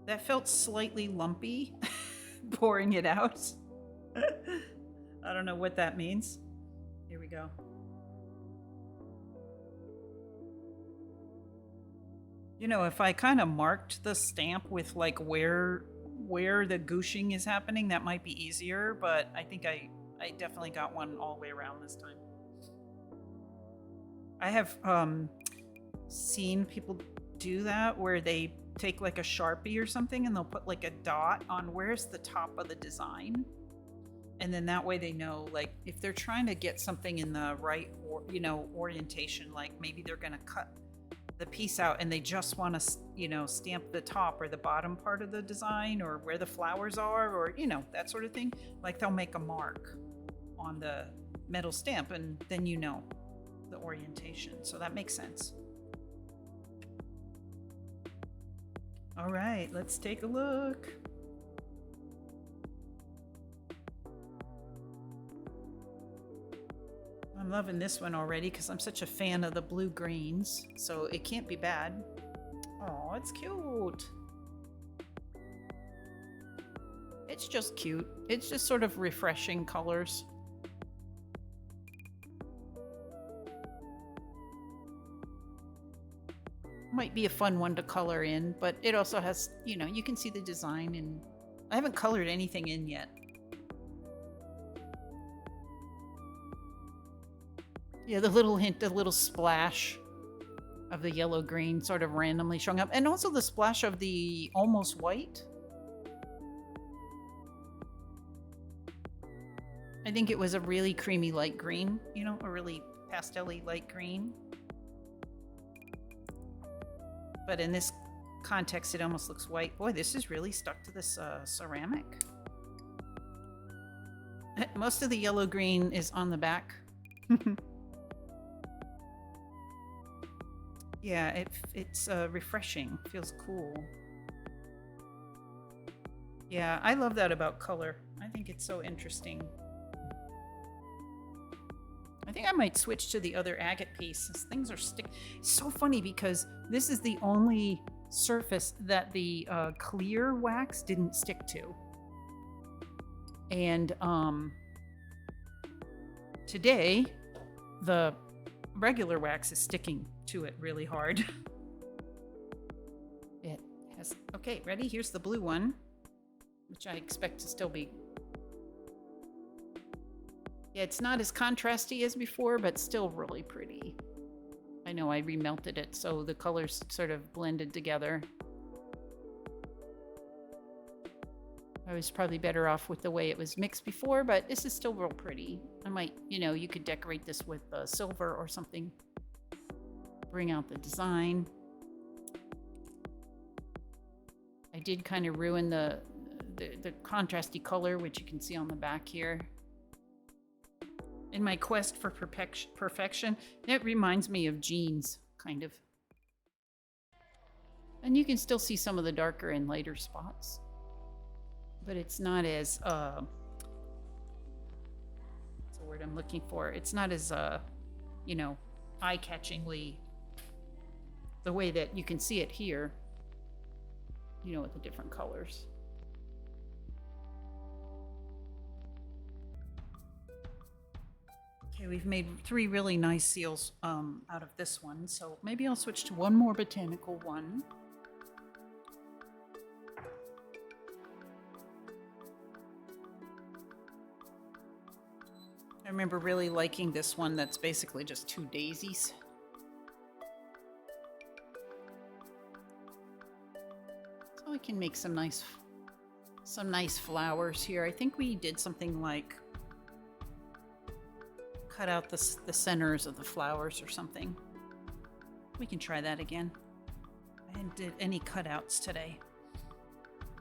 [SPEAKER 1] That felt slightly lumpy pouring it out. I don't know what that means. Here we go. You know, if I kind of marked the stamp with like where the gooshing is happening, that might be easier, but I think I definitely got one all the way around this time. I have seen people do that where they take like a Sharpie or something and they'll put like a dot on where's the top of the design. And then that way they know, like, if they're trying to get something in the right, orientation, like maybe they're going to cut the piece out and they just want to, stamp the top or the bottom part of the design or where the flowers are or, that sort of thing. Like they'll make a mark on the metal stamp and then you know the orientation. So that makes sense. All right, let's take a look. I'm loving this one already because I'm such a fan of the blue greens, so it can't be bad. Oh, it's cute. It's just cute. It's just sort of refreshing colors. Might be a fun one to color in, but it also has, you can see the design, and I haven't colored anything in yet. Yeah, the little hint, the little splash of the yellow green sort of randomly showing up. And also the splash of the almost white. I think it was a really creamy light green, a really pastel-y light green. But in this context, it almost looks white. Boy, this is really stuck to this ceramic. Most of the yellow green is on the back. Yeah, it's refreshing. Feels cool. Yeah, I love that about color. I think it's so interesting. I think I might switch to the other agate piece. These things are It's so funny because this is the only surface that the clear wax didn't stick to. And today, the regular wax is sticking to it really hard. It has, okay, ready? Here's the blue one, which I expect to still be. Yeah, it's not as contrasty as before, but still really pretty. I know I remelted it, so the colors sort of blended together. I was probably better off with the way it was mixed before, but this is still real pretty. I might, you could decorate this with silver or something. Bring out the design. I did kind of ruin the contrasty color, which you can see on the back here. In my quest for perfection, it reminds me of jeans, kind of. And you can still see some of the darker and lighter spots. But it's not as, what's the word I'm looking for? It's not as, eye-catchingly the way that you can see it here. you know, with the different colors. Okay, we've made 3 really nice seals out of this one, so maybe I'll switch to one more botanical one. I remember really liking this one that's basically just 2 daisies. So I can make some nice flowers here. I think we did something like cut out the centers of the flowers or something. We can try that again. I didn't do any cutouts today.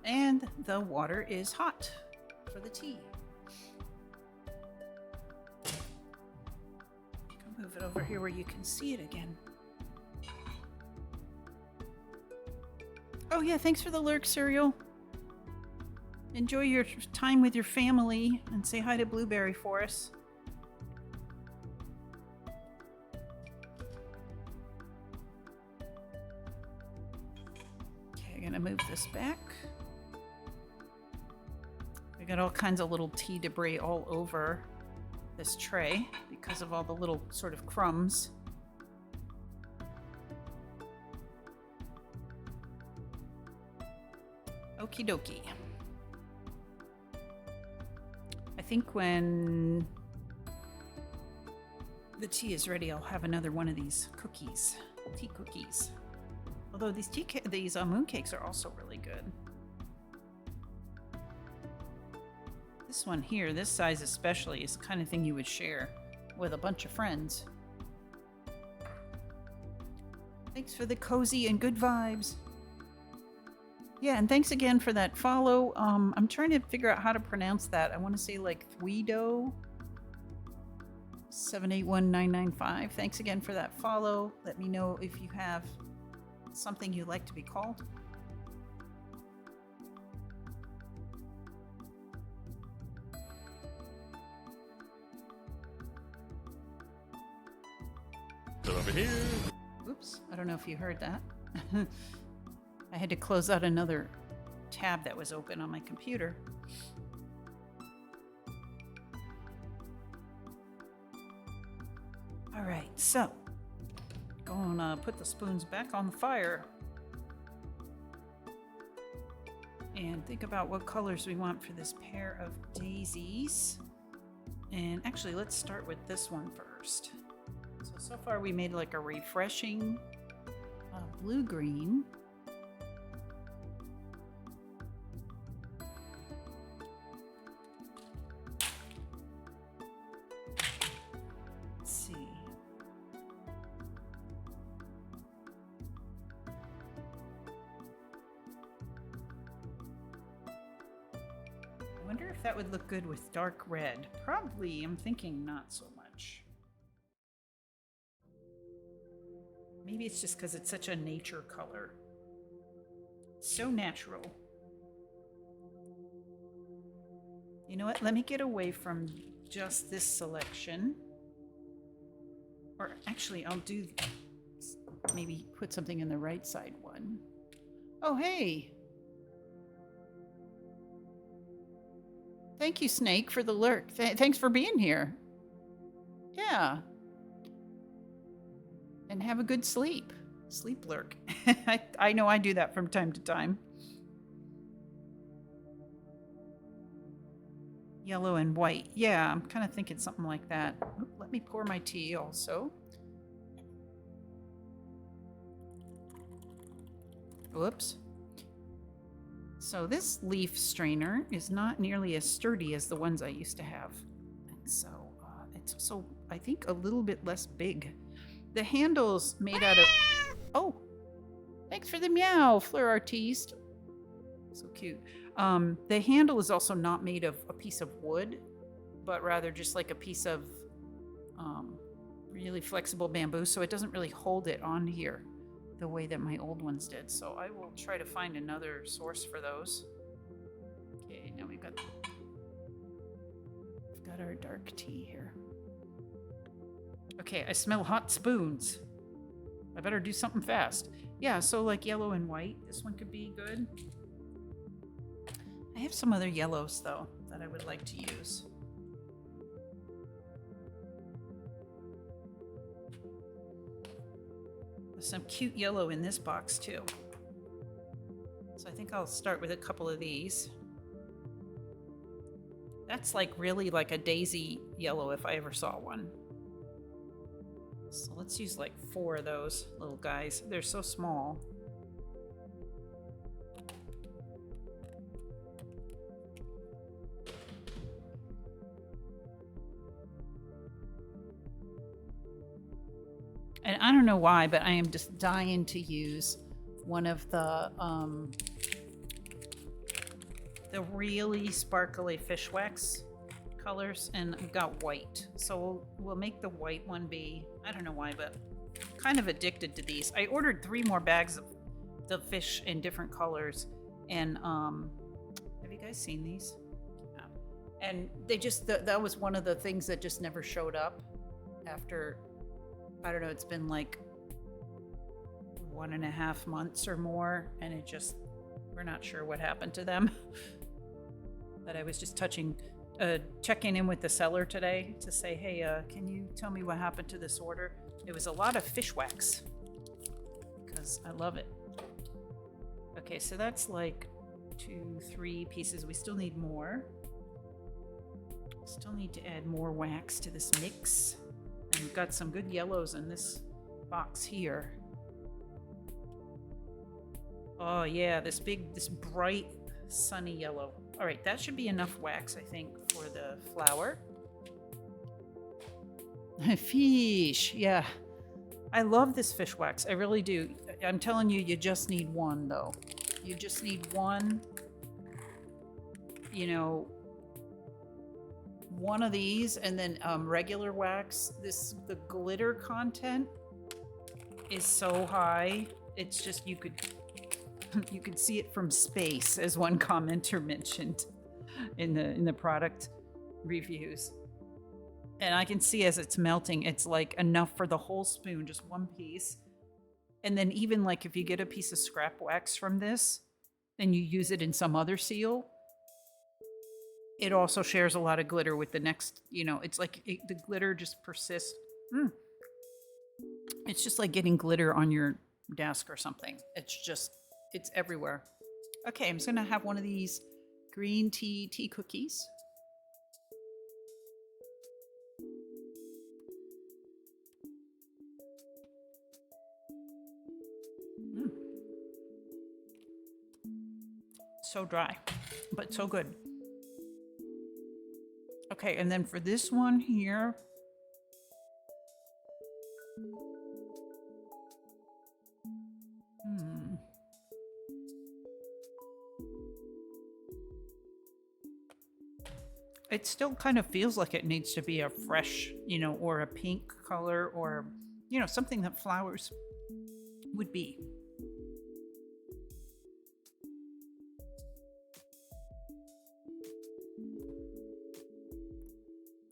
[SPEAKER 1] And the water is hot for the tea. Move it over here where you can see it again. Oh yeah, thanks for the lurk, Cereal. Enjoy your time with your family and say hi to Blueberry for us. Okay, I'm gonna move this back. We got all kinds of little tea debris all over this tray because of all the little sort of crumbs. Okie dokie. I think when the tea is ready, I'll have another one of these cookies, tea cookies. Although these mooncakes are also really good. This one here, this size especially, is the kind of thing you would share with a bunch of friends. Thanks for the cozy and good vibes. Yeah, and thanks again for that follow. I'm trying to figure out how to pronounce that. I want to say like Thweedo 781995. Thanks again for that follow. Let me know if you have something you'd like to be called.
[SPEAKER 2] Over here.
[SPEAKER 1] Oops, I don't know if you heard that. I had to close out another tab that was open on my computer. All right, so gonna put the spoons back on the fire and think about what colors we want for this pair of daisies. And actually, let's start with this one first. So far we made like a refreshing blue-green. Let's see. I wonder if that would look good with dark red. Probably, I'm thinking not so much. Maybe it's just because it's such a nature color. So natural. You know what? Let me get away from just this selection. Or actually, I'll do maybe put something in the right side one. Oh, hey. Thank you, Snake, for the lurk. Thanks for being here. Yeah. And have a good sleep. Sleep lurk. I know I do that from time to time. Yellow and white. Yeah, I'm kind of thinking something like that. Oop, let me pour my tea also. Whoops. So this leaf strainer is not nearly as sturdy as the ones I used to have. And so it's also, I think, a little bit less big. The handle's made out of... Oh! Thanks for the meow, Fleur Artiste. So cute. The handle is also not made of a piece of wood, but rather just like a piece of really flexible bamboo, so it doesn't really hold it on here the way that my old ones did. So I will try to find another source for those. Okay, now we've got our dark tea here. Okay, I smell hot spoons. I better do something fast. Yeah, so like yellow and white. This one could be good. I have some other yellows though that I would like to use. There's some cute yellow in this box too. So I think I'll start with a couple of these. That's like really like a daisy yellow if I ever saw one. So let's use like 4 of those little guys. They're so small. And I don't know why, but I am just dying to use one of the really sparkly fish wax colors, and I've got white. So we'll make the white one be, I don't know why, but kind of addicted to these. I ordered 3 more bags of the fish in different colors, and have you guys seen these? Yeah. And they just, that was one of the things that just never showed up after, I don't know, it's been like 1.5 months or more, and it just, we're not sure what happened to them. But I was just checking in with the seller today to say, hey, can you tell me what happened to this order? It was a lot of fish wax, because I love it. Okay, so that's like 2, 3 pieces. We still need more. Still need to add more wax to this mix. And we've got some good yellows in this box here. Oh yeah, this bright sunny yellow. All right, that should be enough wax, I think, for the flower. Fish, yeah. I love this fish wax, I really do. I'm telling you, you just need one though. You just need one, you know, one of these, and then regular wax. The glitter content is so high. It's just, you could see it from space, as one commenter mentioned in the product reviews. And I can see as it's melting, it's like enough for the whole spoon, just one piece. And then even like if you get a piece of scrap wax from this and you use it in some other seal, it also shares a lot of glitter with the next, it's like the glitter just persists. It's just like getting glitter on your desk or something. It's everywhere. Okay, I'm just gonna have one of these green tea cookies. So dry, but so good. Okay, and then for this one here, it still kind of feels like it needs to be a fresh, or a pink color, or, something that flowers would be.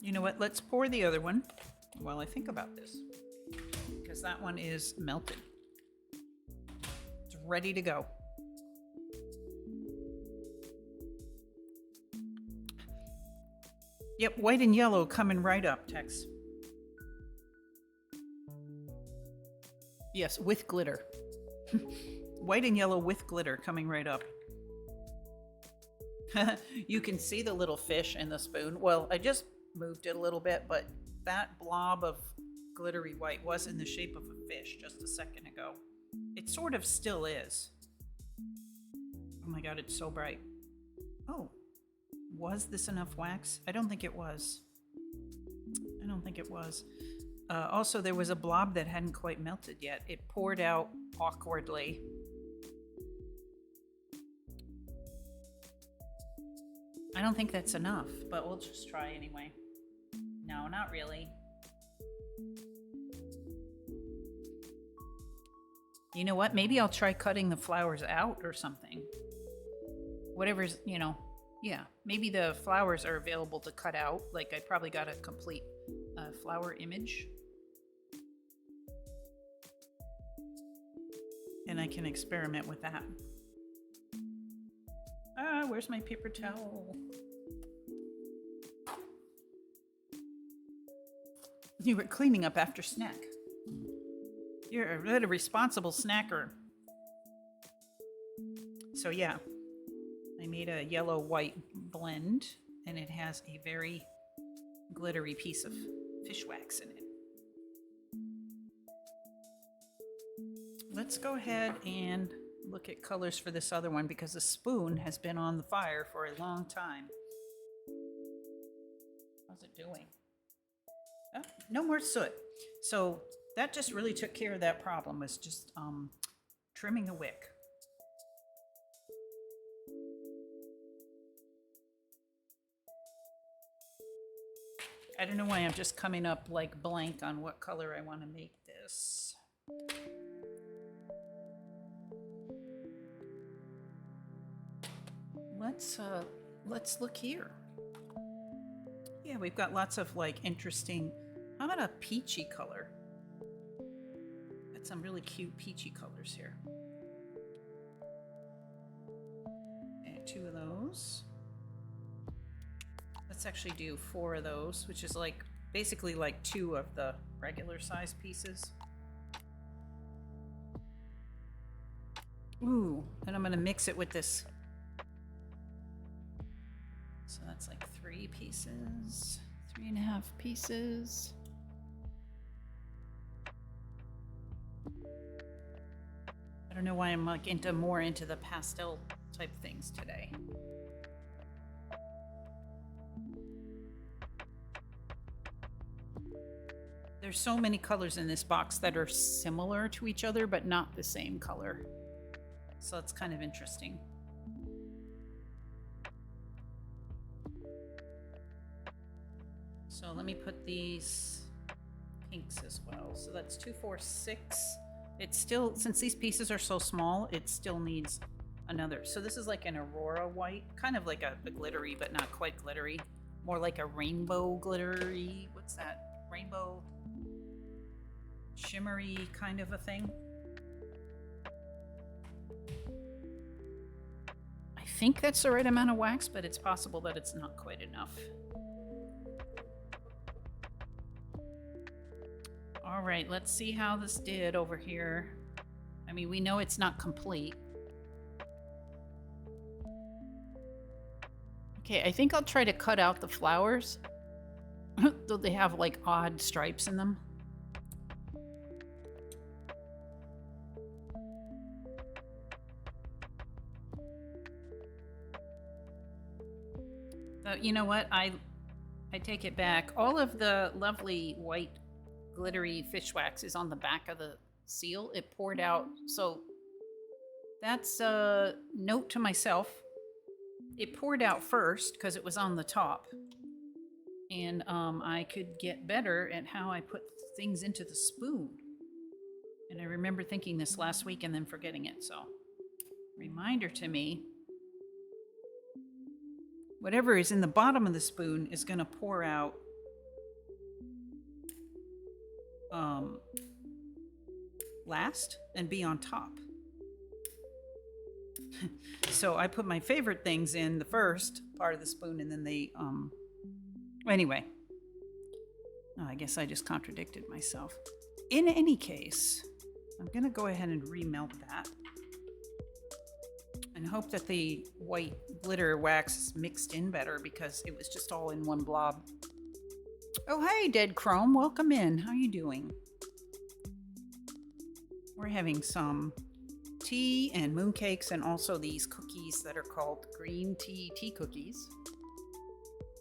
[SPEAKER 1] You know what? Let's pour the other one while I think about this, because that one is melted. It's ready to go. Yep, white and yellow coming right up, Tex. Yes, with glitter. White and yellow with glitter coming right up. You can see the little fish in the spoon. Well, I just moved it a little bit, but that blob of glittery white was in the shape of a fish just a second ago. It sort of still is. Oh my god, it's so bright. Oh, was this enough wax? I don't think it was. Also, there was a blob that hadn't quite melted yet. It poured out awkwardly. I don't think that's enough, but we'll just try anyway. No, not really. You know what? Maybe I'll try cutting the flowers out or something. Whatever's, yeah. Maybe the flowers are available to cut out. Like I probably got a complete flower image. and I can experiment with that. Ah, where's my paper towel? You were cleaning up after snack. You're a really responsible snacker. So yeah, I made a yellow-white blend, and it has a very glittery piece of fish wax in it. Let's go ahead and look at colors for this other one because the spoon has been on the fire for a long time. How's it doing? Oh, no more soot. So that just really took care of that problem, was just trimming the wick. I don't know why I'm just coming up like blank on what color I want to make this. Let's look here. Yeah, we've got lots of like interesting. How about a peachy color? Got some really cute peachy colors here. Okay, 2 of those. Let's actually do 4 of those, which is like basically like 2 of the regular size pieces. Ooh, and I'm gonna mix it with this. So that's like 3 pieces, 3.5 pieces. I don't know why I'm like more into the pastel type things today. There's so many colors in this box that are similar to each other, but not the same color. So it's kind of interesting. So let me put these pinks as well. So that's 2, 4, 6. It's still, since these pieces are so small, it still needs another. So this is like an aurora white, kind of like a glittery, but not quite glittery. More like a rainbow glittery. What's that? Rainbow shimmery kind of a thing. I think that's the right amount of wax, but it's possible that it's not quite enough. All right, let's see how this did over here. I mean, we know it's not complete. Okay, I think I'll try to cut out the flowers. Though they have like odd stripes in them. You know what? I take it back. All of the lovely white glittery fish wax is on the back of the seal. It poured out. So that's a note to myself. It poured out first because it was on the top. And I could get better at how I put things into the spoon. And I remember thinking this last week and then forgetting it. So reminder to me. Whatever is in the bottom of the spoon is going to pour out last and be on top. So I put my favorite things in the first part of the spoon and then they, anyway. Oh, I guess I just contradicted myself. In any case, I'm going to go ahead and remelt that. And hope that the white glitter wax is mixed in better because it was just all in one blob. Oh, hey, Dead Chrome. Welcome in. How you doing? We're having some tea and mooncakes and also these cookies that are called green tea cookies,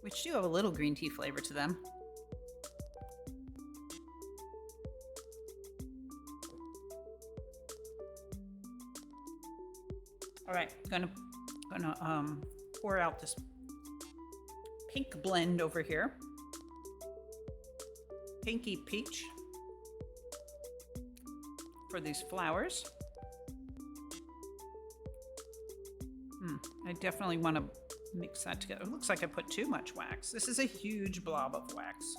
[SPEAKER 1] which do have a little green tea flavor to them. All right, gonna pour out this pink blend over here. Pinky peach for these flowers. I definitely want to mix that together. It looks like I put too much wax. This is a huge blob of wax.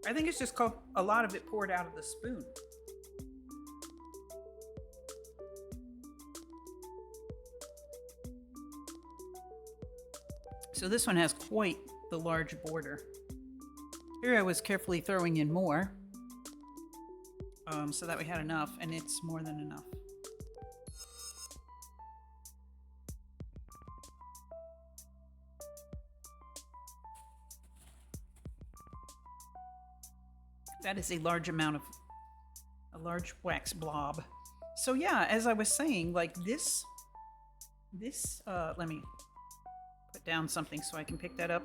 [SPEAKER 1] I think it's just called a lot of it poured out of the spoon. So this one has quite the large border. Here I was carefully throwing in more, so that we had enough, and it's more than enough. That is a large wax blob. So yeah, as I was saying, like this, let me put down something so I can pick that up.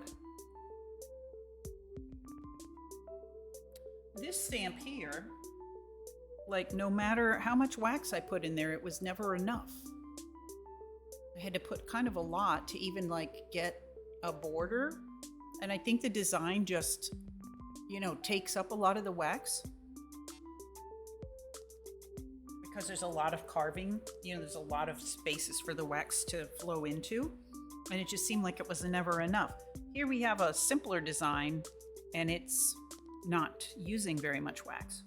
[SPEAKER 1] This stamp here, like no matter how much wax I put in there, it was never enough. I had to put kind of a lot to even like get a border. And I think the design just, you know, takes up a lot of the wax. Because there's a lot of carving, you know, there's a lot of spaces for the wax to flow into. And it just seemed like it was never enough. Here we have a simpler design and it's not using very much wax.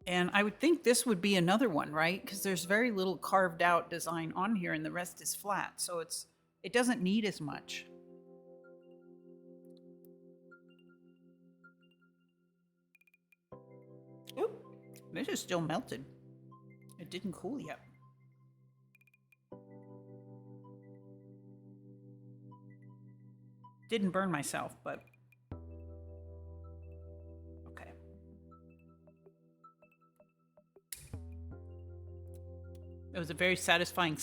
[SPEAKER 1] And I would think this would be another one, right? Because there's very little carved out design on here and the rest is flat. So it doesn't need as much. Oop, this is still melted. It didn't cool yet. Didn't burn myself, but okay. It was a very satisfying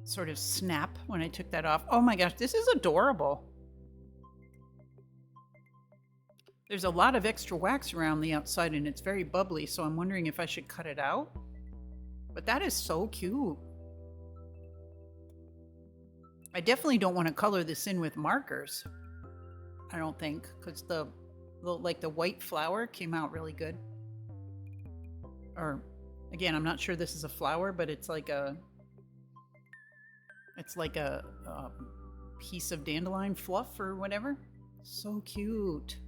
[SPEAKER 1] sort of snap when I took that off. Oh my gosh, this is adorable. There's a lot of extra wax around the outside and it's very bubbly, so I'm wondering if I should cut it out. But that is so cute. I definitely don't want to color this in with markers. I don't think, because the white flower came out really good. Or again, I'm not sure this is a flower, but it's like a piece of dandelion fluff or whatever. So cute.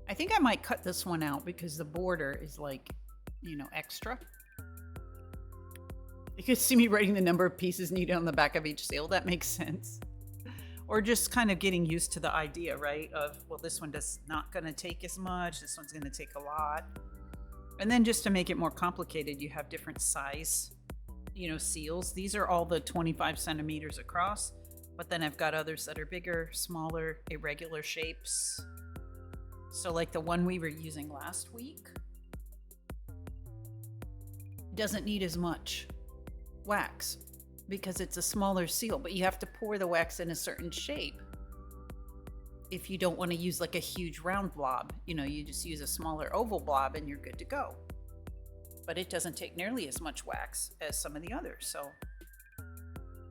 [SPEAKER 1] I think I might cut this one out because the border is like, you know, extra. You can see me writing the number of pieces needed on the back of each seal. That makes sense. Or just kind of getting used to the idea, right? Of, well, this one does not going to take as much. This one's going to take a lot. And then just to make it more complicated, you have different size, you know, seals. These are all the 25 centimeters across. But then I've got others that are bigger, smaller, irregular shapes. So like the one we were using last week doesn't need as much wax because it's a smaller seal, but you have to pour the wax in a certain shape. If you don't want to use like a huge round blob, you know, you just use a smaller oval blob and you're good to go. But it doesn't take nearly as much wax as some of the others.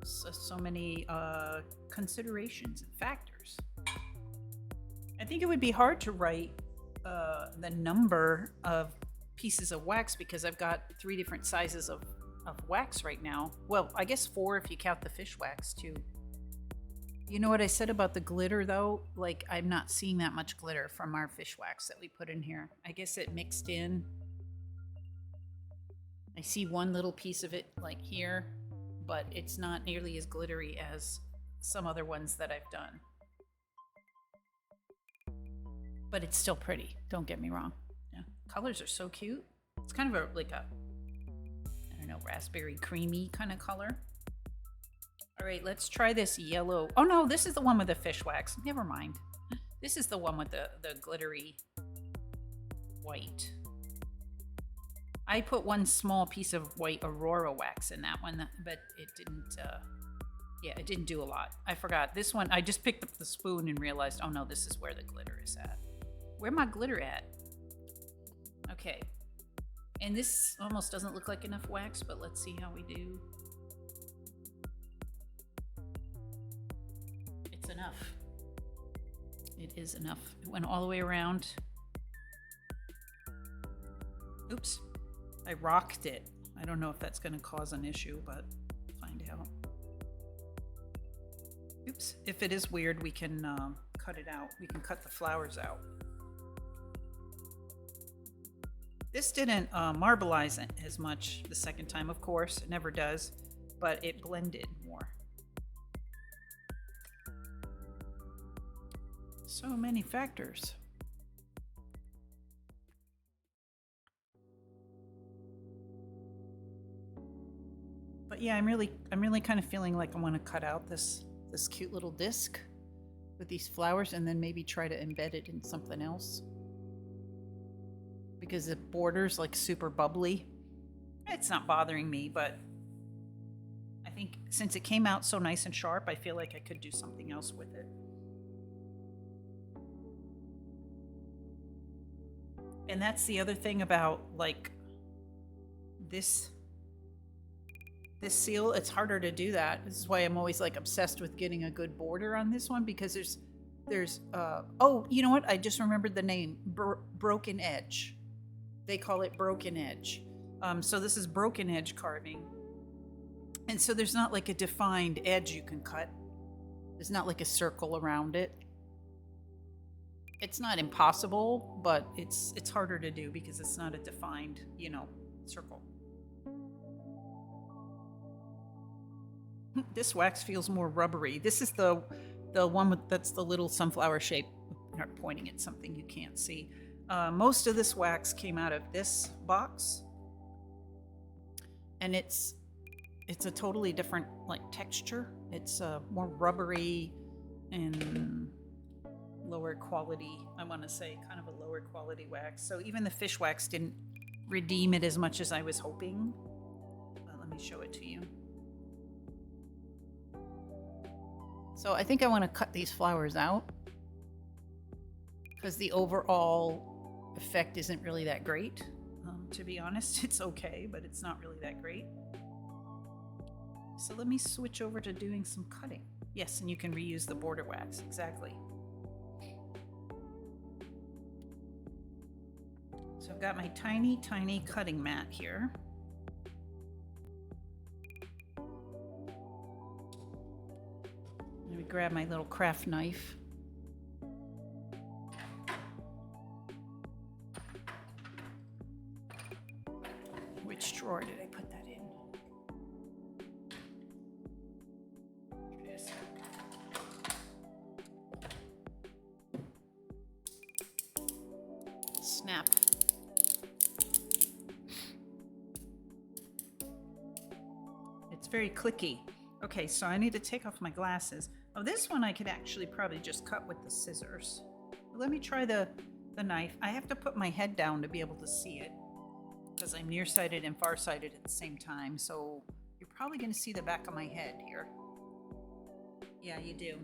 [SPEAKER 1] So many considerations and factors. I think it would be hard to write the number of pieces of wax because I've got 3 different sizes of wax right now. Well, I guess 4 if you count the fish wax too. You know what I said about the glitter though? Like, I'm not seeing that much glitter from our fish wax that we put in here. I guess it mixed in. I see one little piece of it like here, but it's not nearly as glittery as some other ones that I've done. But it's still pretty, don't get me wrong. Yeah. Colors are so cute. It's kind of like a, I don't know, raspberry creamy kind of color. All right, let's try this yellow. Oh no, this is the one with the fish wax. Never mind. This is the one with the glittery white. I put one small piece of white Aurora wax in that one, but it didn't, yeah, it didn't do a lot. I forgot. This one, I just picked up the spoon and realized, oh no, this is where the glitter is at. Where my glitter at? Okay. And this almost doesn't look like enough wax, but let's see how we do. It's enough. It is enough. It went all the way around. Oops. I rocked it. I don't know if that's going to cause an issue, but find out. Oops. If it is weird, we can cut it out. We can cut the flowers out. This didn't marbleize it as much the second time, of course. It never does, but it blended more. So many factors. But yeah, I'm really kind of feeling like I want to cut out this cute little disc with these flowers and then maybe try to embed it in something else. Because the border's like super bubbly. It's not bothering me, but I think since it came out so nice and sharp, I feel like I could do something else with it. And that's the other thing about like this seal, it's harder to do that. This is why I'm always like obsessed with getting a good border on this one, because there's oh, you know what? I just remembered the name, Broken Edge. They call it Broken Edge. So this is broken edge carving. And so there's not like a defined edge you can cut. There's not like a circle around it. It's not impossible, but it's harder to do because it's not a defined, circle. This wax feels more rubbery. This is the one that's the little sunflower shape. I'm not pointing at something you can't see. Most of this wax came out of this box, and it's a totally different like texture. It's more rubbery and lower quality. I want to say kind of a lower quality wax. So even the fish wax didn't redeem it as much as I was hoping. Let me show it to you. So I think I want to cut these flowers out because the overall effect isn't really that great. To be honest, it's okay, but it's not really that great. So let me switch over to doing some cutting. Yes, and you can reuse the border wax, exactly. So I've got my tiny, tiny cutting mat here. Let me grab my little craft knife. Which drawer did I put that in? Yes. Snap. It's very clicky. Okay, so I need to take off my glasses. Oh, this one I could actually probably just cut with the scissors. Let me try the knife. I have to put my head down to be able to see it because I'm nearsighted and farsighted at the same time. So you're probably going to see the back of my head here. Yeah, you do.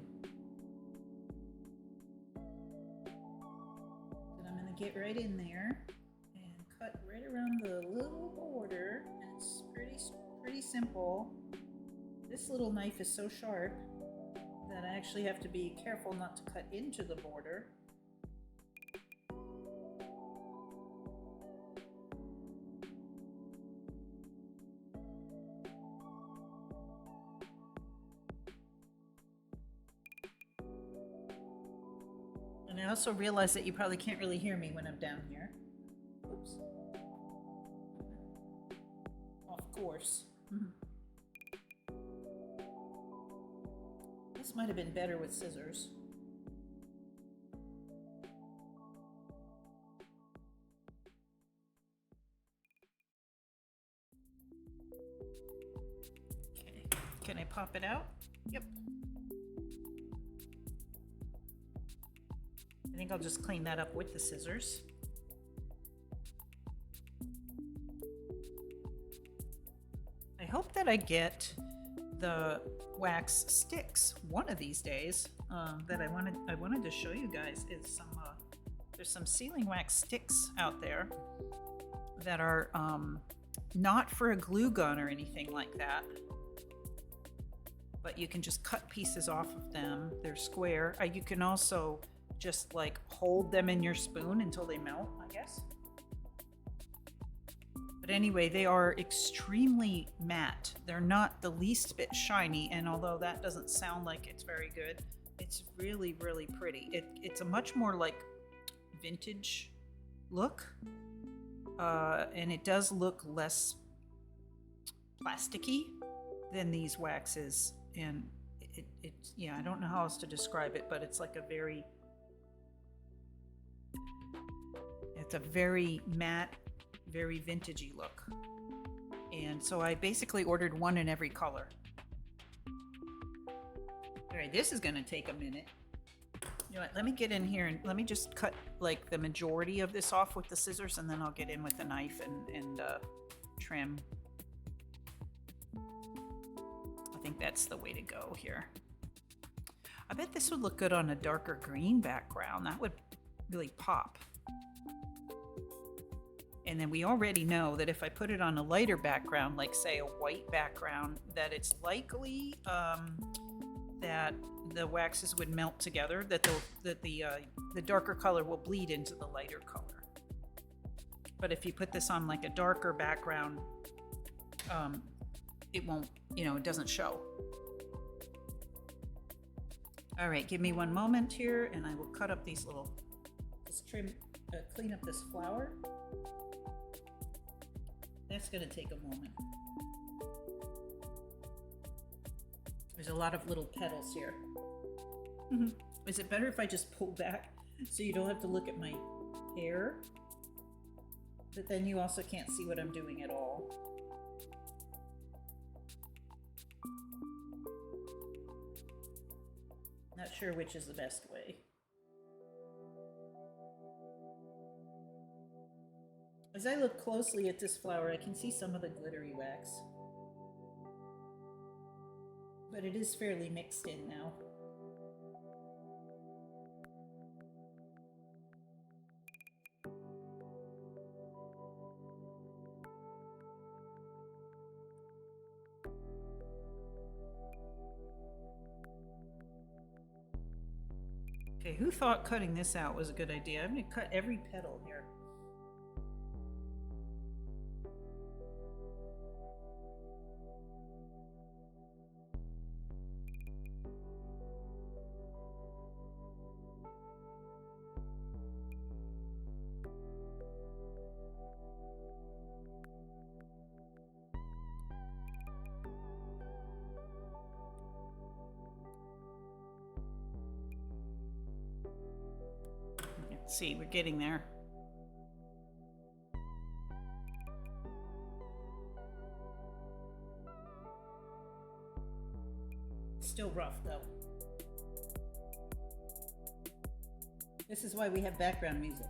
[SPEAKER 1] And I'm going to get right in there and cut right around the little border. And it's pretty simple. This little knife is so sharp that I actually have to be careful not to cut into the border. And I also realize that you probably can't really hear me when I'm down here. Oops. Of course. This might have been better with scissors. Okay, can I pop it out? Yep. I think I'll just clean that up with the scissors. I hope that I get the wax sticks one of these days. That I wanted to show you guys is there's some sealing wax sticks out there that are not for a glue gun or anything like that, but you can just cut pieces off of them. They're square. You can also just like hold them in your spoon until they melt, I guess. But anyway, they are extremely matte. They're not the least bit shiny, and although that doesn't sound like it's very good, it's really, really pretty. It's a much more like vintage look. And it does look less plasticky than these waxes. And yeah, I don't know how else to describe it, but it's like it's a very matte, very vintagey look. And so I basically ordered one in every color. All right, this is gonna take a minute. You know what, let me get in here and let me just cut like the majority of this off with the scissors, and then I'll get in with the knife and trim. I think that's the way to go here. I bet this would look good on a darker green background. That would really pop. And then we already know that if I put it on a lighter background, like say a white background, that it's likely that the waxes would melt together, that the darker color will bleed into the lighter color. But if you put this on like a darker background, it won't, it doesn't show. All right, give me one moment here, and I will cut up these little, just clean up this flower. That's gonna take a moment. There's a lot of little petals here. Is it better if I just pull back so you don't have to look at my hair? But then you also can't see what I'm doing at all. Not sure which is the best way. As I look closely at this flower, I can see some of the glittery wax. But it is fairly mixed in now. Okay, who thought cutting this out was a good idea? I'm gonna cut every petal here. Let's see, we're getting there. Still rough though. This is why we have background music.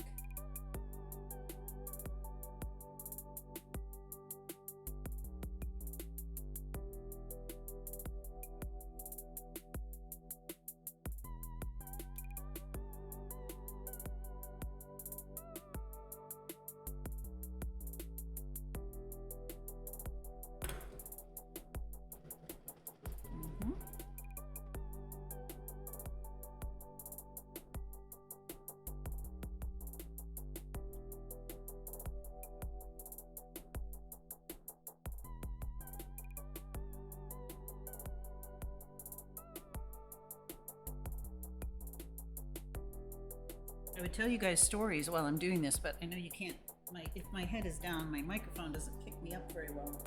[SPEAKER 1] I would tell you guys stories while I'm doing this, but I know you can't. If my head is down, my microphone doesn't pick me up very well.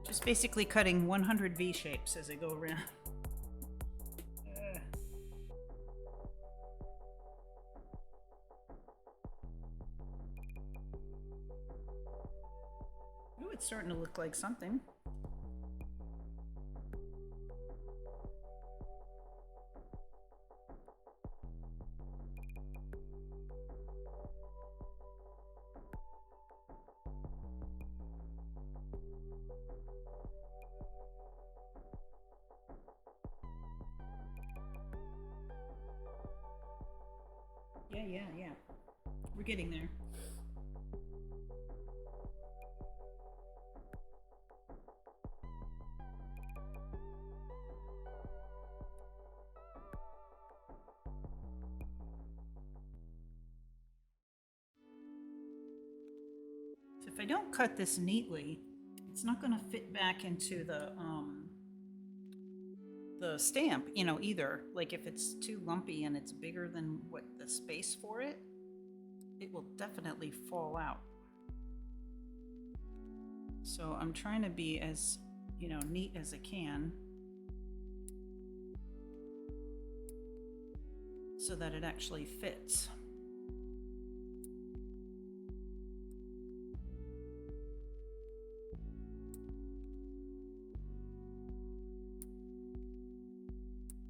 [SPEAKER 1] Just basically cutting 100 V shapes as I go around. Ooh, it's starting to look like something. Yeah. We're getting there. So if I don't cut this neatly, it's not going to fit back into the stamp, either. Like if it's too lumpy and it's bigger than what the space for it, it will definitely fall out. So I'm trying to be as, neat as I can so that it actually fits.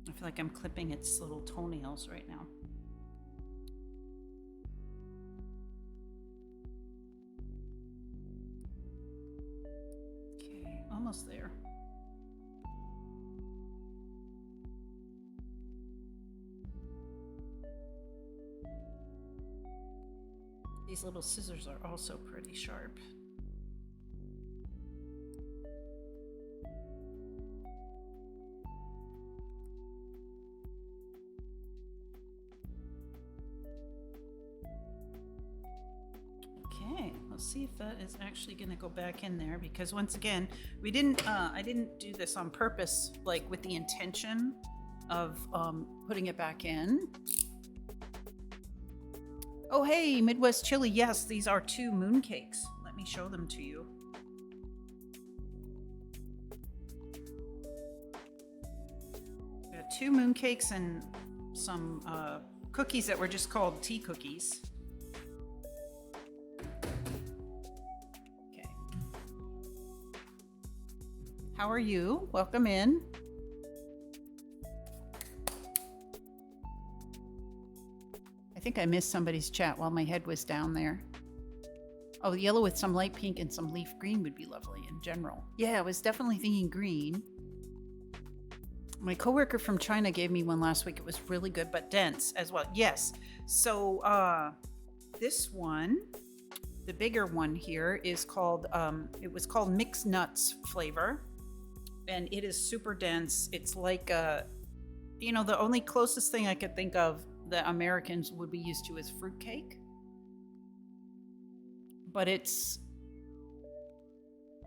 [SPEAKER 1] I feel like I'm clipping its little toenails right now. Okay, almost there. These little scissors are also pretty sharp. Okay, let's see if that is actually going to go back in there, because once again, I didn't do this on purpose, like with the intention of putting it back in. Oh, hey, Midwest Chili. Yes, these are 2 mooncakes. Let me show them to you. We got 2 mooncakes and some cookies that were just called tea cookies. Okay. How are you? Welcome in. I think I missed somebody's chat while my head was down there. Oh, yellow with some light pink and some leaf green would be lovely in general. Yeah, I was definitely thinking green. My coworker from China gave me one last week. It was really good, but dense as well. Yes. So this one, the bigger one here, is called, it was called mixed nuts flavor. And it is super dense. It's like, the only closest thing I could think of that Americans would be used to is fruitcake. But it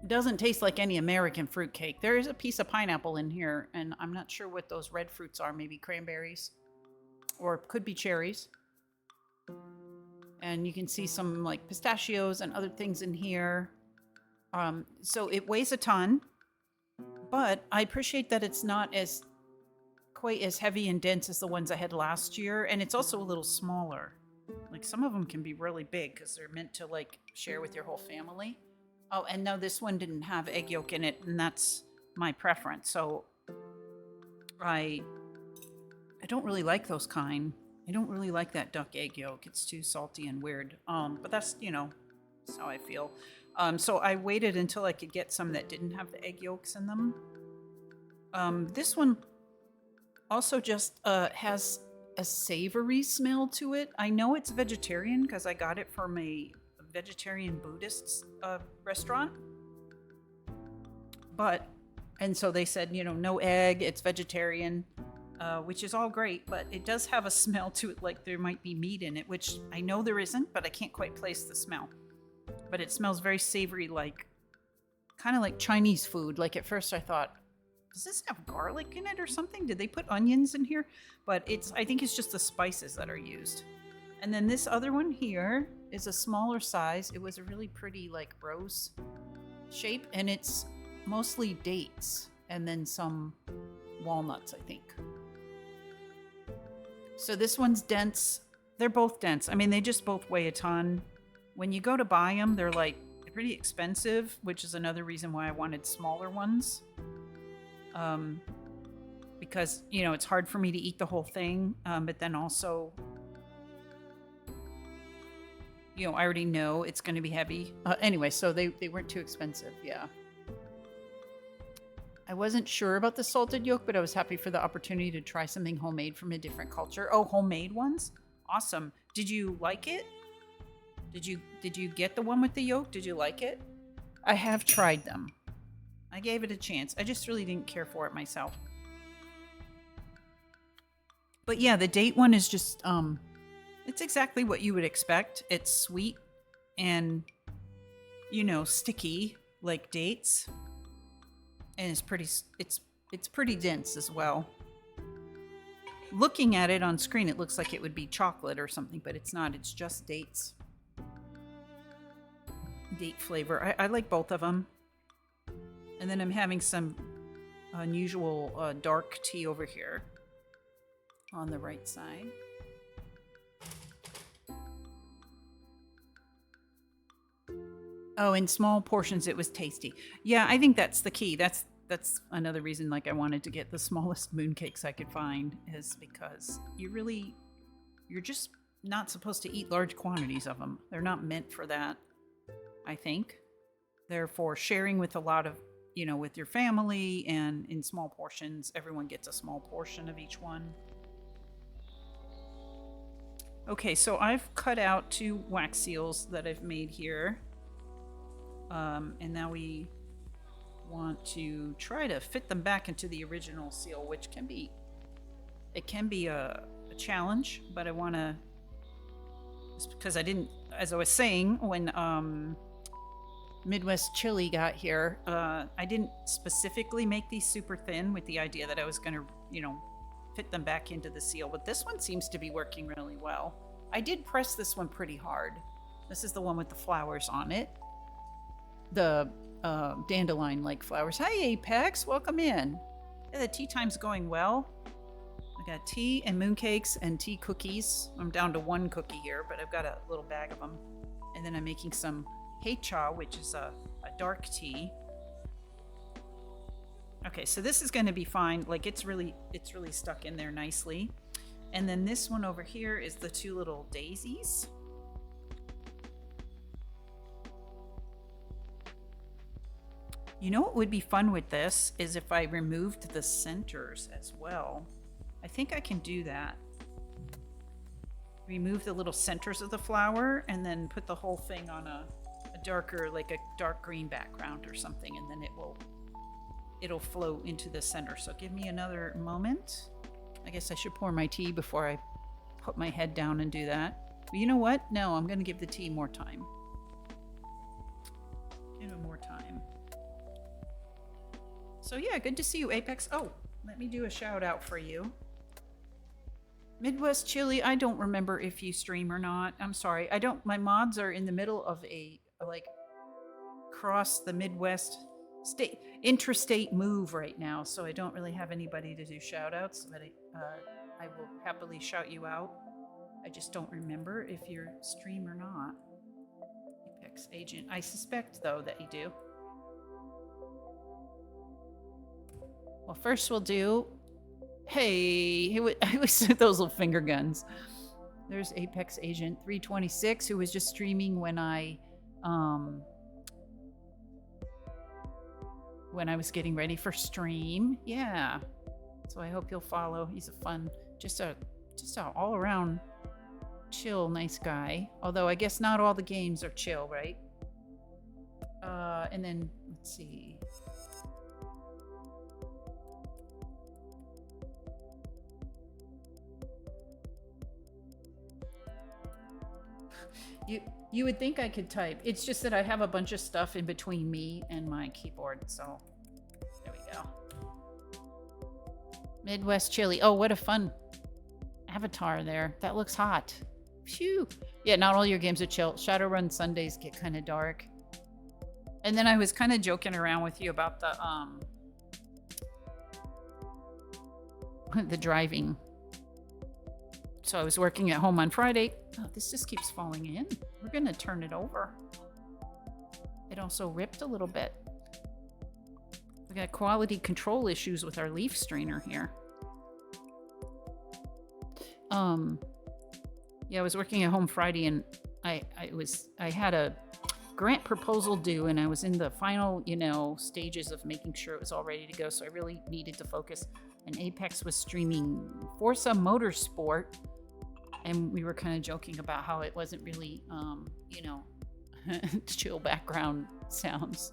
[SPEAKER 1] doesn't taste like any American fruitcake. There is a piece of pineapple in here, and I'm not sure what those red fruits are. Maybe cranberries, or could be cherries. And you can see some like pistachios and other things in here. So it weighs a ton, but I appreciate that it's not quite as heavy and dense as the ones I had last year, and it's also a little smaller. Like some of them can be really big because they're meant to like share with your whole family. Oh, and no, this one didn't have egg yolk in it, and that's my preference. So I don't really like those kind. I don't really like that duck egg yolk. It's too salty and weird. But that's that's how I feel. So I waited until I could get some that didn't have the egg yolks in them. This one also just has a savory smell to it. I know it's vegetarian because I got it from a vegetarian Buddhist restaurant. And so they said, no egg, it's vegetarian, which is all great, but it does have a smell to it like there might be meat in it, which I know there isn't, but I can't quite place the smell. But it smells very savory, kind of like Chinese food. Like at first I thought, does this have garlic in it or something? Did they put onions in here? But I think it's just the spices that are used. And then this other one here is a smaller size. It was a really pretty like rose shape, and it's mostly dates and then some walnuts, I think. So this one's dense. They're both dense. I mean, they just both weigh a ton. When you go to buy them, they're pretty expensive, which is another reason why I wanted smaller ones. Because, it's hard for me to eat the whole thing. But then also, I already know it's going to be heavy. Anyway, so they weren't too expensive. Yeah. I wasn't sure about the salted yolk, but I was happy for the opportunity to try something homemade from a different culture. Oh, homemade ones? Awesome. Did you like it? Did you get the one with the yolk? Did you like it? I have tried them. I gave it a chance. I just really didn't care for it myself. But yeah, the date one is just it's exactly what you would expect. It's sweet and sticky like dates. And it's pretty dense as well. Looking at it on screen, it looks like it would be chocolate or something, but it's not. It's just dates. Date flavor. I like both of them. And then I'm having some unusual dark tea over here on the right side. Oh, in small portions, it was tasty. Yeah, I think that's the key. That's another reason I wanted to get the smallest mooncakes I could find, is because you're just not supposed to eat large quantities of them. They're not meant for that, I think. They're for sharing with a lot of, with your family, and in small portions. Everyone gets a small portion of each one. Okay, so I've cut out 2 wax seals that I've made here. And now we want to try to fit them back into the original seal, which can be a challenge, but I want to, because I didn't, as I was saying, when Midwest Chili got here, I didn't specifically make these super thin with the idea that I was going to, fit them back into the seal, but this one seems to be working really well. I did press this one pretty hard. This is the one with the flowers on it. The dandelion-like flowers. Hi, Apex. Welcome in. Yeah, the tea time's going well. I got tea and mooncakes and tea cookies. I'm down to 1 cookie here, but I've got a little bag of them. And then I'm making some Hei Cha, which is a dark tea. Okay, so this is going to be fine. It's really stuck in there nicely. And then this one over here is the 2 little daisies. You know what would be fun with this is if I removed the centers as well. I think I can do that. Remove the little centers of the flower and then put the whole thing on a darker, like a dark green background or something, and then it'll flow into the center. So give me another moment. I guess I should pour my tea before I put my head down and do that. But you know what? No, I'm going to give the tea more time. Give it more time. So yeah, good to see you, Apex. Oh, let me do a shout out for you. Midwest Chili, I don't remember if you stream or not. I'm sorry. My mods are in the middle of a cross the Midwest intrastate move right now, so I don't really have anybody to do shout outs, but I will happily shout you out. I just don't remember if you're stream or not. Apex Agent. I suspect though that you do. Well, first we'll do, hey, I was those little finger guns. There's Apex Agent 326, who was just streaming when I was getting ready for stream. Yeah. So I hope you'll follow. He's a fun, just a all around chill, nice guy. Although I guess not all the games are chill, right? And then let's see. You would think I could type. It's just that I have a bunch of stuff in between me and my keyboard, so there we go. Midwest Chili. Oh, what a fun avatar there. That looks hot. Phew. Yeah, not all your games are chill. Shadowrun Sundays get kind of dark. And then I was kind of joking around with you about the driving. So I was working at home on Friday. Oh, this just keeps falling in. We're gonna turn it over. It also ripped a little bit. We got quality control issues with our leaf strainer here. Yeah, I was working at home Friday, and I had a grant proposal due, and I was in the final, stages of making sure it was all ready to go. So I really needed to focus. And Apex was streaming Forza Motorsport. And we were kind of joking about how it wasn't really, you know, chill background sounds.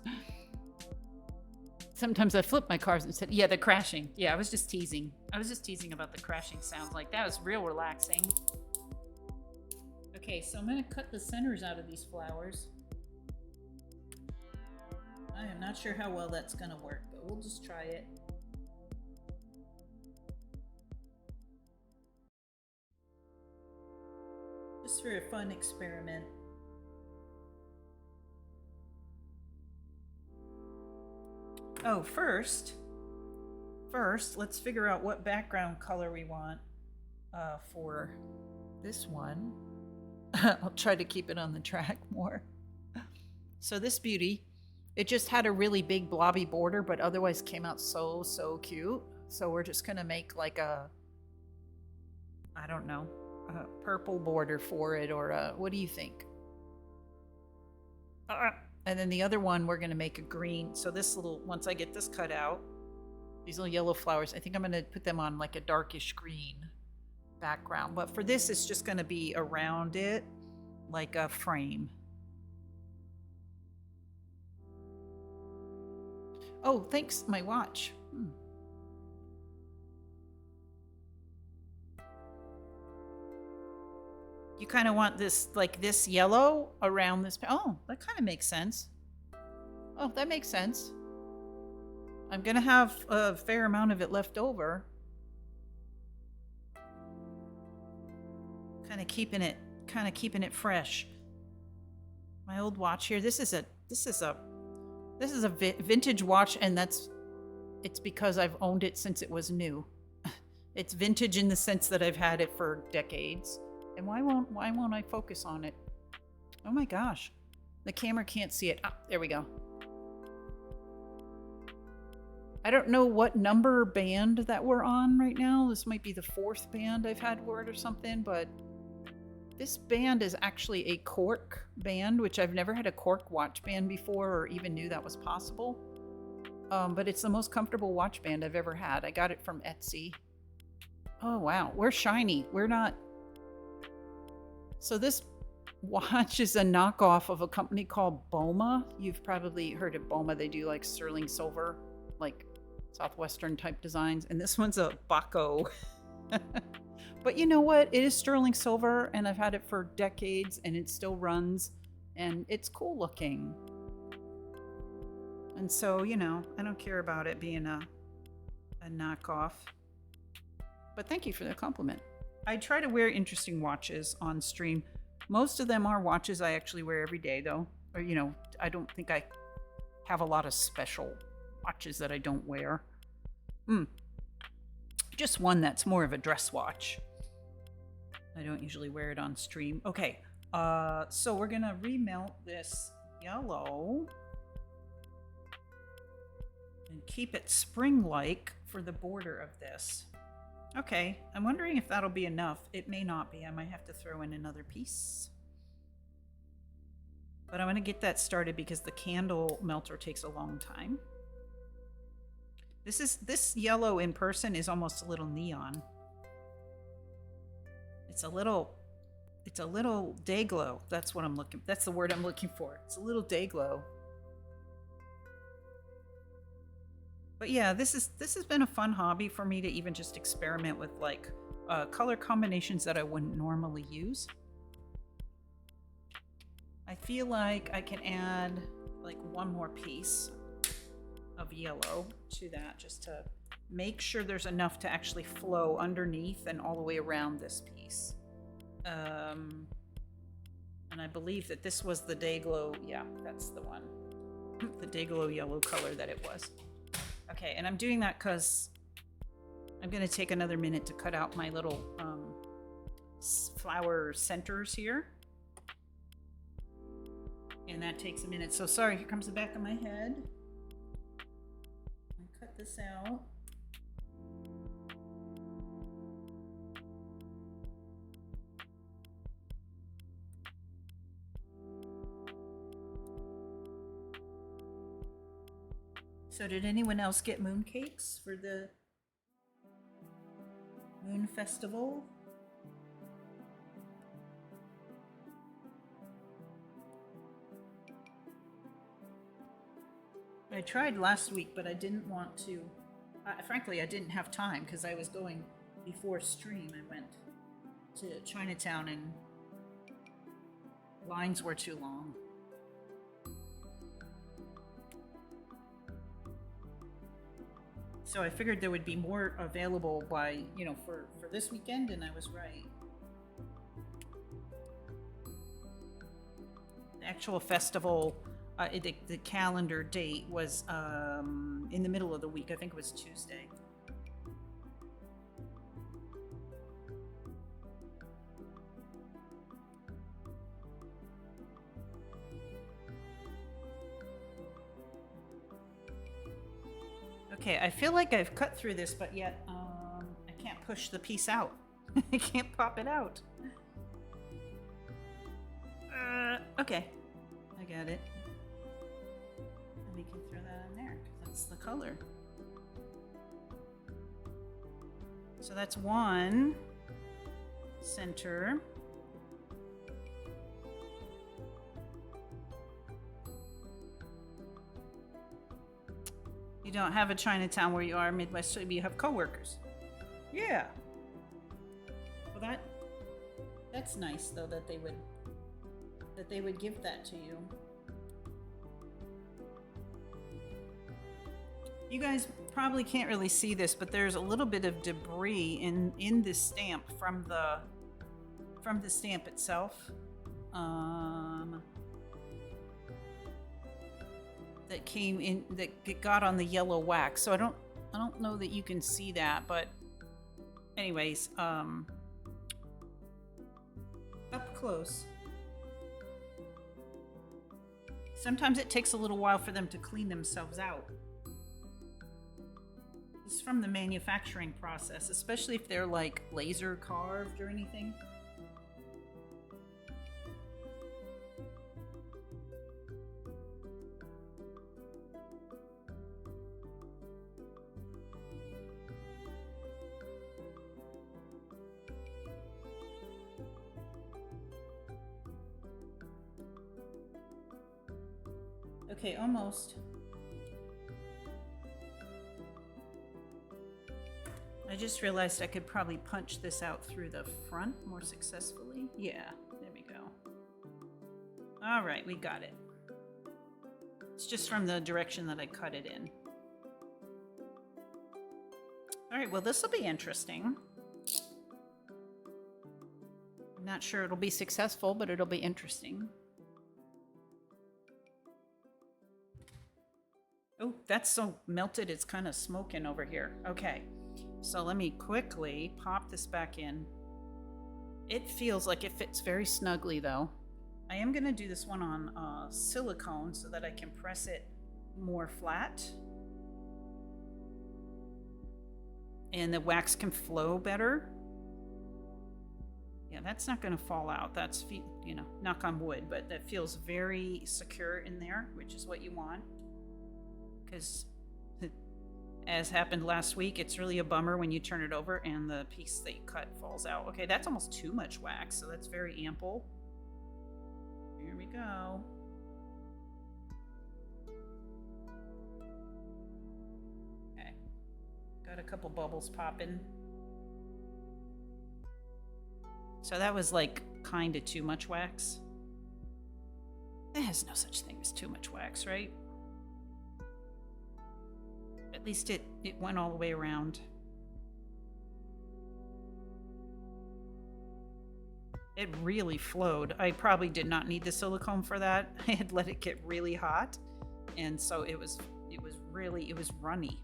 [SPEAKER 1] Sometimes I flip my cars and said, yeah, the crashing. Yeah, I was just teasing. I was just teasing about the crashing sounds. Like, that was real relaxing. Okay, so I'm going to cut the centers out of these flowers. I am not sure how well that's going to work, but we'll just try it. Just for a fun experiment. Oh, first, let's figure out what background color we want for this one. I'll try to keep it on the track more. So this beauty, it just had a really big blobby border, but otherwise came out so cute. So we're just gonna make like a, I don't know, a purple border for it, or a, what do you think? And then the other one, we're gonna make a green. So this little, once I get this cut out, these little yellow flowers, I think I'm gonna put them on like a darkish green background. But for this, it's just gonna be around it, like a frame. Oh, thanks, my watch. You kind of want this, like this yellow around this. Oh, that kind of makes sense. Oh, that makes sense. I'm gonna have a fair amount of it left over. Kind of keeping it fresh. My old watch here. This is a vintage watch, and it's because I've owned it since it was new. It's vintage in the sense that I've had it for decades. And why won't I focus on it? Oh my gosh. The camera can't see it. Ah, there we go. I don't know what number band that we're on right now. This might be the 4th band I've had word or something, but this band is actually a cork band, which I've never had a cork watch band before or even knew that was possible. But it's the most comfortable watch band I've ever had. I got it from Etsy. Oh wow, we're shiny. We're not. So this watch is a knockoff of a company called Boma. You've probably heard of Boma. They do like sterling silver, like Southwestern type designs. And this one's a Baco. But you know what? It is sterling silver, and I've had it for decades, and it still runs, and it's cool looking. And so, you know, I don't care about it being a knockoff. But thank you for the compliment. I try to wear interesting watches on stream. Most of them are watches I actually wear every day, though. Or, you know, I don't think I have a lot of special watches that I don't wear. Just one that's more of a dress watch. I don't usually wear it on stream. Okay, so we're gonna remelt this yellow and keep it spring-like for the border of this. Okay, I'm wondering if that'll be enough. It may not be. I might have to throw in another piece. But I'm gonna get that started because the candle melter takes a long time. This yellow in person is almost a little neon. It's a little day glow. That's the word I'm looking for. It's a little day glow. But yeah, this has been a fun hobby for me to even just experiment with like color combinations that I wouldn't normally use. I feel like I can add like one more piece of yellow to that just to make sure there's enough to actually flow underneath and all the way around this piece. And I believe that this was the day glow. Yeah, that's the one. The day glow yellow color that it was. Okay, and I'm doing that because I'm going to take another minute to cut out my little flower centers here. And that takes a minute. So sorry, here comes the back of my head. I'll cut this out. So did anyone else get mooncakes for the moon festival? I tried last week, but I didn't want to. Frankly, I didn't have time because I was going before stream. I went to Chinatown and lines were too long. So I figured there would be more available by, for this weekend, and I was right. The actual festival, the calendar date was in the middle of the week. I think it was Tuesday. Okay, I feel like I've cut through this, but yet I can't push the piece out. I can't pop it out. Okay, I got it. And we can throw that in there, because that's the color. So that's one center. You don't have a Chinatown where you are, Midwest, so you have coworkers. Yeah. Well, that's nice though that they would give that to you. You guys probably can't really see this, but there's a little bit of debris in this stamp from the stamp itself. That came in, that got on the yellow wax. So I don't know that you can see that, but anyways, up close. Sometimes it takes a little while for them to clean themselves out. This is from the manufacturing process, especially if they're like laser carved or anything. Okay, almost. I just realized I could probably punch this out through the front more successfully. Yeah, there we go. All right, we got it. It's just from the direction that I cut it in. All right, well, this will be interesting. I'm not sure it'll be successful, but it'll be interesting. Oh, that's so melted, it's kind of smoking over here. Okay, so let me quickly pop this back in. It feels like it fits very snugly, though. I am going to do this one on silicone so that I can press it more flat. And the wax can flow better. Yeah, that's not going to fall out. That's, knock on wood, but that feels very secure in there, which is what you want. Because as happened last week, it's really a bummer when you turn it over and the piece that you cut falls out. Okay, that's almost too much wax, so that's very ample. Here we go. Okay, got a couple bubbles popping. So that was like kind of too much wax. There has no such thing as too much wax, right? At least it went all the way around. It really flowed. I probably did not need the silicone for that. I had let it get really hot, and so it was runny.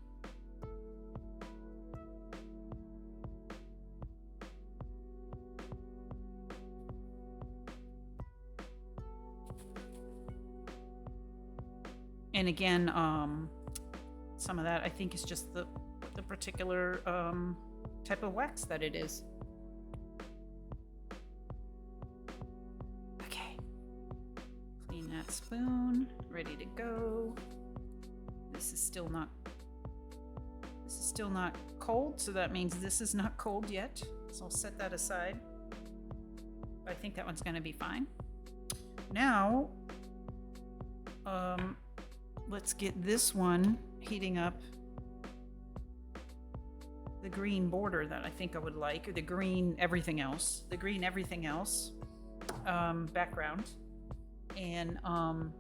[SPEAKER 1] And again, some of that I think is just the particular type of wax that it is. Okay, clean that spoon, ready to go. This is still not cold, so that means this is not cold yet. So I'll set that aside. I think that one's going to be fine. Now, let's get this one heating up. The green border that I think I would like, or the green everything else. The green everything else background. And I'll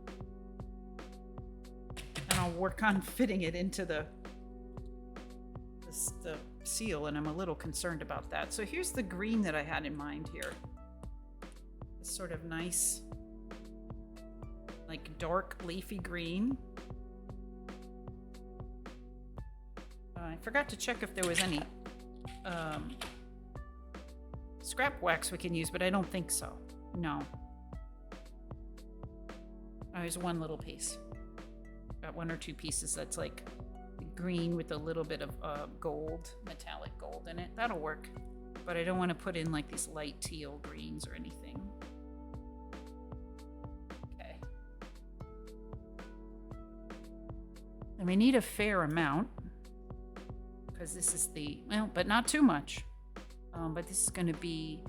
[SPEAKER 1] work on fitting it into the seal, and I'm a little concerned about that. So here's the green that I had in mind here. This sort of nice, like dark leafy green. I forgot to check if there was any scrap wax we can use, but I don't think so. No. Oh, there's one little piece. Got one or two pieces that's like green with a little bit of gold, metallic gold in it. That'll work. But I don't want to put in like these light teal greens or anything. Okay. And we need a fair amount, because this is the, well, but not too much. But this is going to be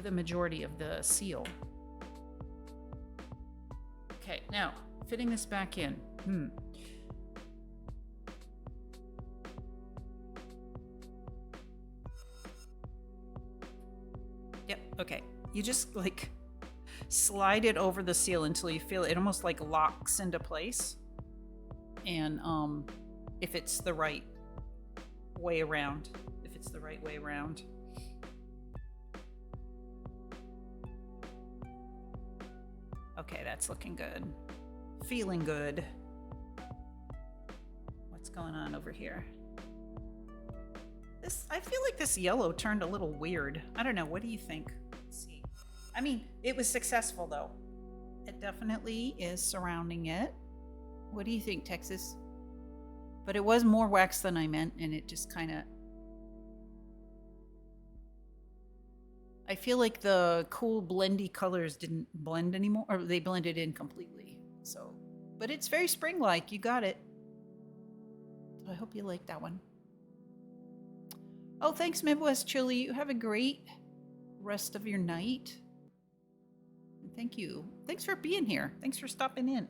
[SPEAKER 1] the majority of the seal. Okay, now fitting this back in. Yep, okay. You just like slide it over the seal until you feel it almost like locks into place. And if it's the right way around, Okay, that's looking good. Feeling good. What's going on over here? I feel like this yellow turned a little weird. I don't know. What do you think? Let's see. I mean, it was successful though. It definitely is surrounding it. What do you think, Texas? But it was more wax than I meant, and it just kind of... I feel like the cool blendy colors didn't blend anymore, or they blended in completely. So, but it's very spring-like. You got it. So I hope you like that one. Oh, thanks, Midwest Chili. You have a great rest of your night. And thank you. Thanks for being here. Thanks for stopping in.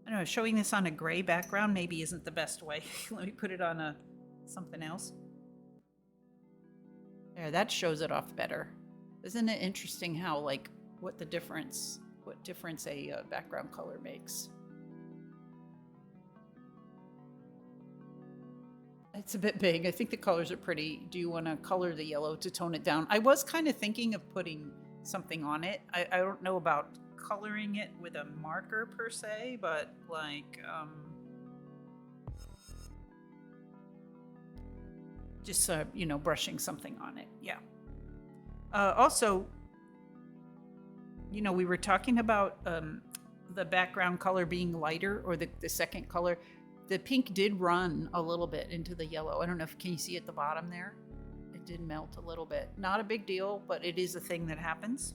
[SPEAKER 1] I don't know, showing this on a gray background maybe isn't the best way. Let me put it on something else. There, that shows it off better. Isn't it interesting how, like, what difference a background color makes? It's a bit big. I think the colors are pretty. Do you want to color the yellow to tone it down? I was kind of thinking of putting something on it. I don't know about coloring it with a marker per se, but like just brushing something on it. Yeah. Also, we were talking about the background color being lighter, or the second color. The pink did run a little bit into the yellow. I don't know can you see at the bottom there? It did melt a little bit. Not a big deal, but it is a thing that happens.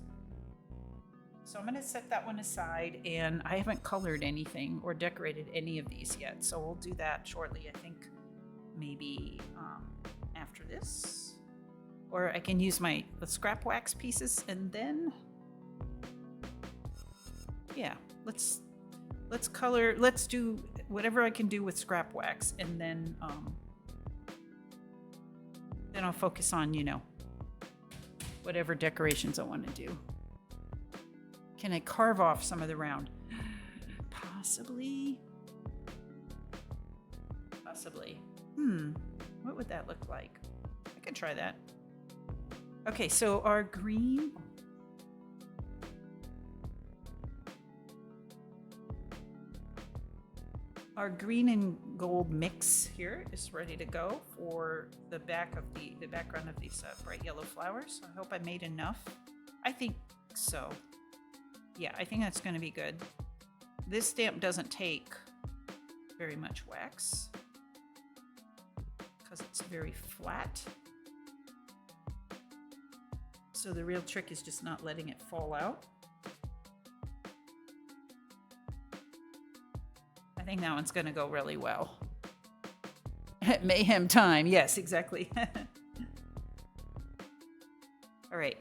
[SPEAKER 1] So I'm going to set that one aside, and I haven't colored anything or decorated any of these yet. So we'll do that shortly. I think maybe after this, or I can use the scrap wax pieces, and then yeah, let's color. Let's do whatever I can do with scrap wax, and then I'll focus on whatever decorations I want to do. Can I carve off some of the round? Possibly. What would that look like? I could try that. Okay, so our green... Our green and gold mix here is ready to go for the background of these bright yellow flowers. I hope I made enough. I think so. Yeah, I think that's going to be good. This stamp doesn't take very much wax because it's very flat. So the real trick is just not letting it fall out. I think that one's going to go really well. Mayhem time. Yes, exactly. All right.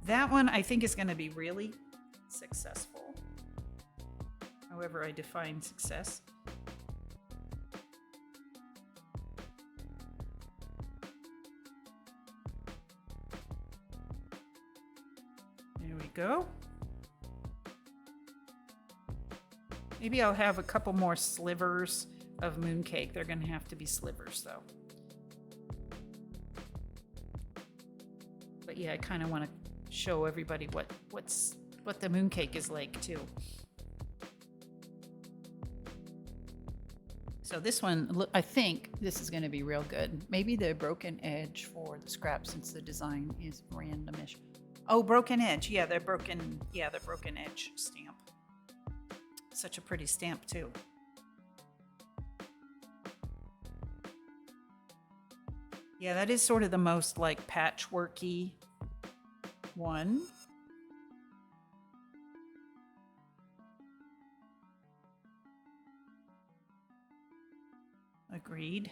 [SPEAKER 1] That one I think is going to be really successful. However I define success. There we go. Maybe I'll have a couple more slivers of mooncake. They're going to have to be slivers though. But yeah, I kind of want to show everybody what the mooncake is like too. So this one, I think this is going to be real good. Maybe the broken edge for the scrap, since the design is randomish. Oh, broken edge. Yeah, the broken edge stamp. Such a pretty stamp too. Yeah, that is sort of the most like patchworky one. Agreed.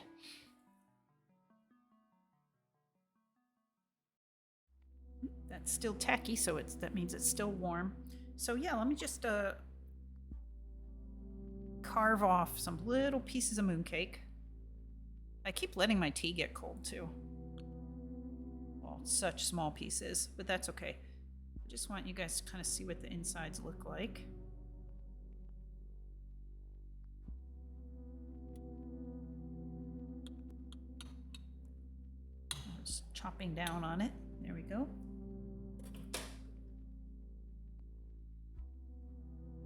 [SPEAKER 1] That's still tacky, so that means it's still warm. So yeah, let me just carve off some little pieces of mooncake. I keep letting my tea get cold too. Well, such small pieces, but that's okay. I just want you guys to kind of see what the insides look like. Just chopping down on it. There we go.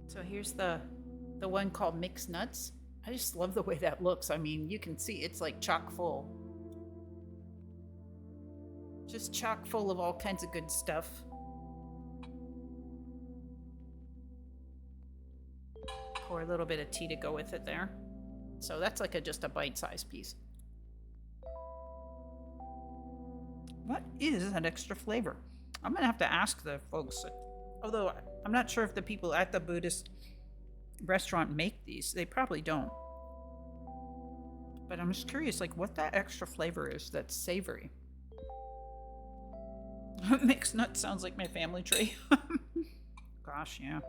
[SPEAKER 1] So here's the one called mixed nuts. I just love the way that looks. I mean, you can see it's like chock full. Just chock full of all kinds of good stuff. Pour a little bit of tea to go with it there. So that's like just a bite-sized piece. What is that extra flavor? I'm gonna have to ask the folks. Although I'm not sure if the people at the Buddhist restaurant make these. They probably don't. But I'm just curious, like, what that extra flavor is that's savory. Mixed nut sounds like my family tree. Gosh, yeah.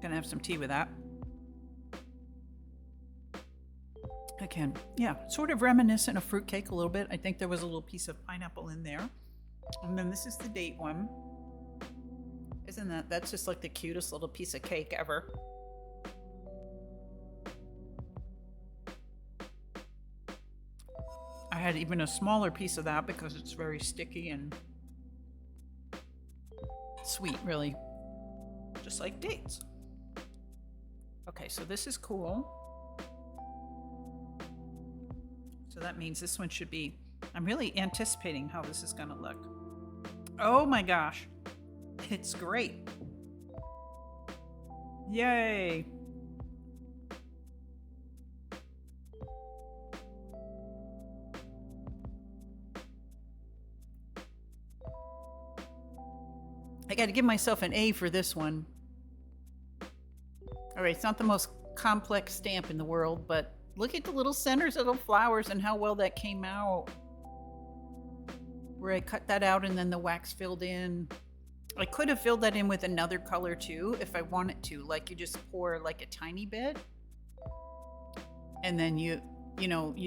[SPEAKER 1] Gonna have some tea with that. Again, yeah, sort of reminiscent of fruitcake a little bit. I think there was a little piece of pineapple in there. And then this is the date one. Isn't that's just like the cutest little piece of cake ever. I had even a smaller piece of that because it's very sticky and sweet, really. Just like dates. Okay, so this is cool. So that means this one should be, I'm really anticipating how this is gonna look. Oh my gosh, it's great. Yay. I gotta give myself an A for this one. All right, it's not the most complex stamp in the world, but look at the little centers of the flowers and how well that came out. Where I cut that out and then the wax filled in. I could have filled that in with another color too if I wanted to. Like you just pour like a tiny bit. And then you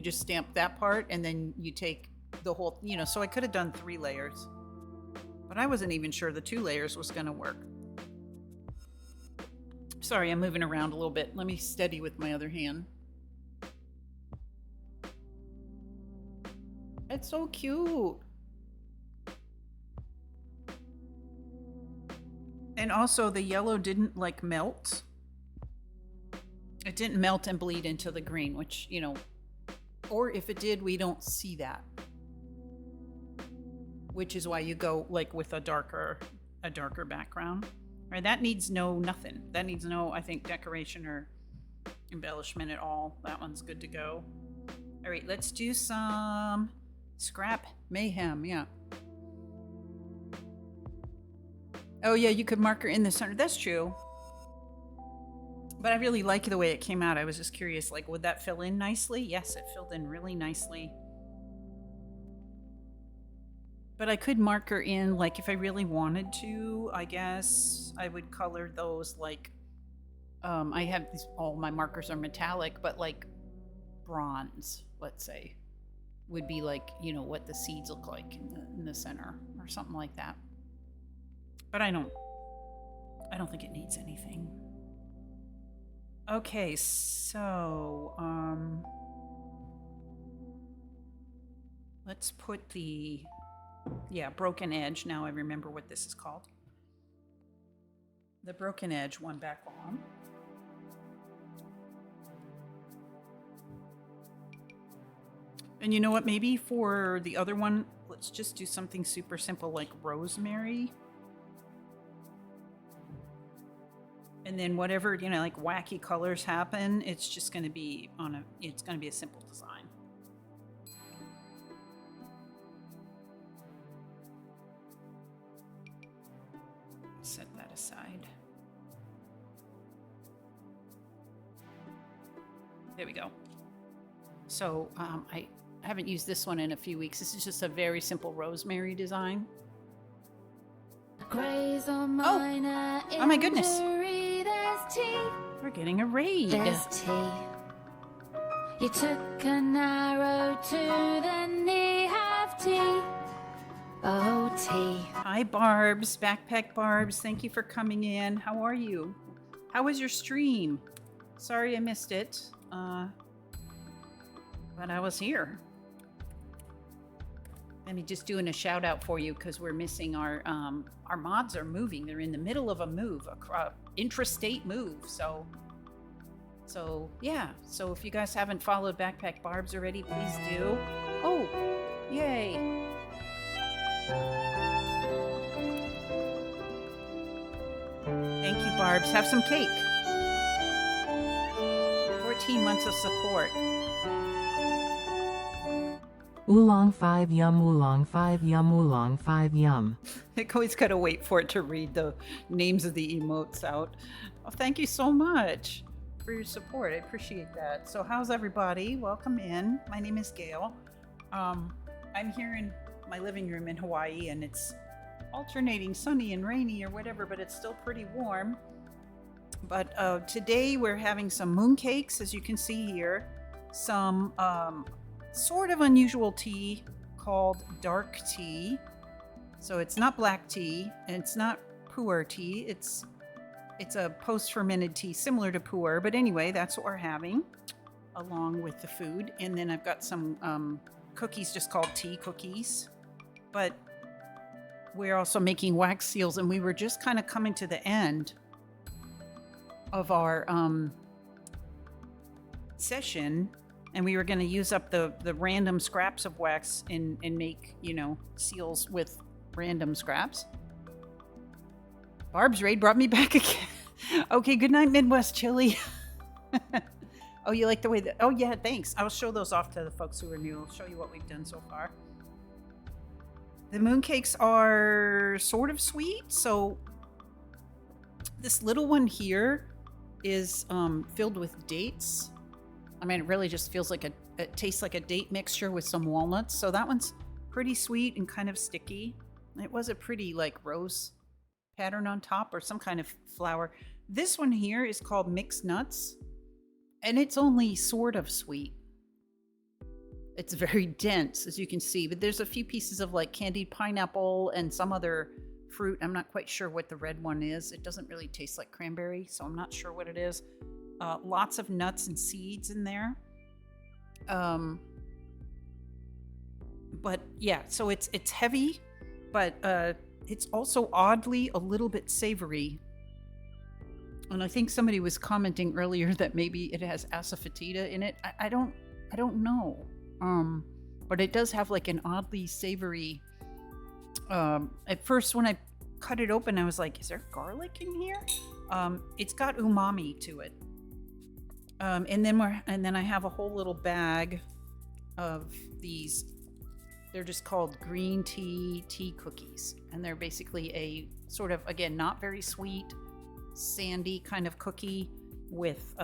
[SPEAKER 1] just stamp that part and then you take the whole, so I could have done 3 layers. But I wasn't even sure the 2 layers was gonna work. Sorry, I'm moving around a little bit. Let me steady with my other hand. It's so cute. And also the yellow didn't like melt. It didn't melt and bleed into the green, which, or if it did, we don't see that. Which is why you go like with a darker background. Right, that needs nothing. That needs no, I think, decoration or embellishment at all. That one's good to go. All right, let's do some scrap mayhem, yeah. Oh yeah, you could marker in the center. That's true. But I really like the way it came out. I was just curious, like, would that fill in nicely? Yes, it filled in really nicely. But I could marker in, like, if I really wanted to, I guess I would color those, like, I have these, all my markers are metallic, but like bronze, let's say, would be like, you know, what the seeds look like in the center or something like that. But I don't think it needs anything. Okay, so let's put the broken edge. Now I remember what this is called. The broken edge one back on. And you know what? Maybe for the other one, let's just do something super simple like rosemary. And then whatever, you know, like wacky colors happen, it's just going to be it's going to be a simple design. Set that aside. There we go. So I haven't used this one in a few weeks. This is just a very simple rosemary design. Oh my goodness. We're getting a raid.
[SPEAKER 2] There's tea. You took an arrow to the knee, have tea. Oh, tea.
[SPEAKER 1] Hi, Barbs. Backpack Barbs. Thank you for coming in. How are you? How was your stream? Sorry I missed it. But I was here. Let me just doing a shout out for you because we're missing our mods are moving. They're in the middle of a move, a intrastate move. So yeah. So if you guys haven't followed Backpack Barbs already, please do. Oh, yay! Thank you, Barbs. Have some cake. 14 months of support.
[SPEAKER 3] Oolong 5 yum, oolong 5 yum, oolong 5 yum.
[SPEAKER 1] I always gotta wait for it to read the names of the emotes out. Oh, thank you so much for your support. I appreciate that. So how's everybody? Welcome in. My name is Gail. I'm here in my living room in Hawaii, and it's alternating sunny and rainy or whatever, but it's still pretty warm. But today we're having some mooncakes, as you can see here. Some sort of unusual tea called dark tea. So it's not black tea, and it's not pu'er tea. It's a post-fermented tea similar to pu'er, but anyway, that's what we're having along with the food. And then I've got some cookies just called tea cookies. But we're also making wax seals, and we were just kind of coming to the end of our session, and we were going to use up the random scraps of wax and make, you know, seals with random scraps. Barb's raid brought me back again. Okay, good night, Midwest Chili. Oh, you like the way that... Oh, yeah, thanks. I'll show those off to the folks who are new. I'll show you what we've done so far. The mooncakes are sort of sweet, so this little one here is filled with dates. I mean, it really just feels like it tastes like a date mixture with some walnuts. So that one's pretty sweet and kind of sticky. It was a pretty like rose pattern on top or some kind of flower. This one here is called mixed nuts, and it's only sort of sweet. It's very dense, as you can see, but there's a few pieces of like candied pineapple and some other fruit. I'm not quite sure what the red one is. It doesn't really taste like cranberry, so I'm not sure what it is. Lots of nuts and seeds in there. But yeah, so it's heavy, but it's also oddly a little bit savory. And I think somebody was commenting earlier that maybe it has asafoetida in it. I don't know. But it does have like an oddly savory. At first, when I cut it open, I was like, "Is there garlic in here?" It's got umami to it. And then I have a whole little bag of these. They're just called green tea cookies, and they're basically a sort of, again, not very sweet, sandy kind of cookie. with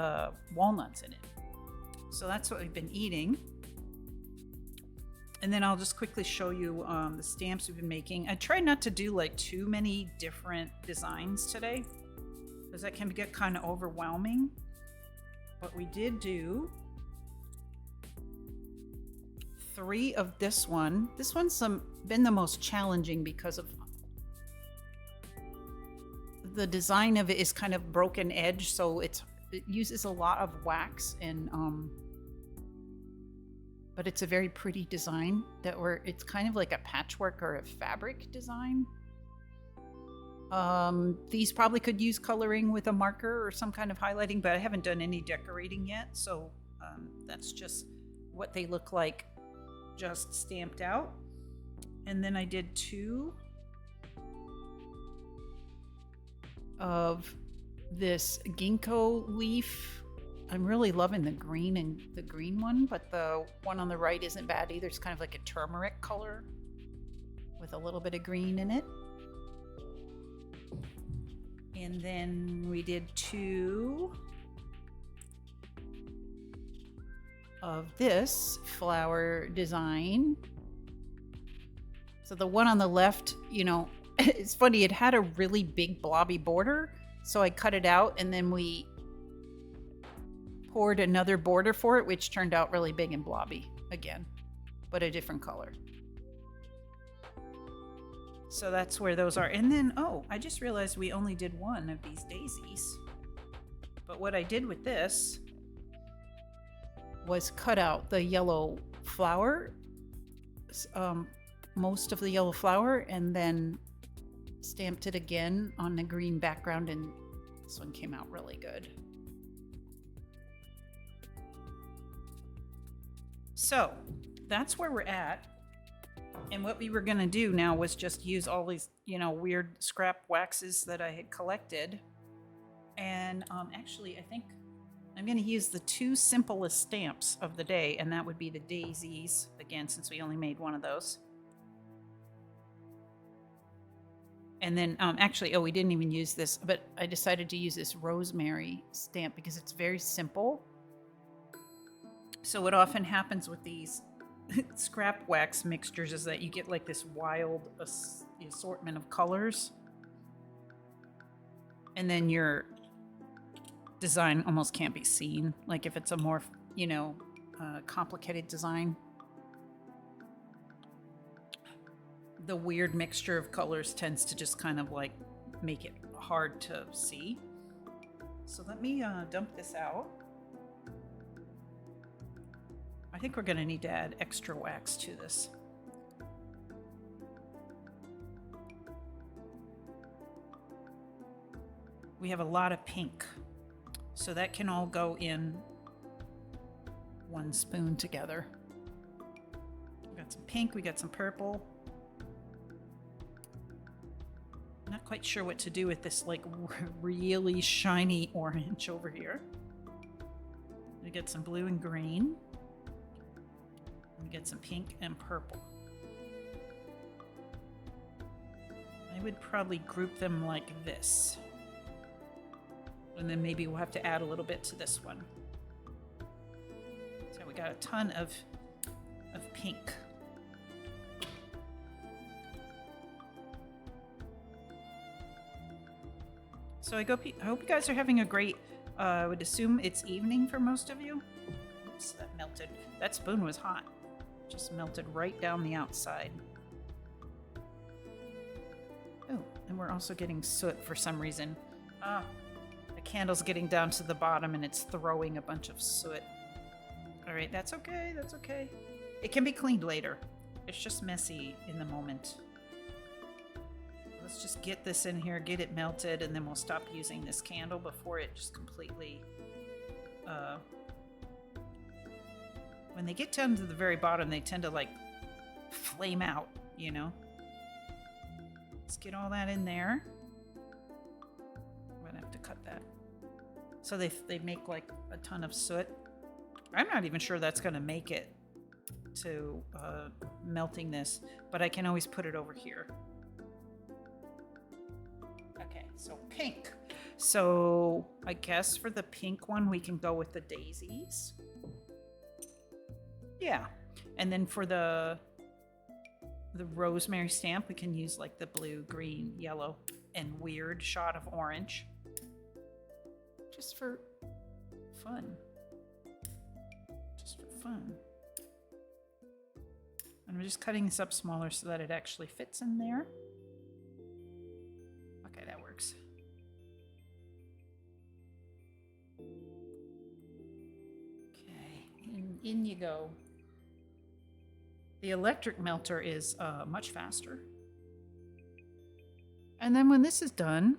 [SPEAKER 1] walnuts in it. So that's what we've been eating. And then I'll just quickly show you the stamps we've been making. I tried not to do like too many different designs today because that can get kind of overwhelming. But we did do 3 of this one. This one's been the most challenging because of the design of it is kind of broken edge, so it uses a lot of wax and but it's a very pretty design it's kind of like a patchwork or a fabric design. These probably could use coloring with a marker or some kind of highlighting, but I haven't done any decorating yet, so that's just what they look like just stamped out. And then I did 2 of this ginkgo leaf. I'm really loving the green one, but the one on the right isn't bad either. It's kind of like a turmeric color with a little bit of green in it. And then we did 2 of this flower design. So the one on the left, it's funny, it had a really big blobby border, so I cut it out and then we poured another border for it, which turned out really big and blobby again, but a different color. So that's where those are. And then, I just realized we only did 1 of these daisies. But what I did with this was cut out the yellow flower, most of the yellow flower, and then stamped it again on the green background, and this one came out really good. So that's where we're at. And what we were going to do now was just use all these, weird scrap waxes that I had collected. And actually, I think I'm going to use the 2 simplest stamps of the day, and that would be the daisies, again, since we only made 1 of those. And then actually, we didn't even use this, but I decided to use this rosemary stamp because it's very simple. So what often happens with these scrap wax mixtures is that you get like this wild assortment of colors, and then your design almost can't be seen, like if it's a more complicated design. The weird mixture of colors tends to just kind of like make it hard to see. So let me dump this out. I think we're going to need to add extra wax to this. We have a lot of pink, so that can all go in 1 spoon together. We got some pink, we got some purple. I'm not quite sure what to do with this like really shiny orange over here. We get some blue and green. We get some pink and purple. I would probably group them like this. And then maybe we'll have to add a little bit to this one. So we got a ton of pink. So I hope you guys are having a great, I would assume it's evening for most of you. Oops, that melted. That spoon was hot. Just melted right down the outside. Oh, and we're also getting soot for some reason. The candle's getting down to the bottom and it's throwing a bunch of soot. All right, that's okay, that's okay. It can be cleaned later. It's just messy in the moment. Let's just get this in here, get it melted, and then we'll stop using this candle before it just completely... when they get down to the very bottom, they tend to like flame out, Let's get all that in there. I'm gonna have to cut that. So they make like a ton of soot. I'm not even sure that's gonna make it to melting this, but I can always put it over here. Okay, so pink. So I guess for the pink one, we can go with the daisies. Yeah. And then for the rosemary stamp, we can use like the blue, green, yellow, and weird shot of orange. Just for fun. Just for fun. And I'm just cutting this up smaller so that it actually fits in there. Okay, that works. Okay, in you go. The electric melter is much faster. And then when this is done,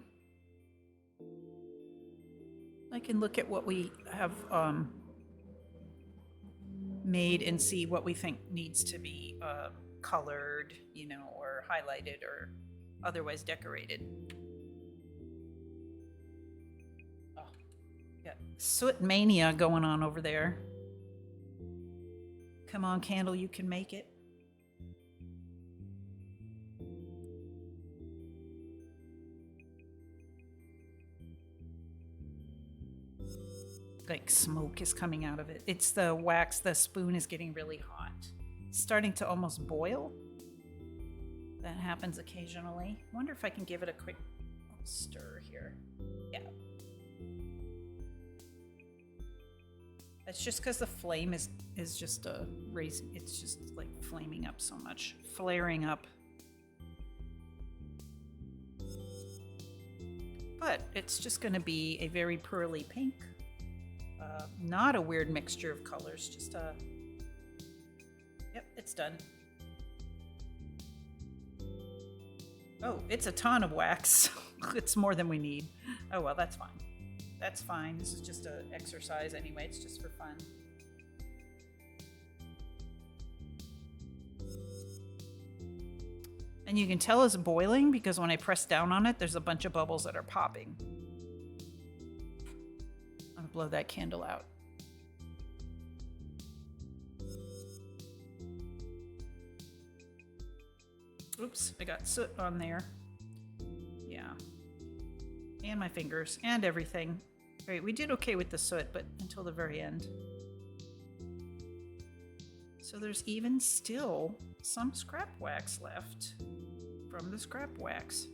[SPEAKER 1] I can look at what we have made and see what we think needs to be colored, you know, or highlighted or otherwise decorated. Oh, got soot mania going on over there. Come on, Candle, you can make it. Like smoke is coming out of it. It's the wax. The spoon is getting really hot. It's starting to almost boil. That happens occasionally. I wonder if I can give it a quick stir here. Yeah. It's just because the flame is just raising. It's just like flaming up so much, flaring up. But it's just going to be a very pearly pink. Not a weird mixture of colors, just yep, it's done. Oh, it's a ton of wax. It's more than we need. Oh well, that's fine. That's fine. This is just an exercise anyway. It's just for fun. And you can tell it's boiling because when I press down on it, there's a bunch of bubbles that are popping. I'm gonna blow that candle out. Oops, I got soot on there. Yeah. And my fingers and everything. Great, we did okay with the soot, but until the very end. So there's even still some scrap wax left from the scrap wax.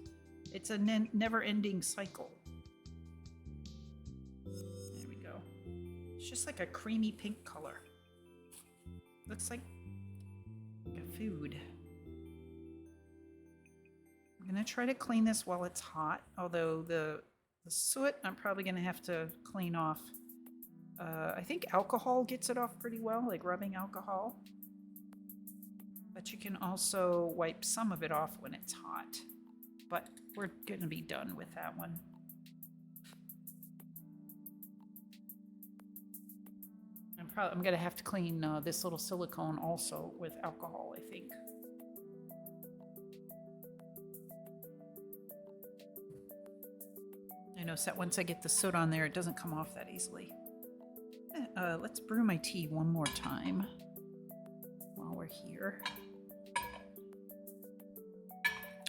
[SPEAKER 1] It's a never-ending cycle. There we go. It's just like a creamy pink color. Looks like a food. I'm gonna try to clean this while it's hot, although the soot I'm probably gonna have to clean off. I think alcohol gets it off pretty well, like rubbing alcohol. But you can also wipe some of it off when it's hot. But we're gonna be done with that one. I'm gonna have to clean this little silicone also with alcohol, I think. I know once I get the soot on there, it doesn't come off that easily. Let's brew my tea one more time while we're here.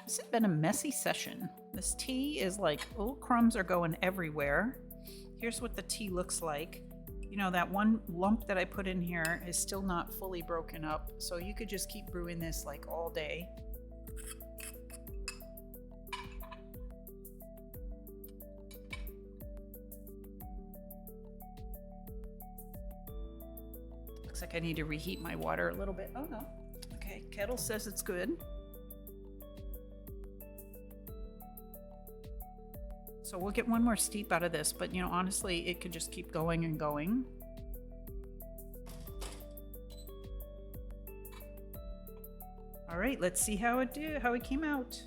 [SPEAKER 1] This has been a messy session. This tea is like, little crumbs are going everywhere. Here's what the tea looks like. You know, that one lump that I put in here is still not fully broken up, so you could just keep brewing this like all day. Looks like I need to reheat my water a little bit. Oh no. Okay, kettle says it's good. So we'll get one more steep out of this, but you know, honestly, it could just keep going and going. All right, let's see how it came out.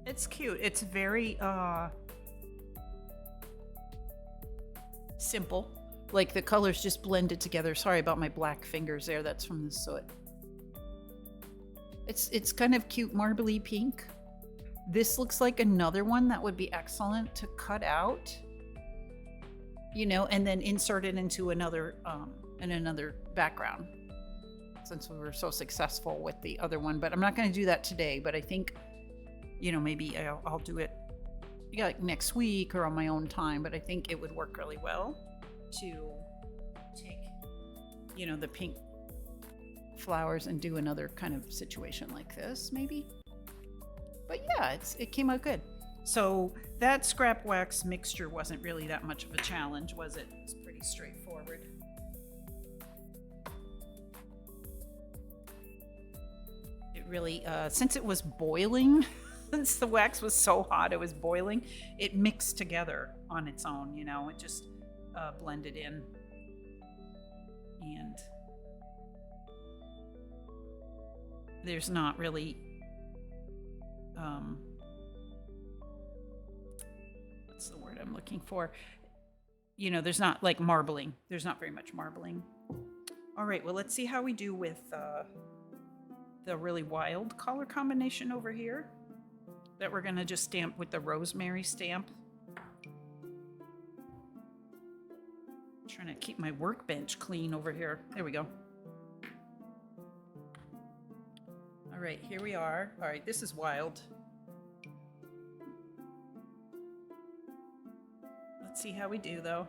[SPEAKER 1] It's cute. It's very simple. Like the colors just blended together. Sorry about my black fingers there. That's from the soot. It's kind of cute, marbly pink. This looks like another one that would be excellent to cut out, you know, and then insert it into another background, since we were so successful with the other one. But I'm not going to do that today. But I think maybe I'll do it like next week or on my own time, but I think it would work really well to take, the pink flowers and do another kind of situation like this, maybe. But yeah, it came out good. So that scrap wax mixture wasn't really that much of a challenge, was it? It's pretty straightforward. It really, since it was boiling, since the wax was so hot, it was boiling, it mixed together on its own, it just blended in. And there's not really, what's the word I'm looking for? There's not like marbling. There's not very much marbling. All right, well, let's see how we do with the really wild color combination over here that we're gonna just stamp with the rosemary stamp. Trying to keep my workbench clean over here. There we go. All right, here we are. All right, this is wild. Let's see how we do, though.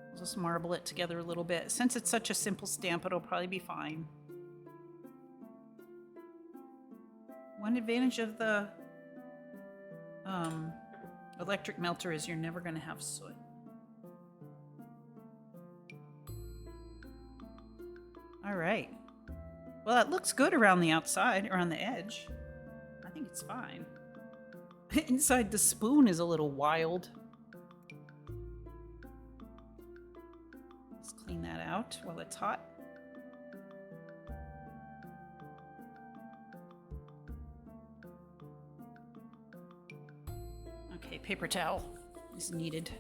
[SPEAKER 1] We'll just marble it together a little bit. Since it's such a simple stamp, it'll probably be fine. One advantage of the electric melter is you're never going to have soot. All right. Well, it looks good around the outside, around the edge. I think it's fine. Inside the spoon is a little wild. Let's clean that out while it's hot. Okay, paper towel is needed.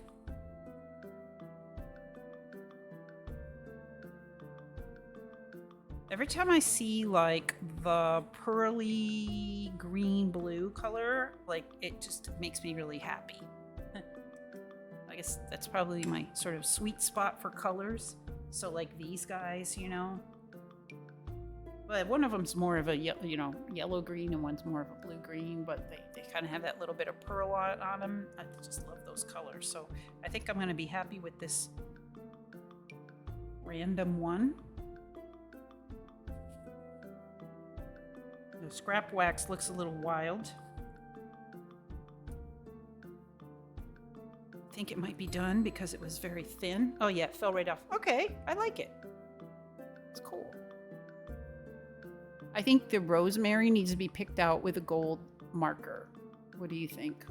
[SPEAKER 1] Every time I see like the pearly green blue color, like it just makes me really happy. I guess that's probably my sort of sweet spot for colors. So like these guys, but one of them's more of a yellow green and one's more of a blue green, but they kind of have that little bit of pearl on them. I just love those colors. So I think I'm going to be happy with this random one. The scrap wax looks a little wild. I think it might be done because it was very thin. Oh yeah, it fell right off. Okay, I like it. It's cool. I think the rosemary needs to be picked out with a gold marker. What do you think?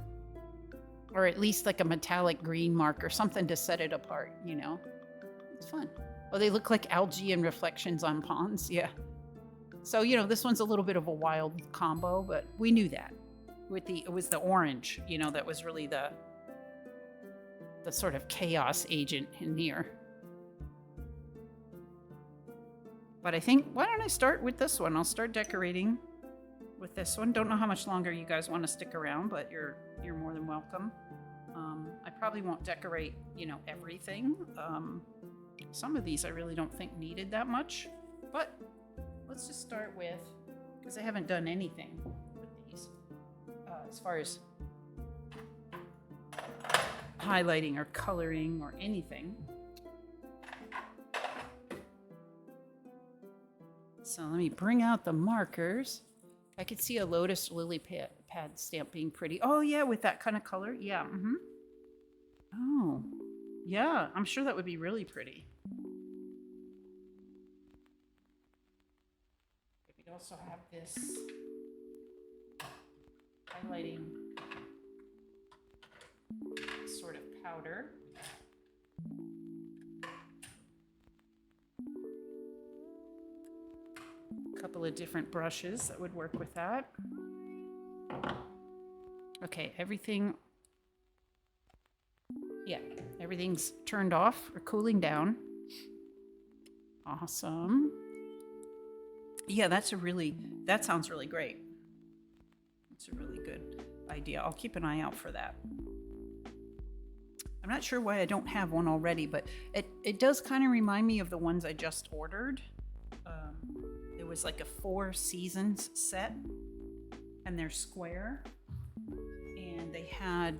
[SPEAKER 1] Or at least like a metallic green marker, something to set it apart, It's fun. Oh, they look like algae and reflections on ponds. Yeah. So, this one's a little bit of a wild combo, but we knew that. It was the orange, that was really the sort of chaos agent in here. But I think, why don't I start with this one? I'll start decorating with this one. Don't know how much longer you guys want to stick around, but you're more than welcome. I probably won't decorate, everything. Some of these I really don't think needed that much, but let's just start with, because I haven't done anything with these as far as highlighting or coloring or anything. So let me bring out the markers. I could see a lotus lily pad stamp being pretty. Oh yeah, with that kind of color. Yeah. Mm-hmm. Oh, yeah. I'm sure that would be really pretty. We also have this highlighting sort of powder. A couple of different brushes that would work with that. Okay, everything's turned off or cooling down. Awesome. Yeah, that sounds really great. It's a really good idea. I'll keep an eye out for that. I'm not sure why I don't have one already, but it does kind of remind me of the ones I just ordered. was like a 4 seasons set, and they're square, and they had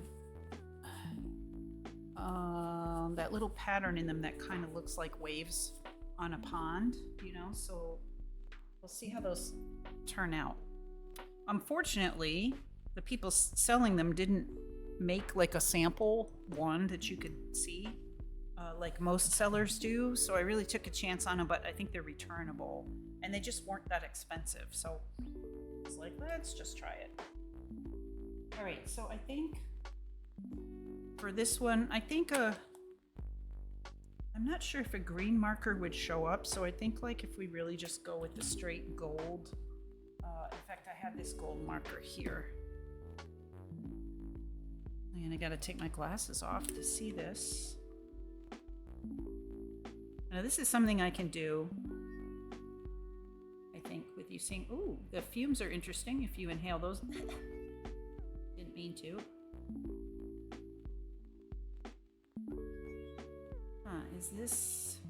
[SPEAKER 1] that little pattern in them that kind of looks like waves on a pond, so we'll see how those turn out. Unfortunately, the people selling them didn't make like a sample one that you could see like most sellers do, so I really took a chance on them, but I think they're returnable, and they just weren't that expensive, so it's like, let's just try it. All right, so I think for this one, I'm not sure if a green marker would show up, so I think like if we really just go with the straight gold, in fact, I have this gold marker here. And I gotta take my glasses off to see this. Now this is something I can do, I think, with you seeing, ooh, the fumes are interesting if you inhale those. Didn't mean to. Is this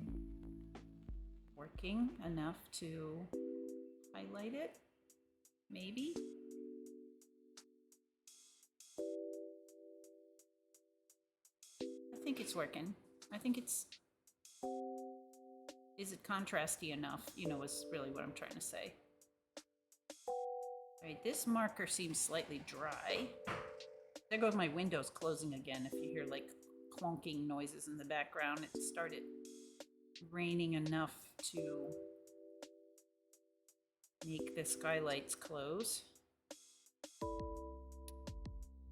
[SPEAKER 1] working enough to highlight it? Maybe? I think it's working. I think it's... Is it contrasty enough? Is really what I'm trying to say. All right, this marker seems slightly dry. There goes my windows closing again. If you hear like clunking noises in the background, it started raining enough to make the skylights close.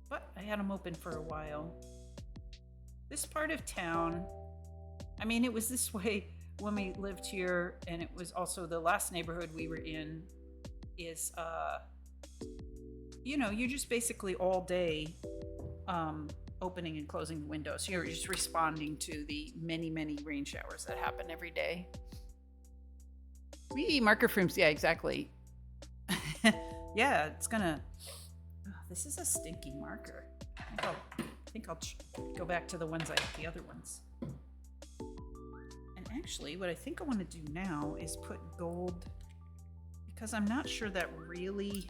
[SPEAKER 1] But I had them open for a while. This part of town, I mean, it was this way when we lived here, and it was also the last neighborhood we were in, is, you're just basically all day opening and closing the windows. You're just responding to the many, many rain showers that happen every day. Marker frames, yeah, exactly. Yeah, it's gonna... Oh, this is a stinky marker. I think I'll go back to the other ones. And actually, what I think I want to do now is put gold, because I'm not sure that really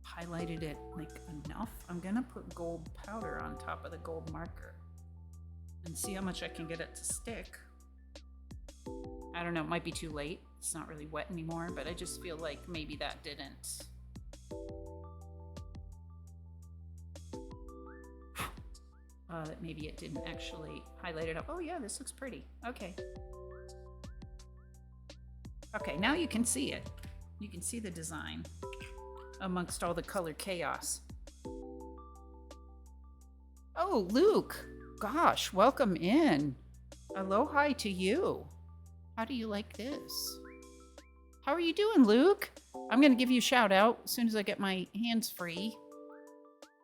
[SPEAKER 1] highlighted it like enough. I'm gonna put gold powder on top of the gold marker and see how much I can get it to stick. I don't know, it might be too late. It's not really wet anymore, but I just feel like maybe that didn't. That maybe it didn't actually highlight it up. Oh yeah, this looks pretty. Okay. Okay, now you can see it. You can see the design amongst all the color chaos. Oh, Luke. Gosh, welcome in. Aloha to you. How do you like this? How are you doing, Luke? I'm going to give you a shout out as soon as I get my hands free.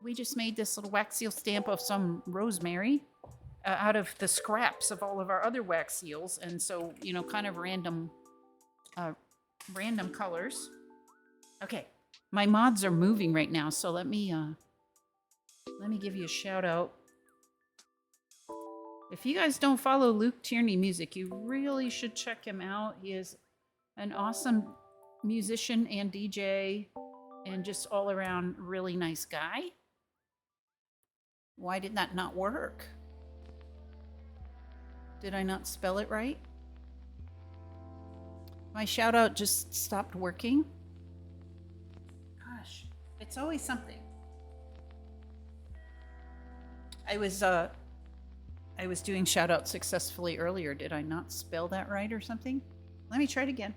[SPEAKER 1] We just made this little wax seal stamp of some rosemary out of the scraps of all of our other wax seals. And so, kind of random colors. Okay. My mods are moving right now, so let me give you a shout out. If you guys don't follow Luke Tierney Music, you really should check him out. He is an awesome musician and DJ and just all around really nice guy. Why did that not work? Did I not spell it right? My shout out just stopped working. Gosh, it's always something. I was doing shout out successfully earlier. Did I not spell that right or something? Let me try it again.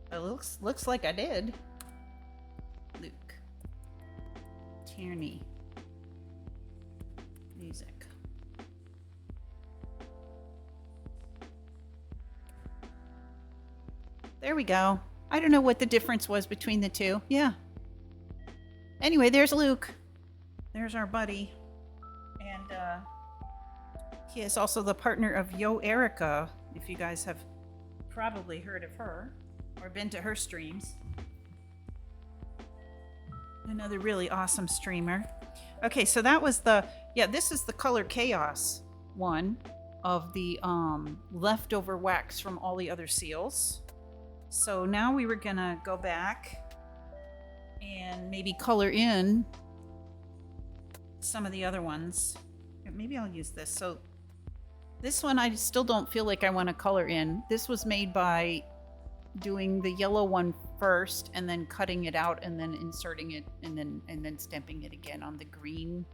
[SPEAKER 1] It looks like I did. Luke Tierney Music. There we go. I don't know what the difference was between the two. Yeah. Anyway, there's Luke. There's our buddy. And he is also the partner of Yo Erica, if you guys have probably heard of her or been to her streams. Another really awesome streamer. Okay, so that was this is the Color Chaos one. of the leftover wax from all the other seals. So now we were gonna go back and maybe color in some of the other ones. Maybe I'll use this. So this one I still don't feel like I want to color in. This was made by doing the yellow one first and then cutting it out and then inserting it and then stamping it again on the green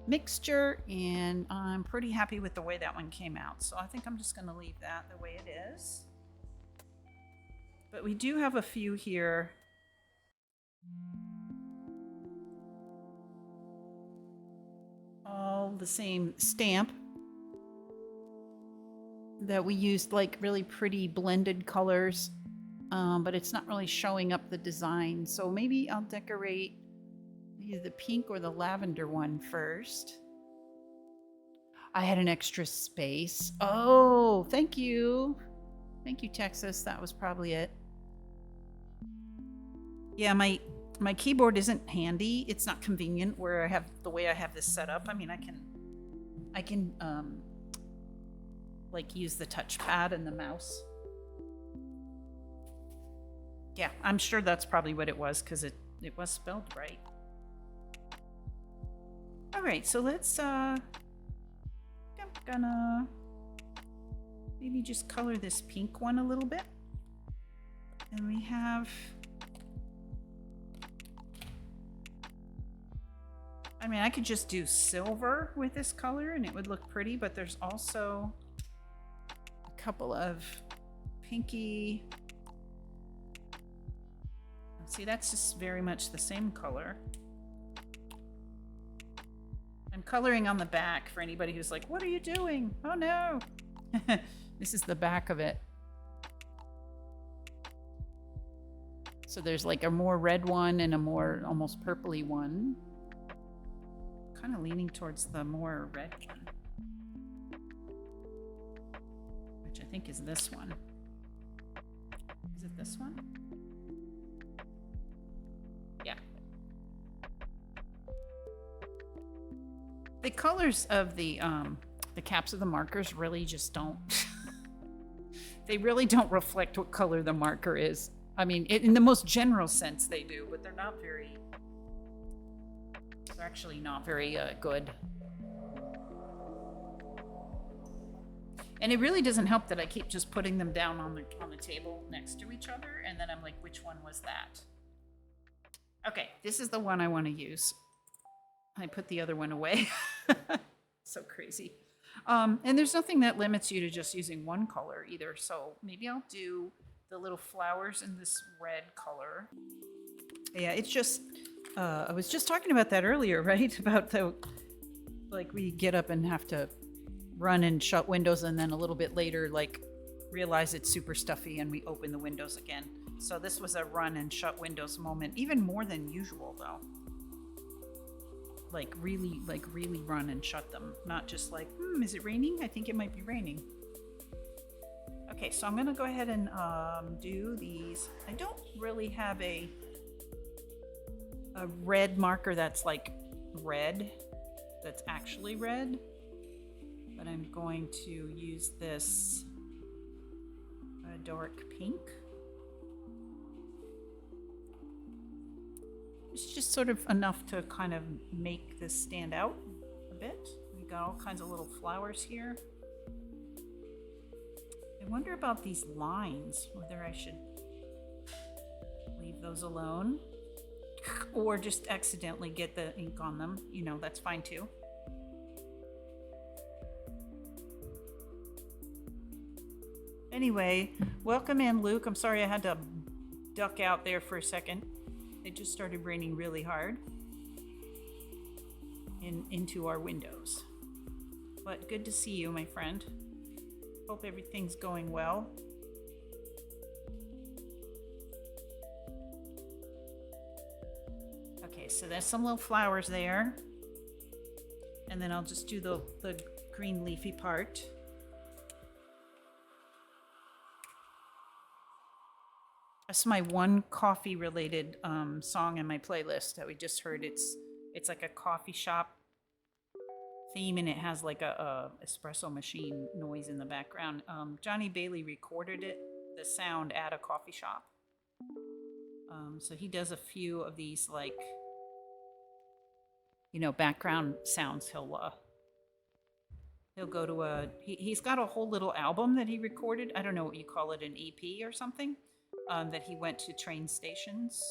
[SPEAKER 1] mixture, and I'm pretty happy with the way that one came out. So I think I'm just going to leave that the way it is. But we do have a few here. All the same stamp that we used, like really pretty blended colors, but it's not really showing up the design. So maybe I'll decorate either the pink or the lavender one first. I had an extra space. Oh, thank you. Thank you, Texas. That was probably it. Yeah, my keyboard isn't handy. It's not convenient where I have the way I have this set up. I mean, I can like use the touchpad and the mouse. Yeah, I'm sure that's probably what it was because it was spelled right. All right, so let's I'm gonna maybe just color this pink one a little bit. And we have, I mean, I could just do silver with this color and it would look pretty, but there's also a couple of pinky. See, that's just very much the same color. I'm coloring on the back for anybody who's like, what are you doing? Oh no. This is the back of it. So there's like a more red one and a more almost purpley one. Kind of leaning towards the more red one, which I think is this one. Is it this one? Yeah. The colors of the caps of the markers really just don't. They really don't reflect what color the marker is. I mean, in the most general sense, they do, but they're not very. They're actually not very good. And it really doesn't help that I keep just putting them down on the table next to each other, and then I'm like, which one was that? Okay, this is the one I want to use. I put the other one away. So crazy. And there's nothing that limits you to just using one color either. So maybe I'll do the little flowers in this red color. Yeah, it's just, I was just talking about that earlier, right? About the, like we get up and have to run and shut windows and then a little bit later, like realize it's super stuffy and we open the windows again. So this was a run and shut windows moment, even more than usual though. Like really run and shut them. Not just like, is it raining? I think it might be raining. Okay, so I'm gonna go ahead and do these. I don't really have a red marker that's like red, that's actually red, but I'm going to use this dark pink. It's just sort of enough to kind of make this stand out a bit. We got all kinds of little flowers here. I wonder about these lines, whether I should leave those alone or just accidentally get the ink on them. You know, that's fine too. Anyway, welcome in, Luke. I'm sorry I had to duck out there for a second. It just started raining really hard into our windows. But good to see you, my friend. Hope everything's going well. Okay, so there's some little flowers there. And then I'll just do the green leafy part. That's my one coffee related song in my playlist that we just heard. It's like a coffee shop theme, and it has like a espresso machine noise in the background. Johnny Bailey recorded the sound at a coffee shop. So he does a few of these, like, background sounds. He'll go to he's got a whole little album that he recorded. I don't know what you call it, an EP or something, that he went to train stations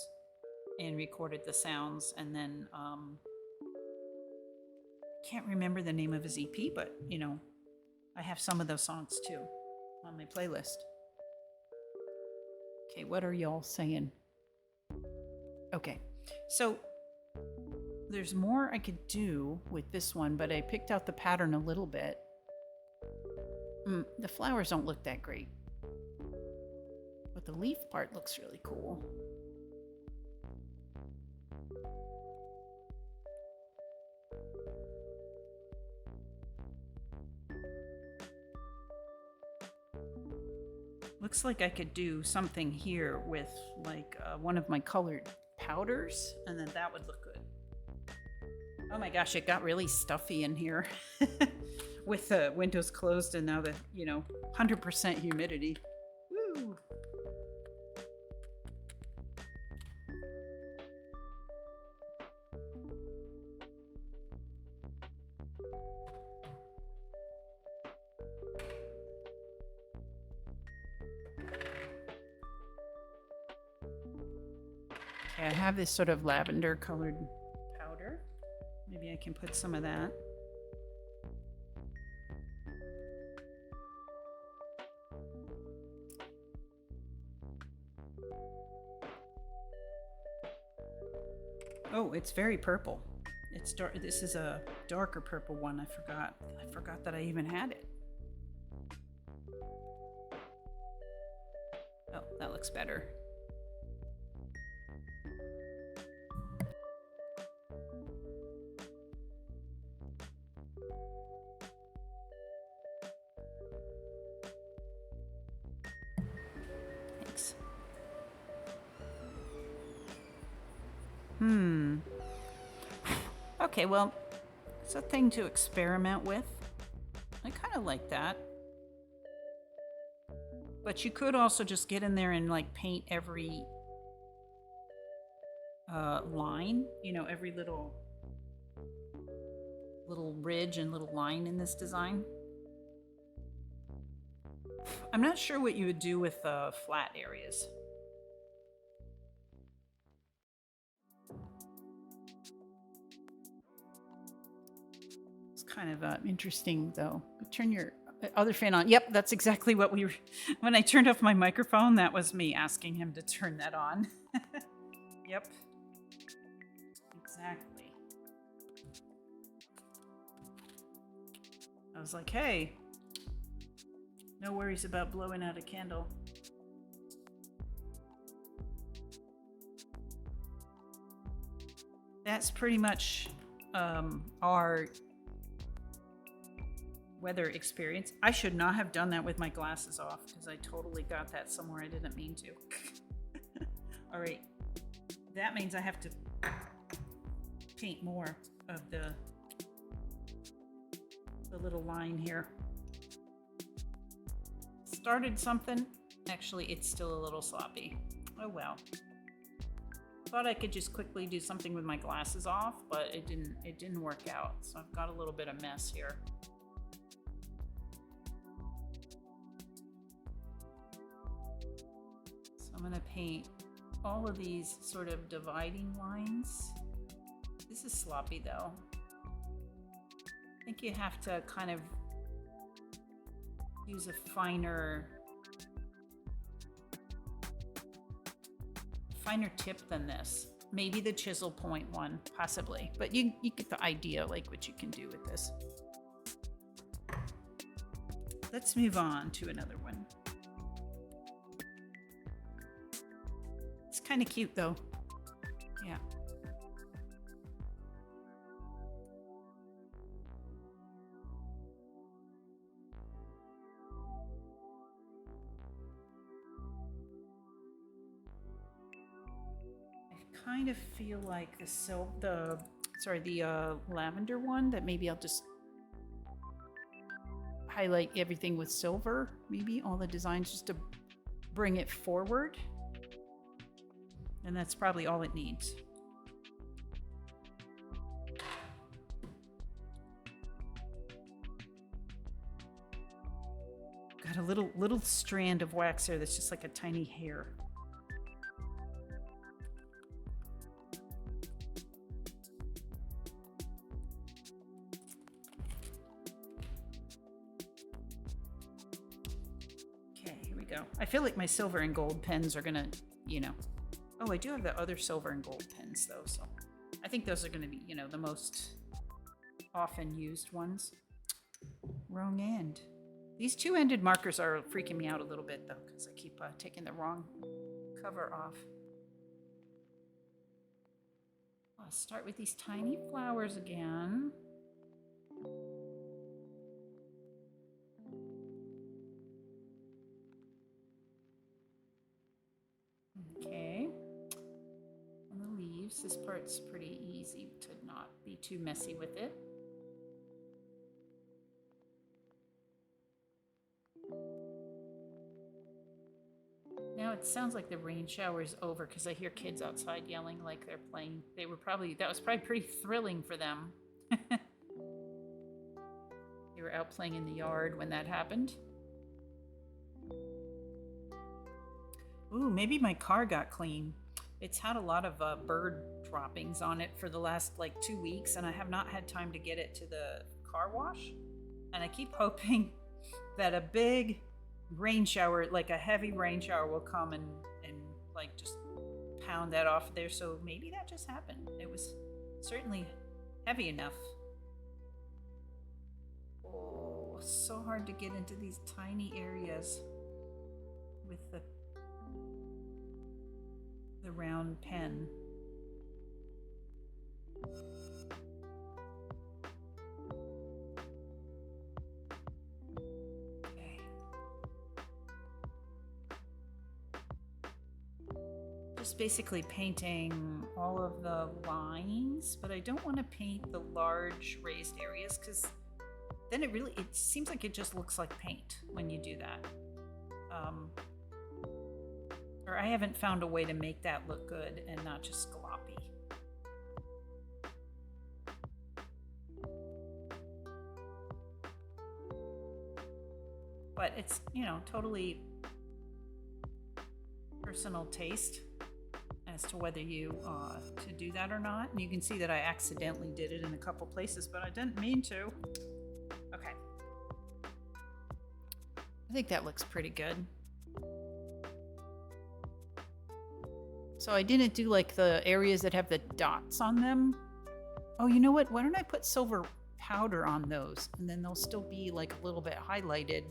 [SPEAKER 1] and recorded the sounds. And then can't remember the name of his EP, but I have some of those songs too on my playlist. Okay, what are y'all saying? Okay, so there's more I could do with this one, but I picked out the pattern a little bit. The flowers don't look that great, but the leaf part looks really cool. Looks like I could do something here with like one of my colored powders, and then that would look good. Oh my gosh, it got really stuffy in here with the windows closed and now the 100% humidity. Woo! Okay, I have this sort of lavender colored powder. Maybe I can put some of that. Oh, it's very purple. It's dark. This is a darker purple one. I forgot that I even had it. Oh, that looks better. Thanks. Okay, well, it's a thing to experiment with. I kind of like that. But you could also just get in there and like paint every line, every little ridge and little line in this design. I'm not sure what you would do with flat areas. It's kind of interesting, though. Turn your other fan on. Yep, that's exactly what we were. When I turned off my microphone, that was me asking him to turn that on. Yep. Exactly. I was like, hey, no worries about blowing out a candle. That's pretty much our weather experience. I should not have done that with my glasses off because I totally got that somewhere I didn't mean to. All right. That means I have to paint more of the little line here. Started something. Actually, it's still a little sloppy. Oh well. Thought I could just quickly do something with my glasses off, but it didn't work out. So I've got a little bit of mess here. So I'm gonna paint all of these sort of dividing lines. This is sloppy though. I think you have to kind of use a finer tip than this. Maybe the chisel point one, possibly. But you get the idea, like what you can do with this. Let's move on to another one. It's kind of cute though. Yeah. I kind of feel like the lavender one, that maybe I'll just highlight everything with silver, maybe all the designs, just to bring it forward. And that's probably all it needs. Got a little strand of wax there that's just like a tiny hair. Okay, here we go. I feel like my silver and gold pens are gonna, you know. Oh, I do have the other silver and gold pens though, so I think those are gonna be, you know, the most often used ones. Wrong end. These two-ended markers are freaking me out a little bit, though, because I keep taking the wrong cover off. I'll start with these tiny flowers again. Okay. On the leaves, this part's pretty easy to not be too messy with it. Now it sounds like the rain shower is over because I hear kids outside yelling like they're playing. That was probably pretty thrilling for them. They were out playing in the yard when that happened. Ooh, maybe my car got clean. It's had a lot of bird droppings on it for the last like 2 weeks, and I have not had time to get it to the car wash. And I keep hoping that a big rain shower, like a heavy rain shower, will come and like just pound that off there. So maybe that just happened. It was certainly heavy enough. Oh, so hard to get into these tiny areas with the round pen. Just basically painting all of the lines, but I don't want to paint the large raised areas because then it seems like it just looks like paint when you do that. Or I haven't found a way to make that look good and not just gloppy. But it's, you know, totally personal taste as to whether you to do that or not. And you can see that I accidentally did it in a couple places, but I didn't mean to. Okay. I think that looks pretty good. So I didn't do like the areas that have the dots on them. Oh, you know what? Why don't I put silver powder on those? And then they'll still be like a little bit highlighted.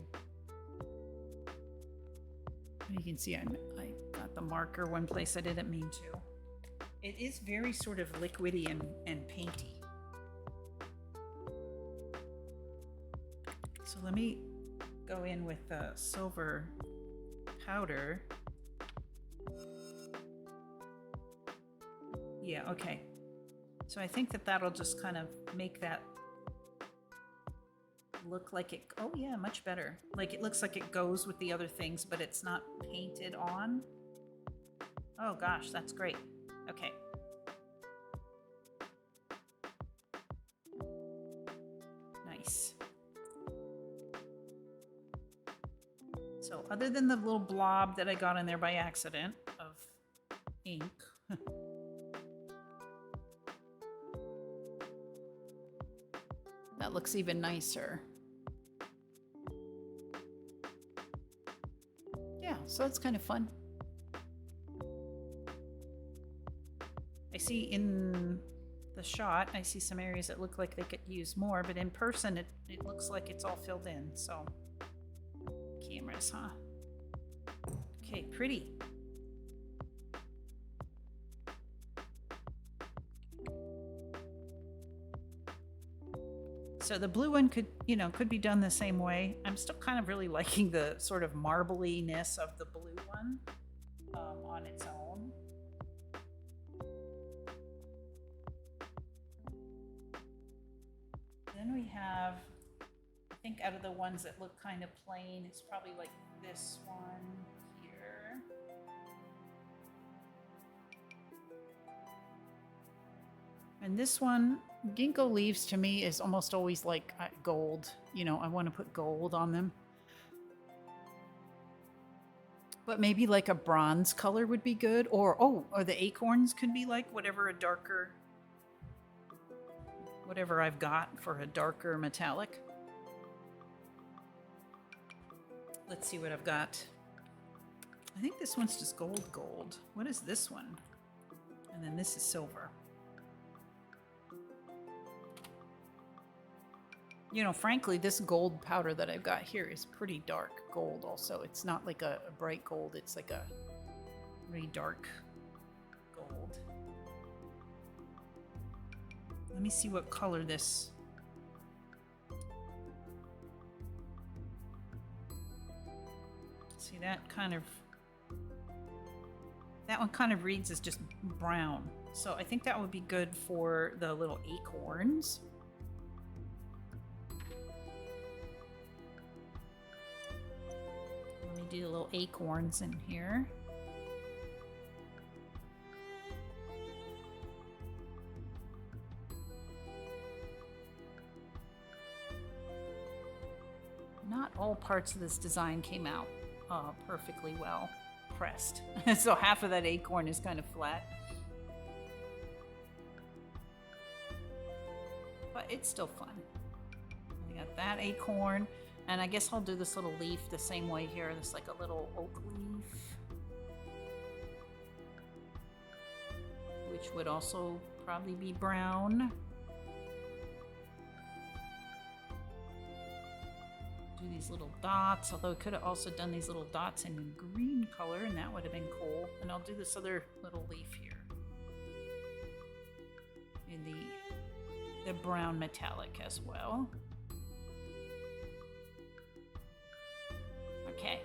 [SPEAKER 1] You can see I got the marker one place I didn't mean to. It is very sort of liquidy and painty. So let me go in with the silver powder. Yeah, okay. So I think that'll just kind of make that look like it. Oh yeah, much better. Like it looks like it goes with the other things, but it's not painted on. Oh gosh, that's great. Okay. Nice. So other than the little blob that I got in there by accident of ink, that looks even nicer. Yeah, so that's kind of fun. I see in the shot, I see some areas that look like they could use more, but in person, it looks like it's all filled in, so. Cameras, huh? Okay, pretty. So the blue one could be done the same way. I'm still kind of really liking the sort of marbliness of the blue one on its own. Then we have think out of the ones that look kind of plain, it's probably like this one here. And this one, ginkgo leaves to me is almost always like gold. You know, I want to put gold on them. But maybe like a bronze color would be good. Or the acorns could be like whatever I've got for a darker metallic. Let's see what I've got. I think this one's just gold. What is this one? And then this is silver. You know, frankly, this gold powder that I've got here is pretty dark gold also. It's not like a bright gold. It's like a really dark gold. Let me see what color this... See, that one kind of reads as just brown. So I think that would be good for the little acorns. Let me do the little acorns in here. Not all parts of this design came out perfectly well pressed. So half of that acorn is kind of flat. But it's still fun. We got that acorn. And I guess I'll do this little leaf the same way here. This like a little oak leaf. Which would also probably be brown. Do these little dots, although I could have also done these little dots in green color, and that would have been cool. And I'll do this other little leaf here in the brown metallic as well. Okay.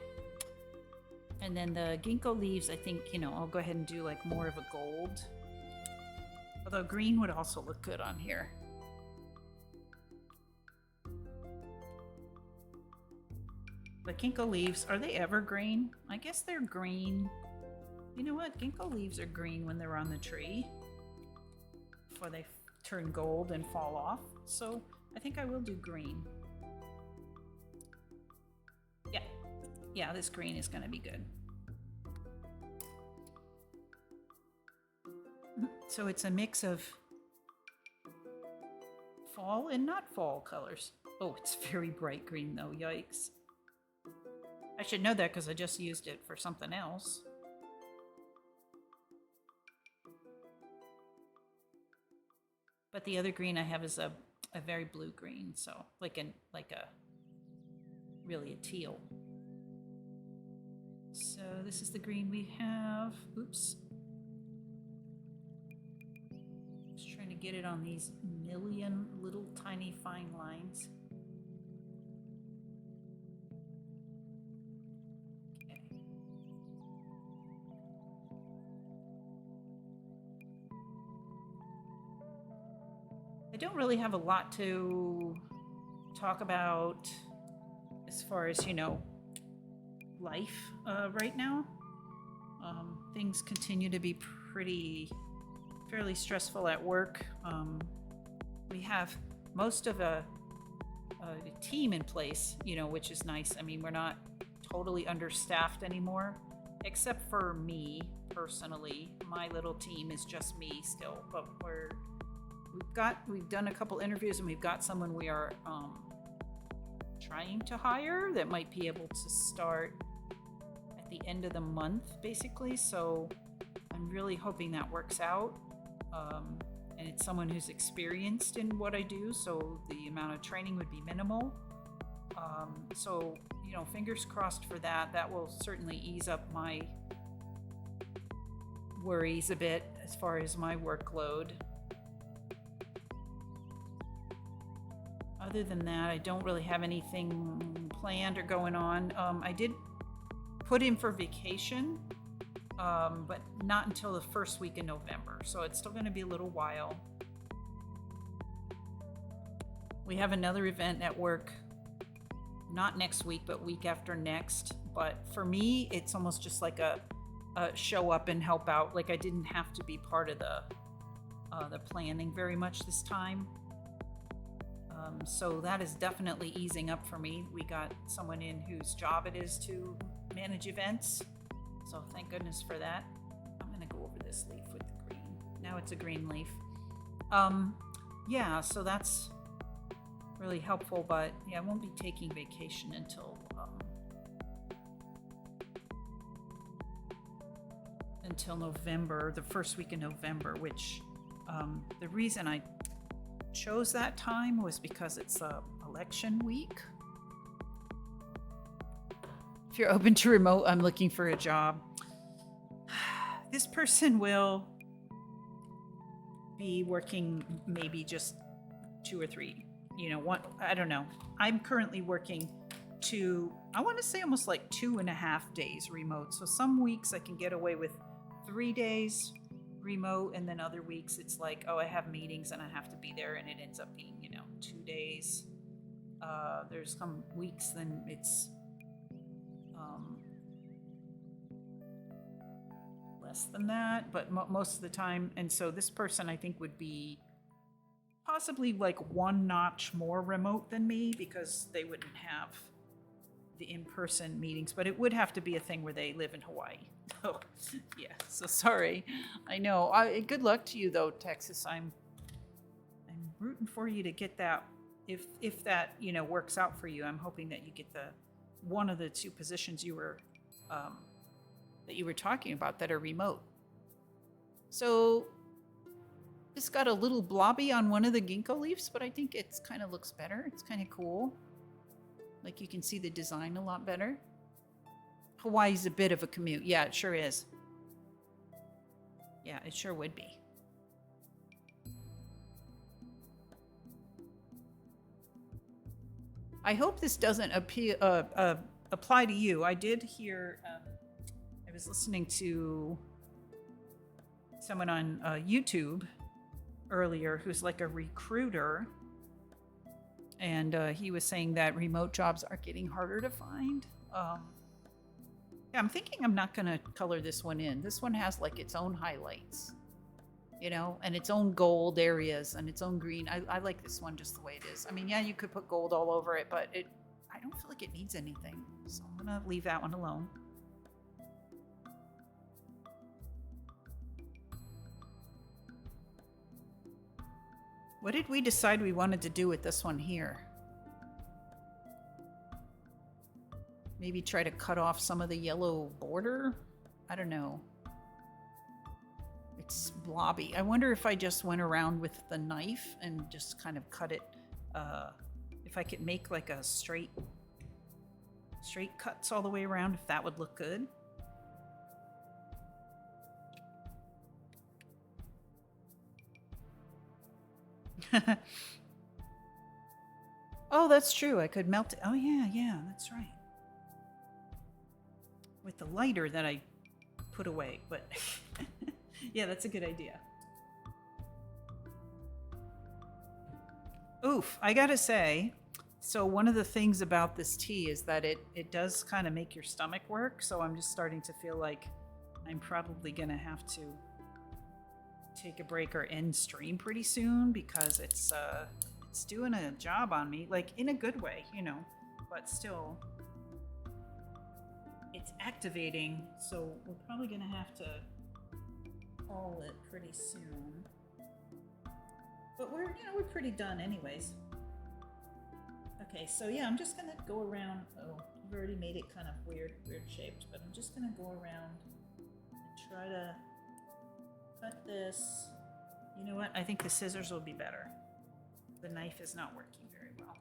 [SPEAKER 1] And then the ginkgo leaves, I think, you know, I'll go ahead and do like more of a gold. Although green would also look good on here. The ginkgo leaves, are they evergreen? I guess they're green. You know what? Ginkgo leaves are green when they're on the tree before they turn gold and fall off. So I think I will do green. Yeah, this green is going to be good. So it's a mix of fall and not fall colors. Oh, it's very bright green though. Yikes. I should know that because I just used it for something else. But the other green I have is a very blue green, so like a really a teal. So this is the green we have. Oops. Just trying to get it on these million little tiny fine lines. I don't really have a lot to talk about as far as, you know, life right now. Things continue to be fairly stressful at work. We have most of a team in place, you know, which is nice. I mean, we're not totally understaffed anymore, except for me personally. My little team is just me still, but we've done a couple interviews and we've got someone we are trying to hire that might be able to start at the end of the month, basically. So I'm really hoping that works out. And it's someone who's experienced in what I do, so the amount of training would be minimal. So, you know, fingers crossed for that. That will certainly ease up my worries a bit as far as my workload. Other than that, I don't really have anything planned or going on. I did put in for vacation, but not until the first week in November. So it's still going to be a little while. We have another event at work not next week, but week after next. But for me, it's almost just like a show up and help out. Like I didn't have to be part of the planning very much this time. So that is definitely easing up for me. We got someone in whose job it is to manage events. So thank goodness for that. I'm gonna go over this leaf with the green. Now it's a green leaf. Yeah, so that's really helpful, but yeah, I won't be taking vacation until November, the first week in November, which the reason I chose that time was because it's election week. If you're open to remote, I'm looking for a job. This person will be working maybe just 2 or 3, one, I don't know. I'm currently working I want to say almost like 2.5 days remote. So some weeks I can get away with 3 days remote, and then other weeks it's like, oh, I have meetings and I have to be there, and it ends up being 2 days. There's some weeks then it's less than that, but most of the time. And so this person I think would be possibly like 1 notch more remote than me, because they wouldn't have the in-person meetings, but it would have to be a thing where they live in Hawaii. Oh, yeah. So sorry. I know. Good luck to you, though, Texas. I'm rooting for you to get that. If that works out for you, I'm hoping that you get one of the 2 positions you were talking about that are remote. So this got a little blobby on one of the ginkgo leaves, but I think it's kind of looks better. It's kind of cool. Like you can see the design a lot better. Hawaii's a bit of a commute. Yeah, it sure is. Yeah, it sure would be. I hope this doesn't apply to you. I did hear, I was listening to someone on YouTube earlier who's like a recruiter, and he was saying that remote jobs are getting harder to find. Yeah, I'm thinking I'm not going to color this one in. This one has like its own highlights, and its own gold areas and its own green. I like this one just the way it is. I mean, yeah, you could put gold all over it, but I don't feel like it needs anything. So I'm going to leave that one alone. What did we decide we wanted to do with this one here? Maybe try to cut off some of the yellow border? I don't know. It's blobby. I wonder if I just went around with the knife and just kind of cut it. If I could make like a straight cuts all the way around, if that would look good. Oh, that's true. I could melt it. Oh, yeah, that's right. With the lighter that I put away, but yeah, that's a good idea. Oof, I gotta say, so one of the things about this tea is that it does kind of make your stomach work, so I'm just starting to feel like I'm probably gonna have to take a break or end stream pretty soon, because it's doing a job on me, like in a good way, but still it's activating, so we're probably gonna have to call it pretty soon. But we're pretty done anyways. Okay, so yeah, I'm just gonna go around. Oh, I've already made it kind of weird shaped, but I'm just gonna go around and try to cut this. You know what? I think the scissors will be better. The knife is not working very well.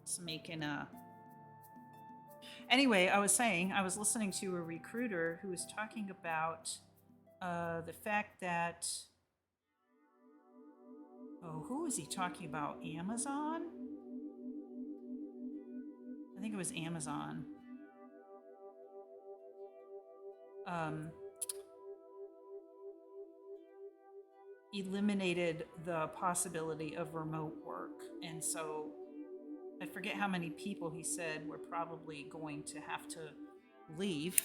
[SPEAKER 1] It's making a... Anyway, I was listening to a recruiter who was talking about the fact that... Oh, who was he talking about? Amazon? I think it was Amazon. Eliminated the possibility of remote work. And so I forget how many people he said were probably going to have to leave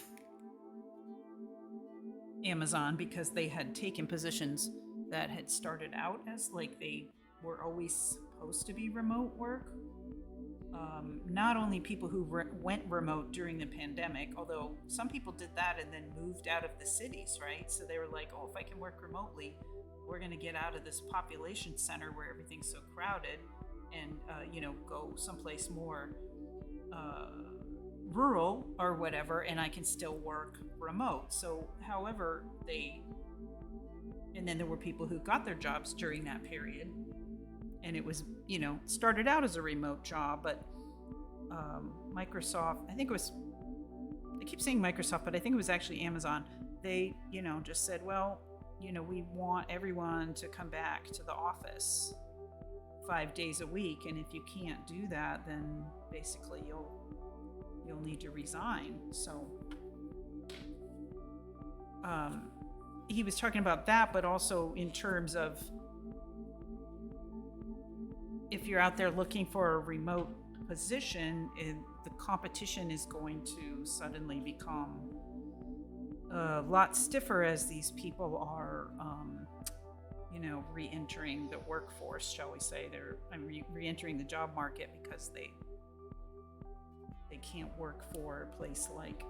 [SPEAKER 1] Amazon because they had taken positions that had started out as like they were always supposed to be remote work. Not only people who went remote during the pandemic, although some people did that and then moved out of the cities, right? So they were like, oh, if I can work remotely, we're going to get out of this population center where everything's so crowded and, go someplace more rural or whatever, and I can still work remote. So, however, and then there were people who got their jobs during that period, and it was, started out as a remote job, but Microsoft, I keep saying Microsoft, but I think it was actually Amazon. They, just said, well, we want everyone to come back to the office 5 days a week, and if you can't do that, then basically you'll need to resign. So he was talking about that, but also in terms of if you're out there looking for a remote position, the competition is going to suddenly become a lot stiffer as these people are re-entering the workforce, shall we say. They're re-entering the job market because they can't work for a place like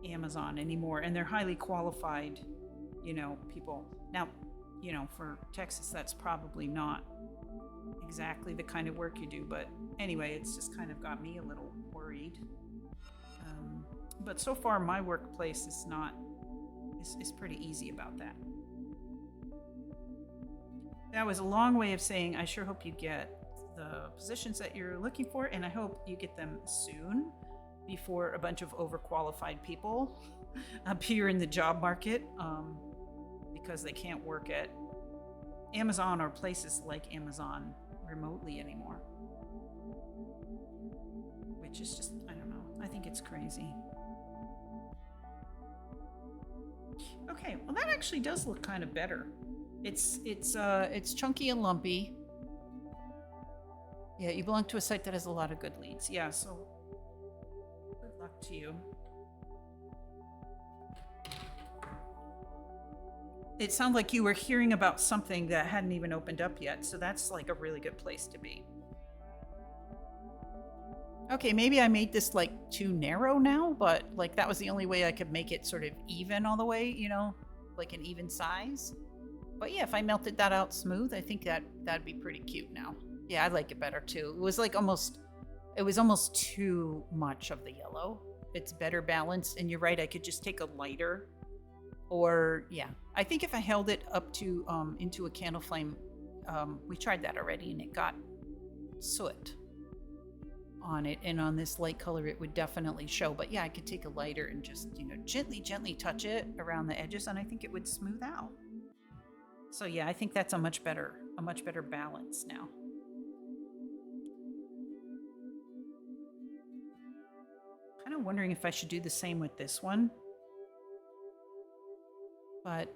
[SPEAKER 1] Amazon anymore, and they're highly qualified people. Now, for Texas, that's probably not exactly the kind of work you do, but anyway, it's just kind of got me a little worried. But so far my workplace is pretty easy about that. That was a long way of saying I sure hope you get the positions that you're looking for, and I hope you get them soon before a bunch of overqualified people appear in the job market because they can't work at Amazon or places like Amazon remotely anymore, which is just, I don't know, I think it's crazy. Okay, well that actually does look kind of better. It's chunky and lumpy. Yeah, you belong to a site that has a lot of good leads. Yeah, so good luck to you. It sounded like you were hearing about something that hadn't even opened up yet, so that's like a really good place to be. Okay, maybe I made this like too narrow now, but like that was the only way I could make it sort of even all the way, like an even size. But yeah, if I melted that out smooth, I think that'd be pretty cute now. Yeah, I like it better too. It was almost too much of the yellow. It's better balanced, and you're right, I could just take a lighter, or yeah, I think if I held it up to into a candle flame, we tried that already, and it got soot on it, and on this light color it would definitely show. But yeah, I could take a lighter and just gently touch it around the edges, and I think it would smooth out. So yeah, I think that's a much better balance now. Kind of wondering if I should do the same with this one, but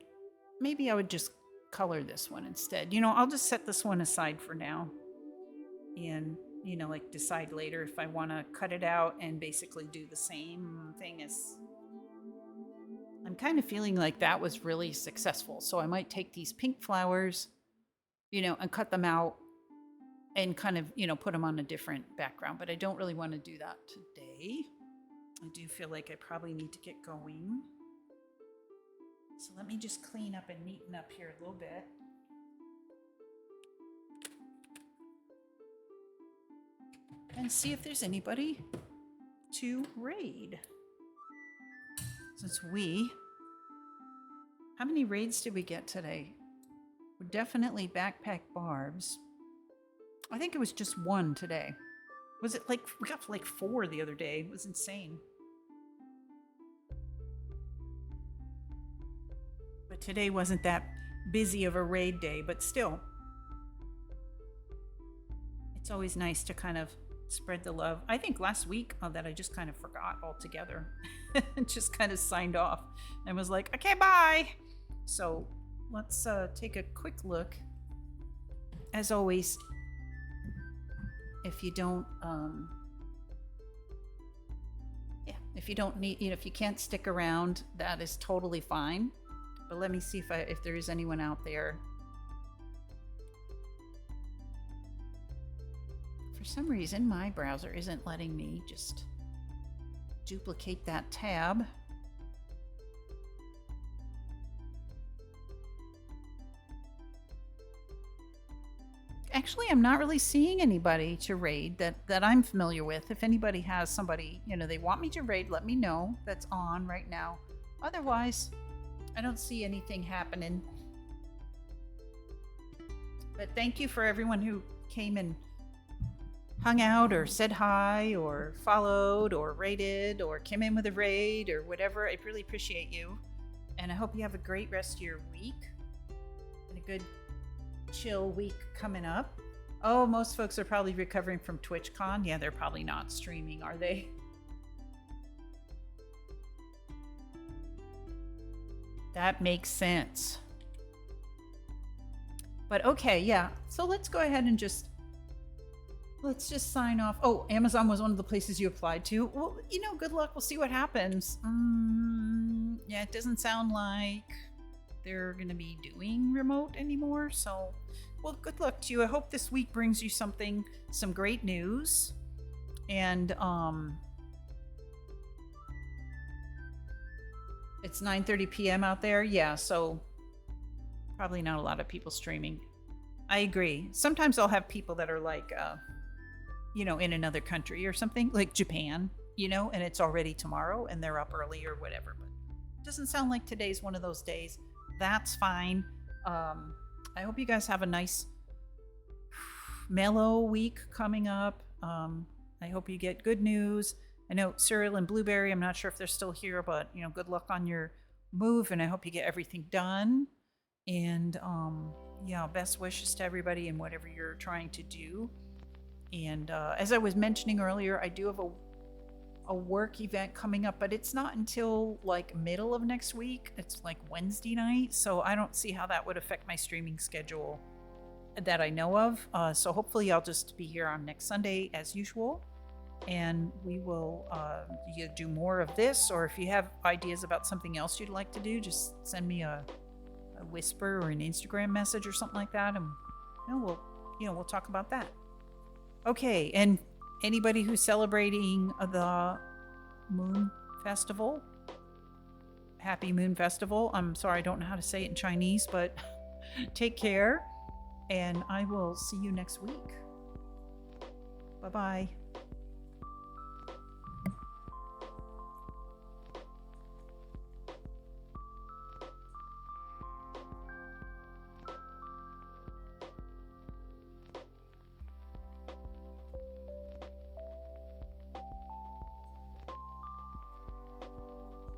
[SPEAKER 1] maybe I would just color this one instead. I'll just set this one aside for now, and like decide later if I want to cut it out and basically do the same thing as. I'm kind of feeling like that was really successful, so I might take these pink flowers, and cut them out and kind of, put them on a different background, but I don't really want to do that today. I do feel like I probably need to get going. So let me just clean up and neaten up here a little bit. And see if there's anybody to raid. Since how many raids did we get today? We're definitely backpack barbs. I think it was just one today. Was it like, we got like 4 the other day. It was insane. But today wasn't that busy of a raid day, but still. It's always nice to kind of spread the love. I think last week that I just kind of forgot altogether. Just kind of signed off and was like, okay, bye. So let's take a quick look. As always, if you don't, if you don't need, if you can't stick around, that is totally fine. But let me see if there is anyone out there. For some reason, my browser isn't letting me just duplicate that tab. Actually, I'm not really seeing anybody to raid that I'm familiar with. If anybody has somebody, they want me to raid, let me know. That's on right now. Otherwise, I don't see anything happening. But thank you for everyone who came and hung out or said hi or followed or raided or came in with a raid or whatever. I really appreciate you. And I hope you have a great rest of your week and a good chill week coming up. Oh, most folks are probably recovering from TwitchCon. Yeah, they're probably not streaming, are they? That makes sense. But okay, yeah. So let's go ahead and let's just sign off. Oh, Amazon was one of the places you applied to. Well, good luck. We'll see what happens. Yeah, it doesn't sound like they're going to be doing remote anymore. So, well, good luck to you. I hope this week brings you some great news. And it's 9:30 p.m. out there. Yeah, so probably not a lot of people streaming. I agree. Sometimes I'll have people that are like, in another country or something, like Japan, and it's already tomorrow and they're up early or whatever. But it doesn't sound like today's one of those days. That's fine. I hope you guys have a nice, mellow week coming up. I hope you get good news. I know Cyril and Blueberry, I'm not sure if they're still here, but, good luck on your move, and I hope you get everything done. And, best wishes to everybody in whatever you're trying to do. And as I was mentioning earlier, I do have a work event coming up, but it's not until like middle of next week. It's like Wednesday night, so I don't see how that would affect my streaming schedule that I know of. So hopefully I'll just be here on next Sunday as usual, and we will either do more of this, or if you have ideas about something else you'd like to do, just send me a whisper or an Instagram message or something like that, and we'll talk about that. Okay, and anybody who's celebrating the Moon Festival, Happy Moon Festival. I'm sorry, I don't know how to say it in Chinese, but take care, and I will see you next week. Bye-bye.